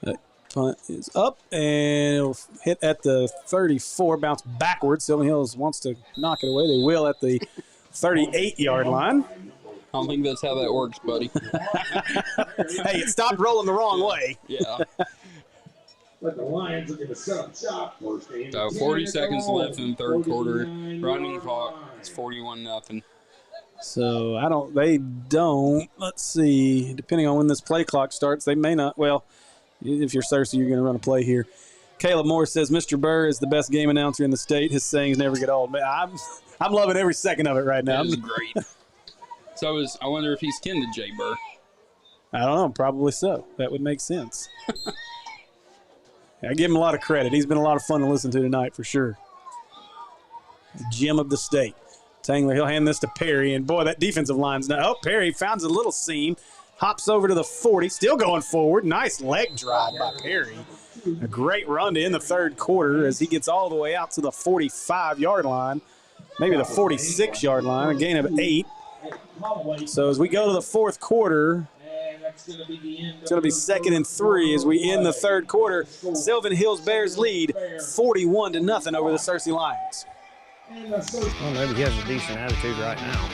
That punt is up, and it'll hit at the 34, bounce backwards. Sylvan Hills wants to knock it away. They will at the 38-yard line. I don't think that's how that works, buddy. Hey, it stopped rolling the wrong way. Yeah. But the Lions are going to set up shop first. So 40 seconds left in the third quarter. Running clock. It's 41-0. So they don't. Let's see. Depending on when this play clock starts, they may not. Well, if you're Searcy, you're going to run a play here. Caleb Moore says Mr. Burr is the best game announcer in the state. His sayings never get old. Man, I'm loving every second of it right now. That is great. So I wonder if he's kin to Jay Burr. I don't know. Probably so. That would make sense. I give him a lot of credit. He's been a lot of fun to listen to tonight for sure. The gem of the state. Tangler, he'll hand this to Perry, and boy, that defensive line's now. Oh, Perry finds a little seam, hops over to the 40, still going forward. Nice leg drive by Perry. A great run to end the third quarter as he gets all the way out to the 45-yard line, maybe the 46-yard line, a gain of 8. So as we go to the fourth quarter, it's going to be 2nd and 3 as we end the third quarter. Sylvan Hills Bears lead 41-0 over the Searcy Lions. Well, maybe he has a decent attitude right now.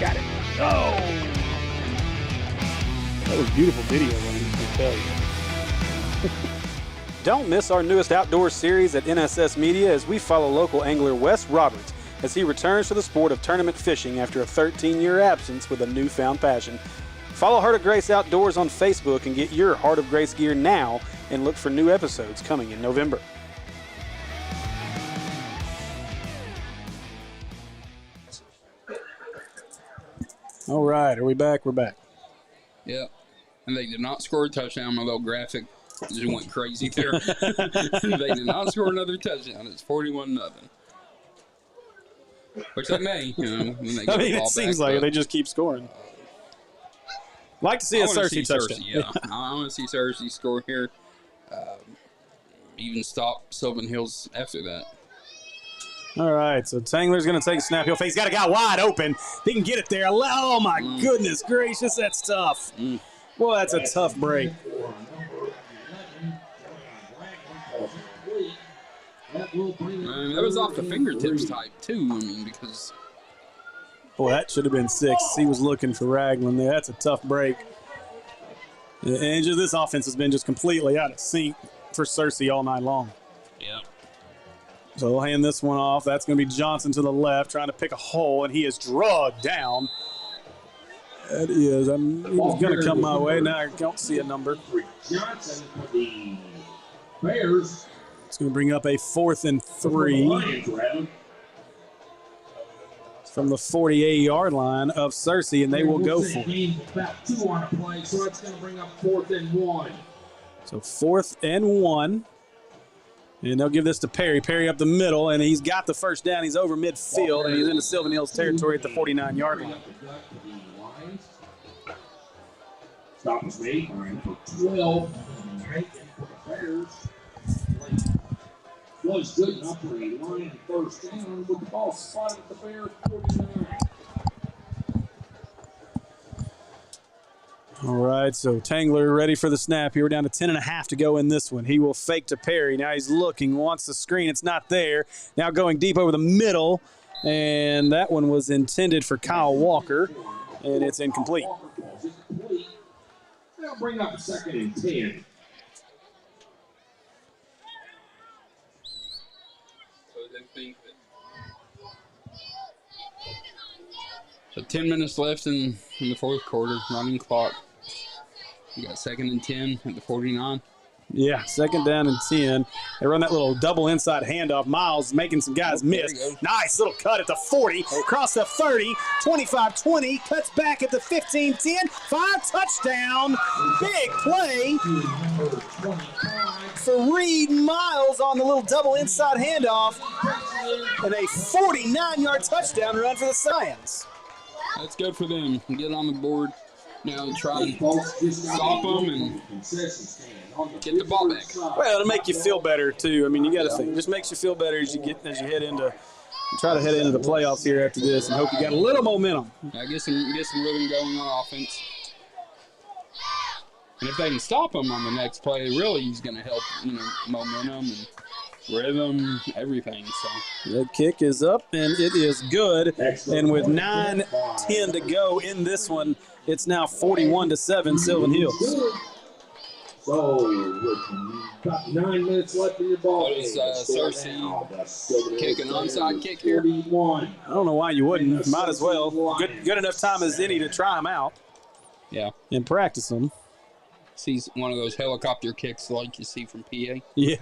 Got it. Oh! That was beautiful video, I can tell you. Don't miss our newest outdoor series at NSS Media as we follow local angler Wes Roberts as he returns to the sport of tournament fishing after a 13-year absence with a newfound passion. Follow Heart of Grace Outdoors on Facebook and get your Heart of Grace gear now and look for new episodes coming in November. All right, are we back? We're back. Yeah. And they did not score a touchdown. My little graphic just went crazy there. They did not score another touchdown. It's 41-0. Which they may, when they get the ball it seems back, like they just keep scoring. Like to see a Searcy touchdown. Yeah, I want to see Searcy score here. Even stop Sylvan Hills after that. All right, so Tangler's going to take a snap. He's got a guy wide open. He can get it there. Oh, my goodness gracious, that's tough. Boy, that's a tough break. That was off the fingertips type, too. Because... Boy, that should have been 6. He was looking for Ragland there. That's a tough break. And just this offense has been just completely out of sync for Searcy all night long. Yeah. So we'll hand this one off. That's going to be Johnson to the left, trying to pick a hole, and he is drugged down. That is. He was going to come my way. Now I don't see a number. Johnson for the Bears. It's going to bring up a 4th and 3. from the 48-yard line of Searcy, and they will go for it. Gain about 2 on a play, so that's going to bring up 4th and 1. So 4th and 1. And they'll give this to Perry. Perry up the middle, and he's got the first down. He's over midfield, and he's into Sylvan Hills territory at the 49-yard line. Stop was made by number 12. For the Bears. Was good enough for a line first down with the ball spotted at the Bears 49. All right, so Tangler ready for the snap here. We're down to 10.5 to go in this one. He will fake to Perry. Now he's looking, wants the screen. It's not there. Now going deep over the middle, and that one was intended for Kyle Walker, and it's incomplete. They'll bring up 2nd and 10. So 10 minutes left in the 4th quarter, running clock. You got 2nd and 10 at the 49. Yeah, 2nd down and 10. They run that little double inside handoff. Miles making some guys miss. Nice little cut at the 40, across the 30, 25-20, cuts back at the 15-10, 5 touchdown. Big play for Reed Miles on the little double inside handoff, and a 49-yard touchdown run for the Lions. That's good for them. Get on the board. Now try and stop them and get the ball back. Well, it'll make you feel better too. I mean, you got to think. It just makes you feel better as you head into, try to head into the playoffs here after this, and hope you got a little momentum. Get some rhythm going on offense. And if they can stop him on the next play, really he's going to help, momentum and rhythm, everything. So the kick is up, and it is good. And with 9:10 to go in this one, it's now 41-7 Sylvan Hills. So, with about 9 minutes left in your ball game. Searcy kick an onside kick here? 41. I don't know why you wouldn't. Might as well. Good enough time as any to try them out. Yeah. And practice them. Sees one of those helicopter kicks like you see from PA. Yeah.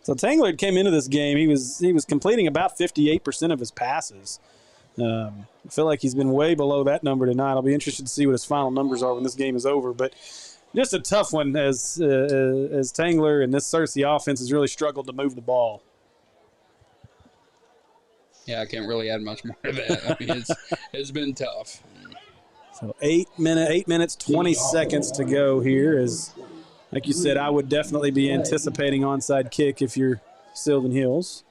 So Tangler came into this game. He was completing about 58% of his passes. I feel like he's been way below that number tonight. I'll be interested to see what his final numbers are when this game is over. But just a tough one as Tangler and this Searcy offense has really struggled to move the ball. Yeah, I can't really add much more to that. I mean, it's been tough. So 8 minutes, 20 seconds to go here. As, like you said, I would definitely be anticipating onside kick if you're Sylvan Hills.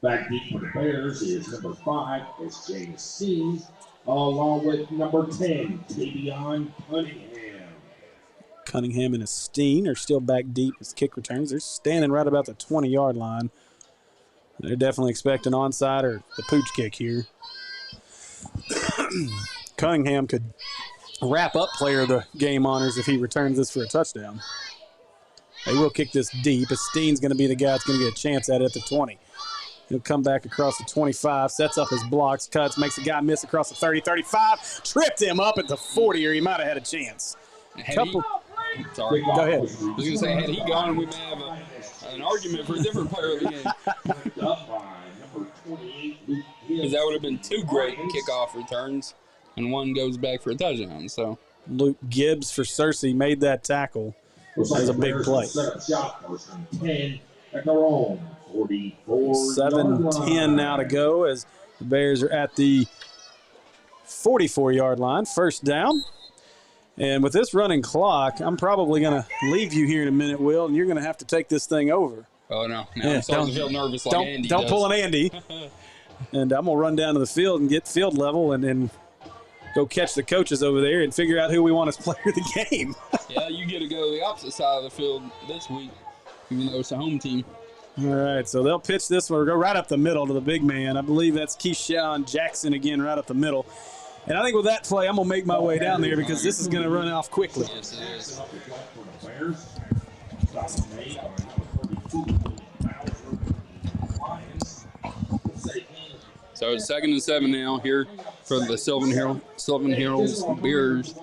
Back deep for the Bears is number 5, it's James Steen, along with number 10, Tavion Cunningham. Cunningham and Steen are still back deep as kick returns. They're standing right about the 20-yard line. They're definitely expecting onside or the pooch kick here. Cunningham could wrap up player of the game honors if he returns this for a touchdown. They will kick this deep. Steen's going to be the guy that's going to get a chance at it at the 20. He'll come back across the 25, sets up his blocks, cuts, makes a guy miss across the 30, 35, tripped him up at the 40, or he might have had a chance. Sorry. Go ahead. I was going to say, had he gone, we may have an argument for a different player of the game. Because that would have been 2 great kickoff returns, and 1 goes back for a touchdown. So Luke Gibbs for Searcy made that tackle. That was a big play. 7:10 now to go as the Bears are at the 44-yard line. First down. And with this running clock, I'm probably going to leave you here in a minute, Will, and you're going to have to take this thing over. Oh, no. Now I'm starting to feel nervous like Andy Don't does. pull an Andy. And I'm going to run down to the field and get field level and go catch the coaches over there and figure out who we want as player of the game. Yeah, you get to go to the opposite side of the field this week, even though it's a home team. All right, so they'll pitch this one. We'll go right up the middle to the big man. I believe that's Keyshawn Jackson again right up the middle. And I think with that play, I'm going to make my way down there because this is going to run off quickly. Yes, it is. So it's 2nd and 7 now here for the Sylvan Hills Bears.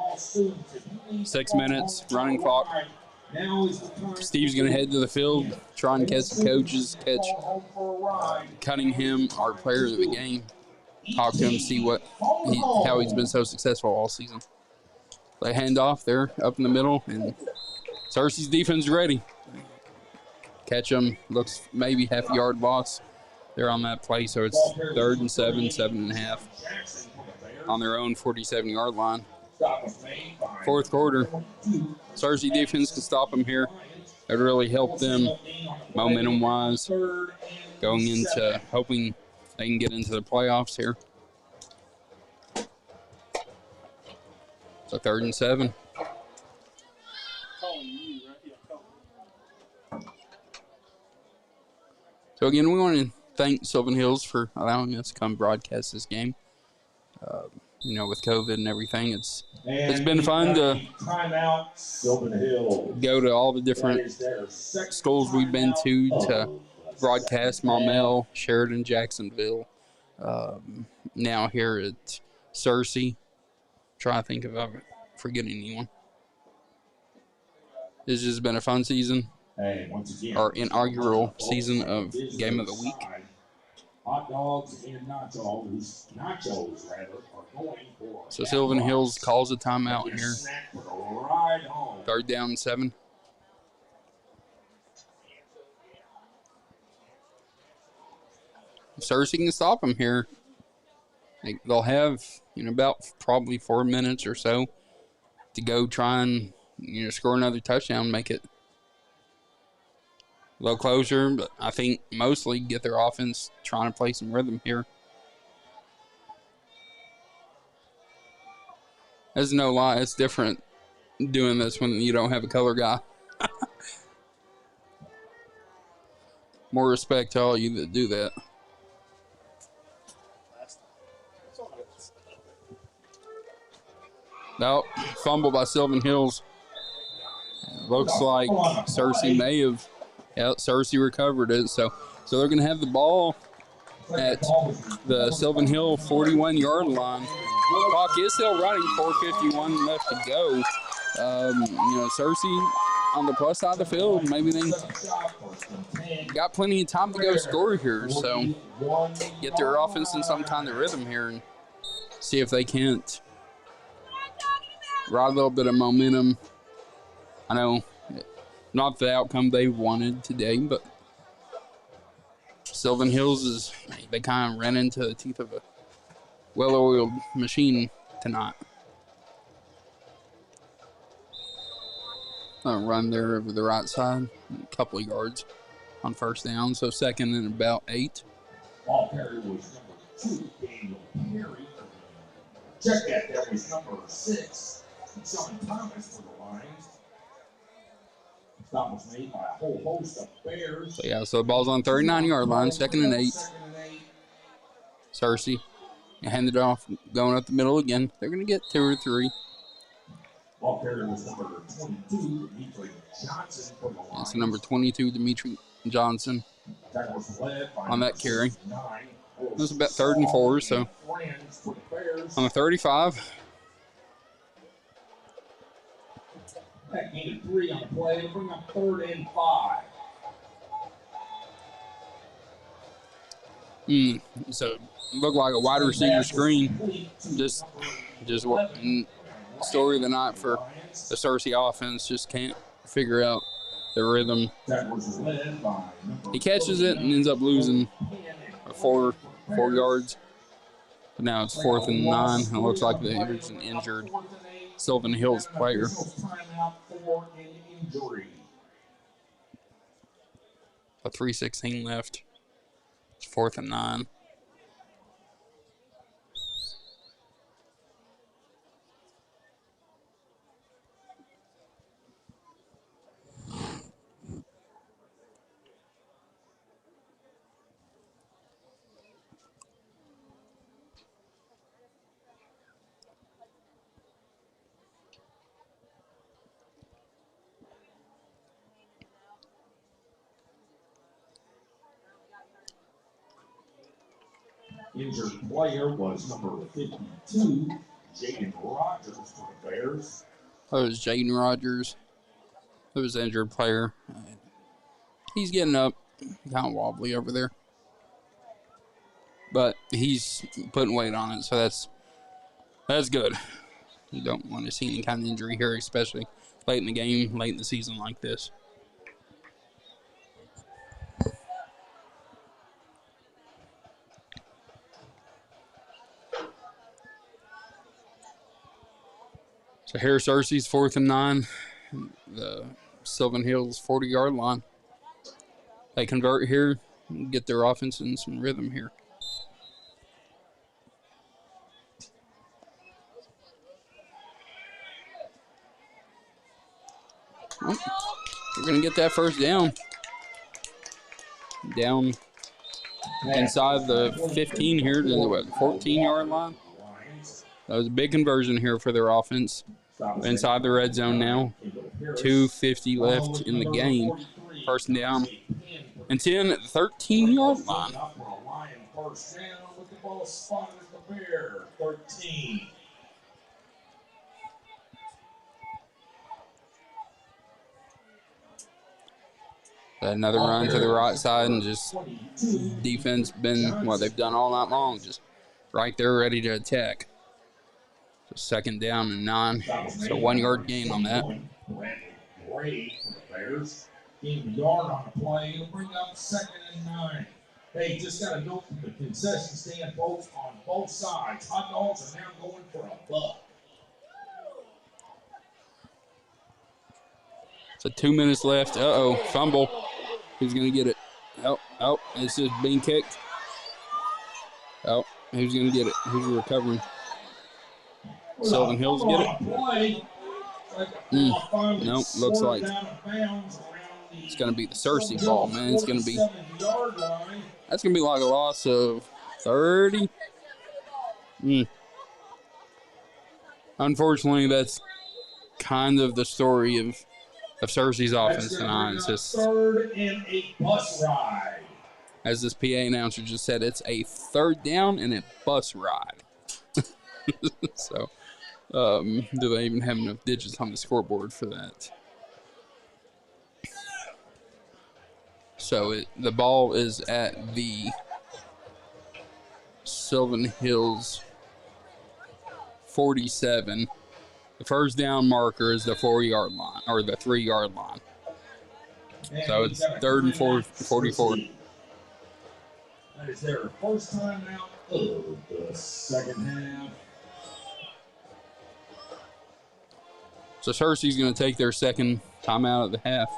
6 minutes, running clock. Now is the time. Steve's going to head to the field, try and catch the coaches, catch Cunningham, our player of the game. Talk to him, see how he's been so successful all season. They hand off there up in the middle, and Searcy's defense is ready. Catch them, looks maybe half a yard loss. They're on that play, so it's 3rd and 7, 7.5 on their own 47-yard line. 4th quarter, Searcy defense can stop them here. It really helped them momentum-wise going into hoping they can get into the playoffs here. So 3rd and 7. So again, we want to thank Sylvan Hills for allowing us to come broadcast this game. With COVID and everything, it's been fun to go to all the different schools we've been to broadcast. Maumelle, Sheridan, Jacksonville. Now here at Searcy. Try to think if I'm forgetting anyone. It's just been a fun season. Our inaugural season of Game of the Week. Hot dogs and nachos rather, are going for. So Sylvan Hills calls a timeout here. 3rd down and 7. Searcy can stop them here. They'll have about probably 4 minutes or so to go try and score another touchdown, make it a little closer, but I think mostly get their offense trying to play some rhythm here. There's no lie, it's different doing this when you don't have a color guy. More respect to all you that do that. No, fumble by Sylvan Hills. Looks like Searcy may have. Yeah, Searcy recovered it. So they're going to have the ball at the Sylvan Hill 41-yard line. Clock is still running, 4:51 left to go. Searcy on the plus side of the field, maybe they got plenty of time to go score here. So get their offense in some kind of rhythm here and see if they can't ride a little bit of momentum. I know not the outcome they wanted today, but Sylvan Hills they kind of ran into the teeth of a well-oiled machine tonight. A run there over the right side, a couple of yards on 1st down, so 2nd and about 8. Ball carrier was number 2, Daniel Perry. Check that was number 6, Sean Thomas for the Lions. Stop was made by a whole host of Bears. So the ball's on 39-yard line, 2nd and 8. Searcy handed it off, going up the middle again. They're going to get 2 or 3. Ball carrier was number 22, Dimitri Johnson for the Lions. That's number 22, Dimitri Johnson on that carry. It was about 3rd and 4, so on the 35. That gain of 3 on the play to bring up 3rd and 5. So looked like a wide receiver screen. Just what story of the night for the Searcy offense. Just can't figure out the rhythm. He catches it and ends up losing 4 yards. But now it's 4th and 9. And it looks like there's an injured Sylvan Hills player. A 3:16 left. It's 4th and 9. Injured player was number 52, Jaden Rogers for the Bears. That was Jaden Rogers. There was an injured player. He's getting up, kind of wobbly over there. But he's putting weight on it, so that's good. You don't want to see any kind of injury here, especially late in the game, late in the season like this. So here's Searcy's 4th and 9. The Sylvan Hills 40-yard line. They convert here, get their offense in some rhythm here. Oh, we're going to get that first down. Down inside the 15 here to the 14-yard line. That was a big conversion here for their offense. Inside the red zone now. 2:50 left in the game. First down and 10 at the 13-yard line. First down with the ball spotted at the Bear. 13. Another run to the right side, and just defense been what they've done all night long, just right there ready to attack. So second down and 9. So 1-yard gain on that. Great for the Bears. Gain the yard on the play. He'll bring up 2nd and 9. Hey, just got to go from the concession stand, folks, on both sides. Hot dogs are now going for $1. So 2 minutes left. Uh-oh, fumble. Who's going to get it? Oh, it's just being kicked. Oh, who's going to get it? Who's recovering? Sylvan Hills get it? Nope, looks like it's going to be the Searcy ball, man. It's going to be, that's going to be like a loss of 30. Unfortunately, that's kind of the story of Searcy's offense tonight. It's just, 3rd and 8 bus ride. as this PA announcer just said, it's a 3rd down and a bus ride. So, do they even have enough digits on the scoreboard for that? So the ball is at the Sylvan Hills 47. The first down marker is the 4-yard line, or the 3-yard line. So it's 3rd and 44. That is their first time out of the second half. So Searcy's going to take their second timeout of the half.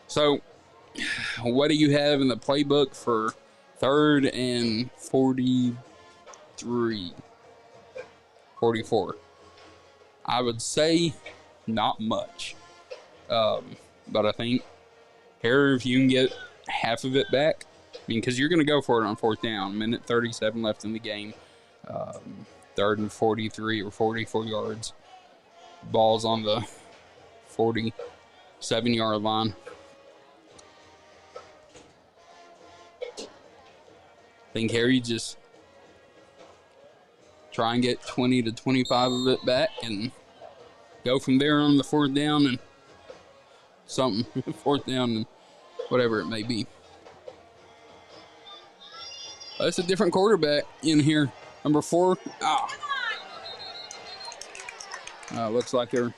So what do you have in the playbook for 3rd and 43, 44? I would say not much. But I think here, if you can get half of it back, I mean, because you're going to go for it on 4th down. Minute 37 left in the game. 3rd and 43 or 44 yards. Ball's on the 47-yard line. I think Harry just try and get 20 to 25 of it back and go from there on the 4th down and something. 4th down and whatever it may be. That's a different quarterback in here. Number 4. Looks like they're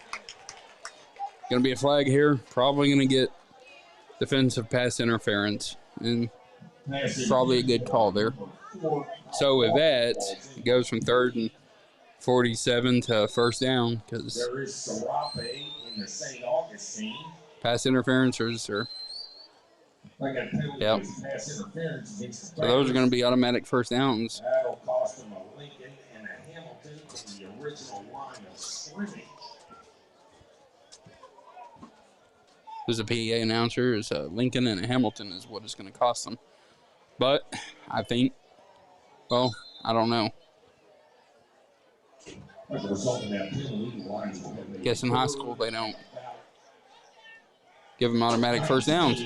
going to be a flag here. Probably going to get defensive pass interference. And probably a good call there. So with that, it goes from 3rd and 47 to 1st down because there is Sarape in the St. Augustine. Pass interference or yep. Pass interference against the So those are going to be automatic 1st downs. That'll cost them a Lincoln and a Hamilton from the original line of scrimmage. There's a PA announcer. Is Lincoln and a Hamilton is what it's going to cost them. But I think, well, I don't know. Guess in high school they don't give them automatic 1st downs.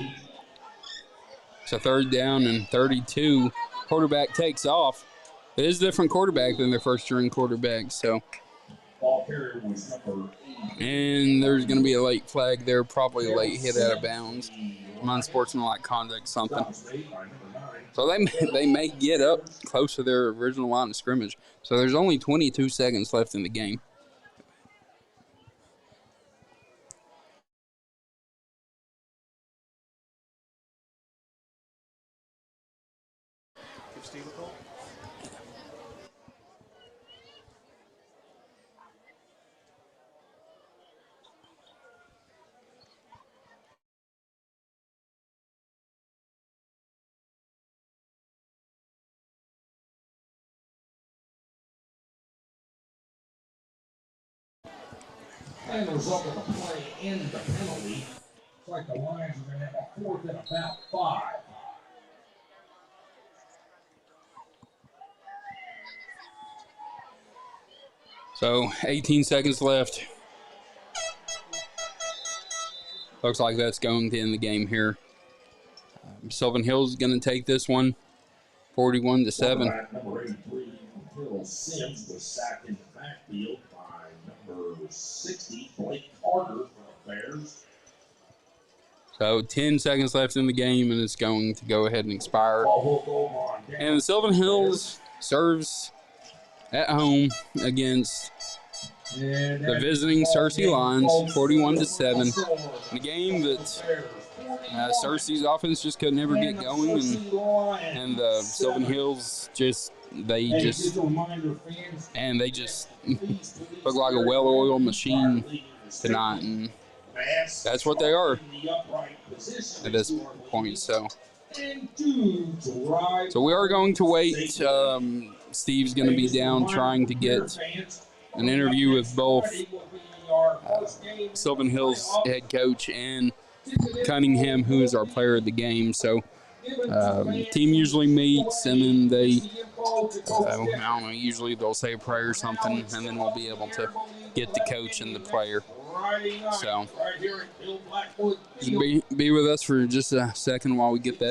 So 3rd down and 32. Quarterback takes off. It is a different quarterback than their first string quarterback. So Ball carrier was number 8. And there's going to be a late flag there, probably a late hit out of bounds. Unsportsmanlike conduct, something. So they may get up close to their original line of scrimmage. So there's only 22 seconds left in the game. And the result of the play and the penalty. It's like the Lions are going to have a 4th and about 5. So 18 seconds left. Looks like that's going to end the game here. Sylvan Hills is going to take this one, 41-7. Number 83, Phil Sims was sacked in the backfield by number 60, Blake Carter for the Bears. So 10 seconds left in the game, and it's going to go ahead and expire. And Sylvan Hills serves at home against the visiting Searcy Lions, 41-7. A game that Searcy's offense just could never get going, and the Sylvan Hills just look like a well-oiled machine tonight, and that's what they are at this point. So we are going to wait. Steve's going to be down trying to get an interview with both Sylvan Hills head coach and Cunningham, who is our player of the game. So team usually meets, and then they, I don't know, usually they'll say a prayer or something, and then we'll be able to get the coach and the player. So be with us for just a second while we get down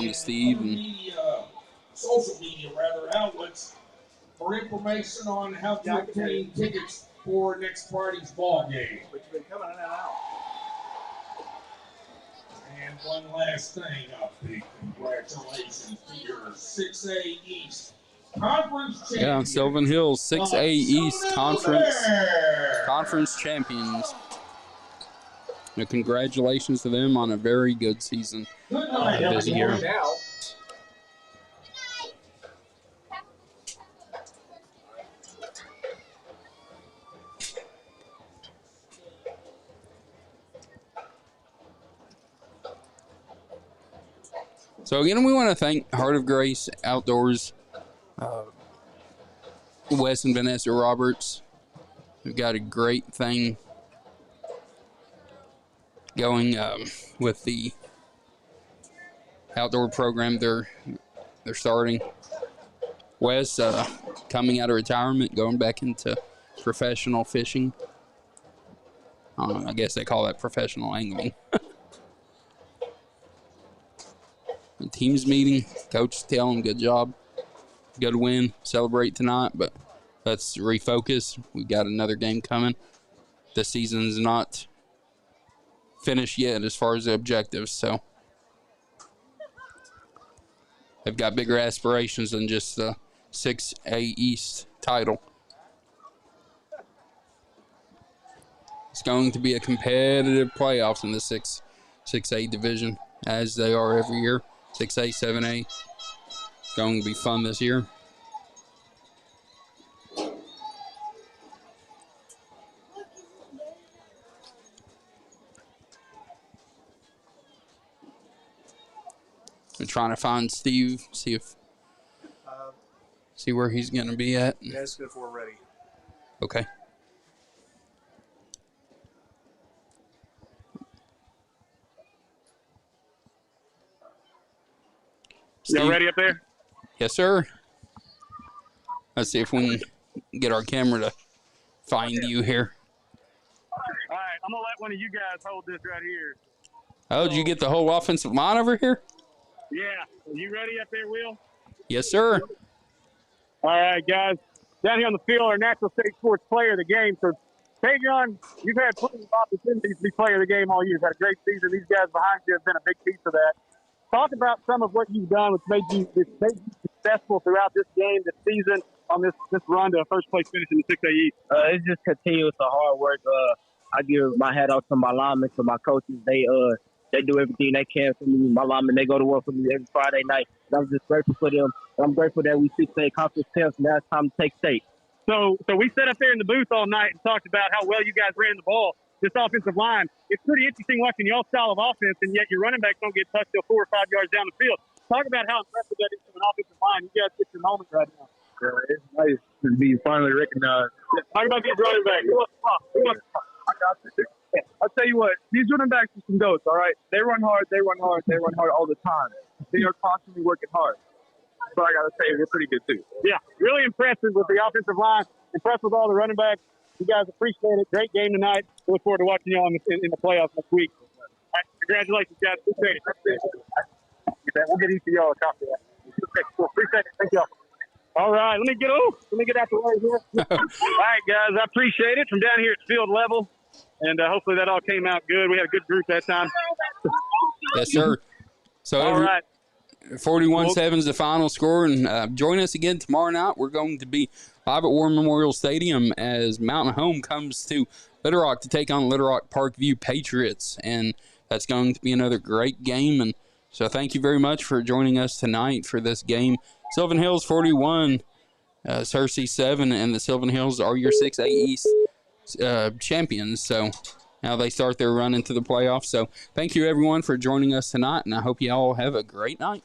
to Steve. And social media outlets for information on how to obtain tickets for next Friday's ball game. But you've been coming in and out. And one last thing, a big congratulations to your 6A East Conference champions. Yeah, Sylvan Hills, 6A East Conference champions. Now, congratulations to them on a very good season this year. So again, we want to thank Heart of Grace Outdoors, Wes and Vanessa Roberts. We've got a great thing going with the outdoor program they're starting. Wes coming out of retirement, going back into professional fishing. I guess they call that professional angling. The team's meeting, coach telling them good job, good win, celebrate tonight, but let's refocus. We got another game coming. The season's not finished yet as far as the objectives, so they've got bigger aspirations than just the 6A East title. It's going to be a competitive playoffs in the 6A division, as they are every year. 6A, 7A. Going to be fun this year. We're trying to find Steve, see where he's going to be at. Ask if we're ready. Okay. Y'all ready up there? Yes, sir. Let's see if we can get our camera to find you here. All right, I'm going to let one of you guys hold this right here. Oh, did you get the whole offensive line over here? Yeah. Are you ready up there, Will? Yes, sir. All right, guys. down here on the field, our Natural State Sports Player of the Game. So, Tavion, you've had plenty of opportunities to be Player of the Game all year. You've had a great season. These guys behind you have been a big piece of that. Talk about some of what you've done, which made you successful throughout this game, this season, on this run to a first-place finish in the 6A East. It's just continuous hard work. I give my hat off to my linemen, to my coaches. They do everything they can for me. My linemen, they go to work for me every Friday night. And I'm just grateful for them. And I'm grateful that we 6A conference champs, and now it's time to take state. So we sat up there in the booth all night and talked about how well you guys ran the ball. This offensive line, it's pretty interesting watching y'all style of offense, and yet your running backs don't get touched till 4 or 5 yards down the field. Talk about how impressive that is from an offensive line. You guys get your moment right now. Yeah, it's nice to be finally recognized. Talk about these running backs. Who wants to talk? I got you. I'll tell you what, these running backs are some goats, all right? They run hard all the time. They are constantly working hard. But I got to say, we're pretty good, too. Yeah, really impressive with the offensive line. Impressed with all the running backs. You guys appreciate it. Great game tonight. Look forward to watching you all in the playoffs next week. All right, congratulations, guys. Appreciate it. We'll get each of y'all a copy of that. Appreciate it. Thank y'all. All right, let me get out the way here. All right, guys, I appreciate it from down here at field level, and hopefully that all came out good. We had a good group that time. Yes, sir. So all right. 41-7 is the final score, and join us again tomorrow night. We're going to be live at War Memorial Stadium as Mountain Home comes to Little Rock to take on Little Rock Parkview Patriots, and that's going to be another great game. And so thank you very much for joining us tonight for this game. Sylvan Hills 41, Searcy 7, and the Sylvan Hills are your 6A East champions. So now they start their run into the playoffs. So thank you, everyone, for joining us tonight, and I hope you all have a great night.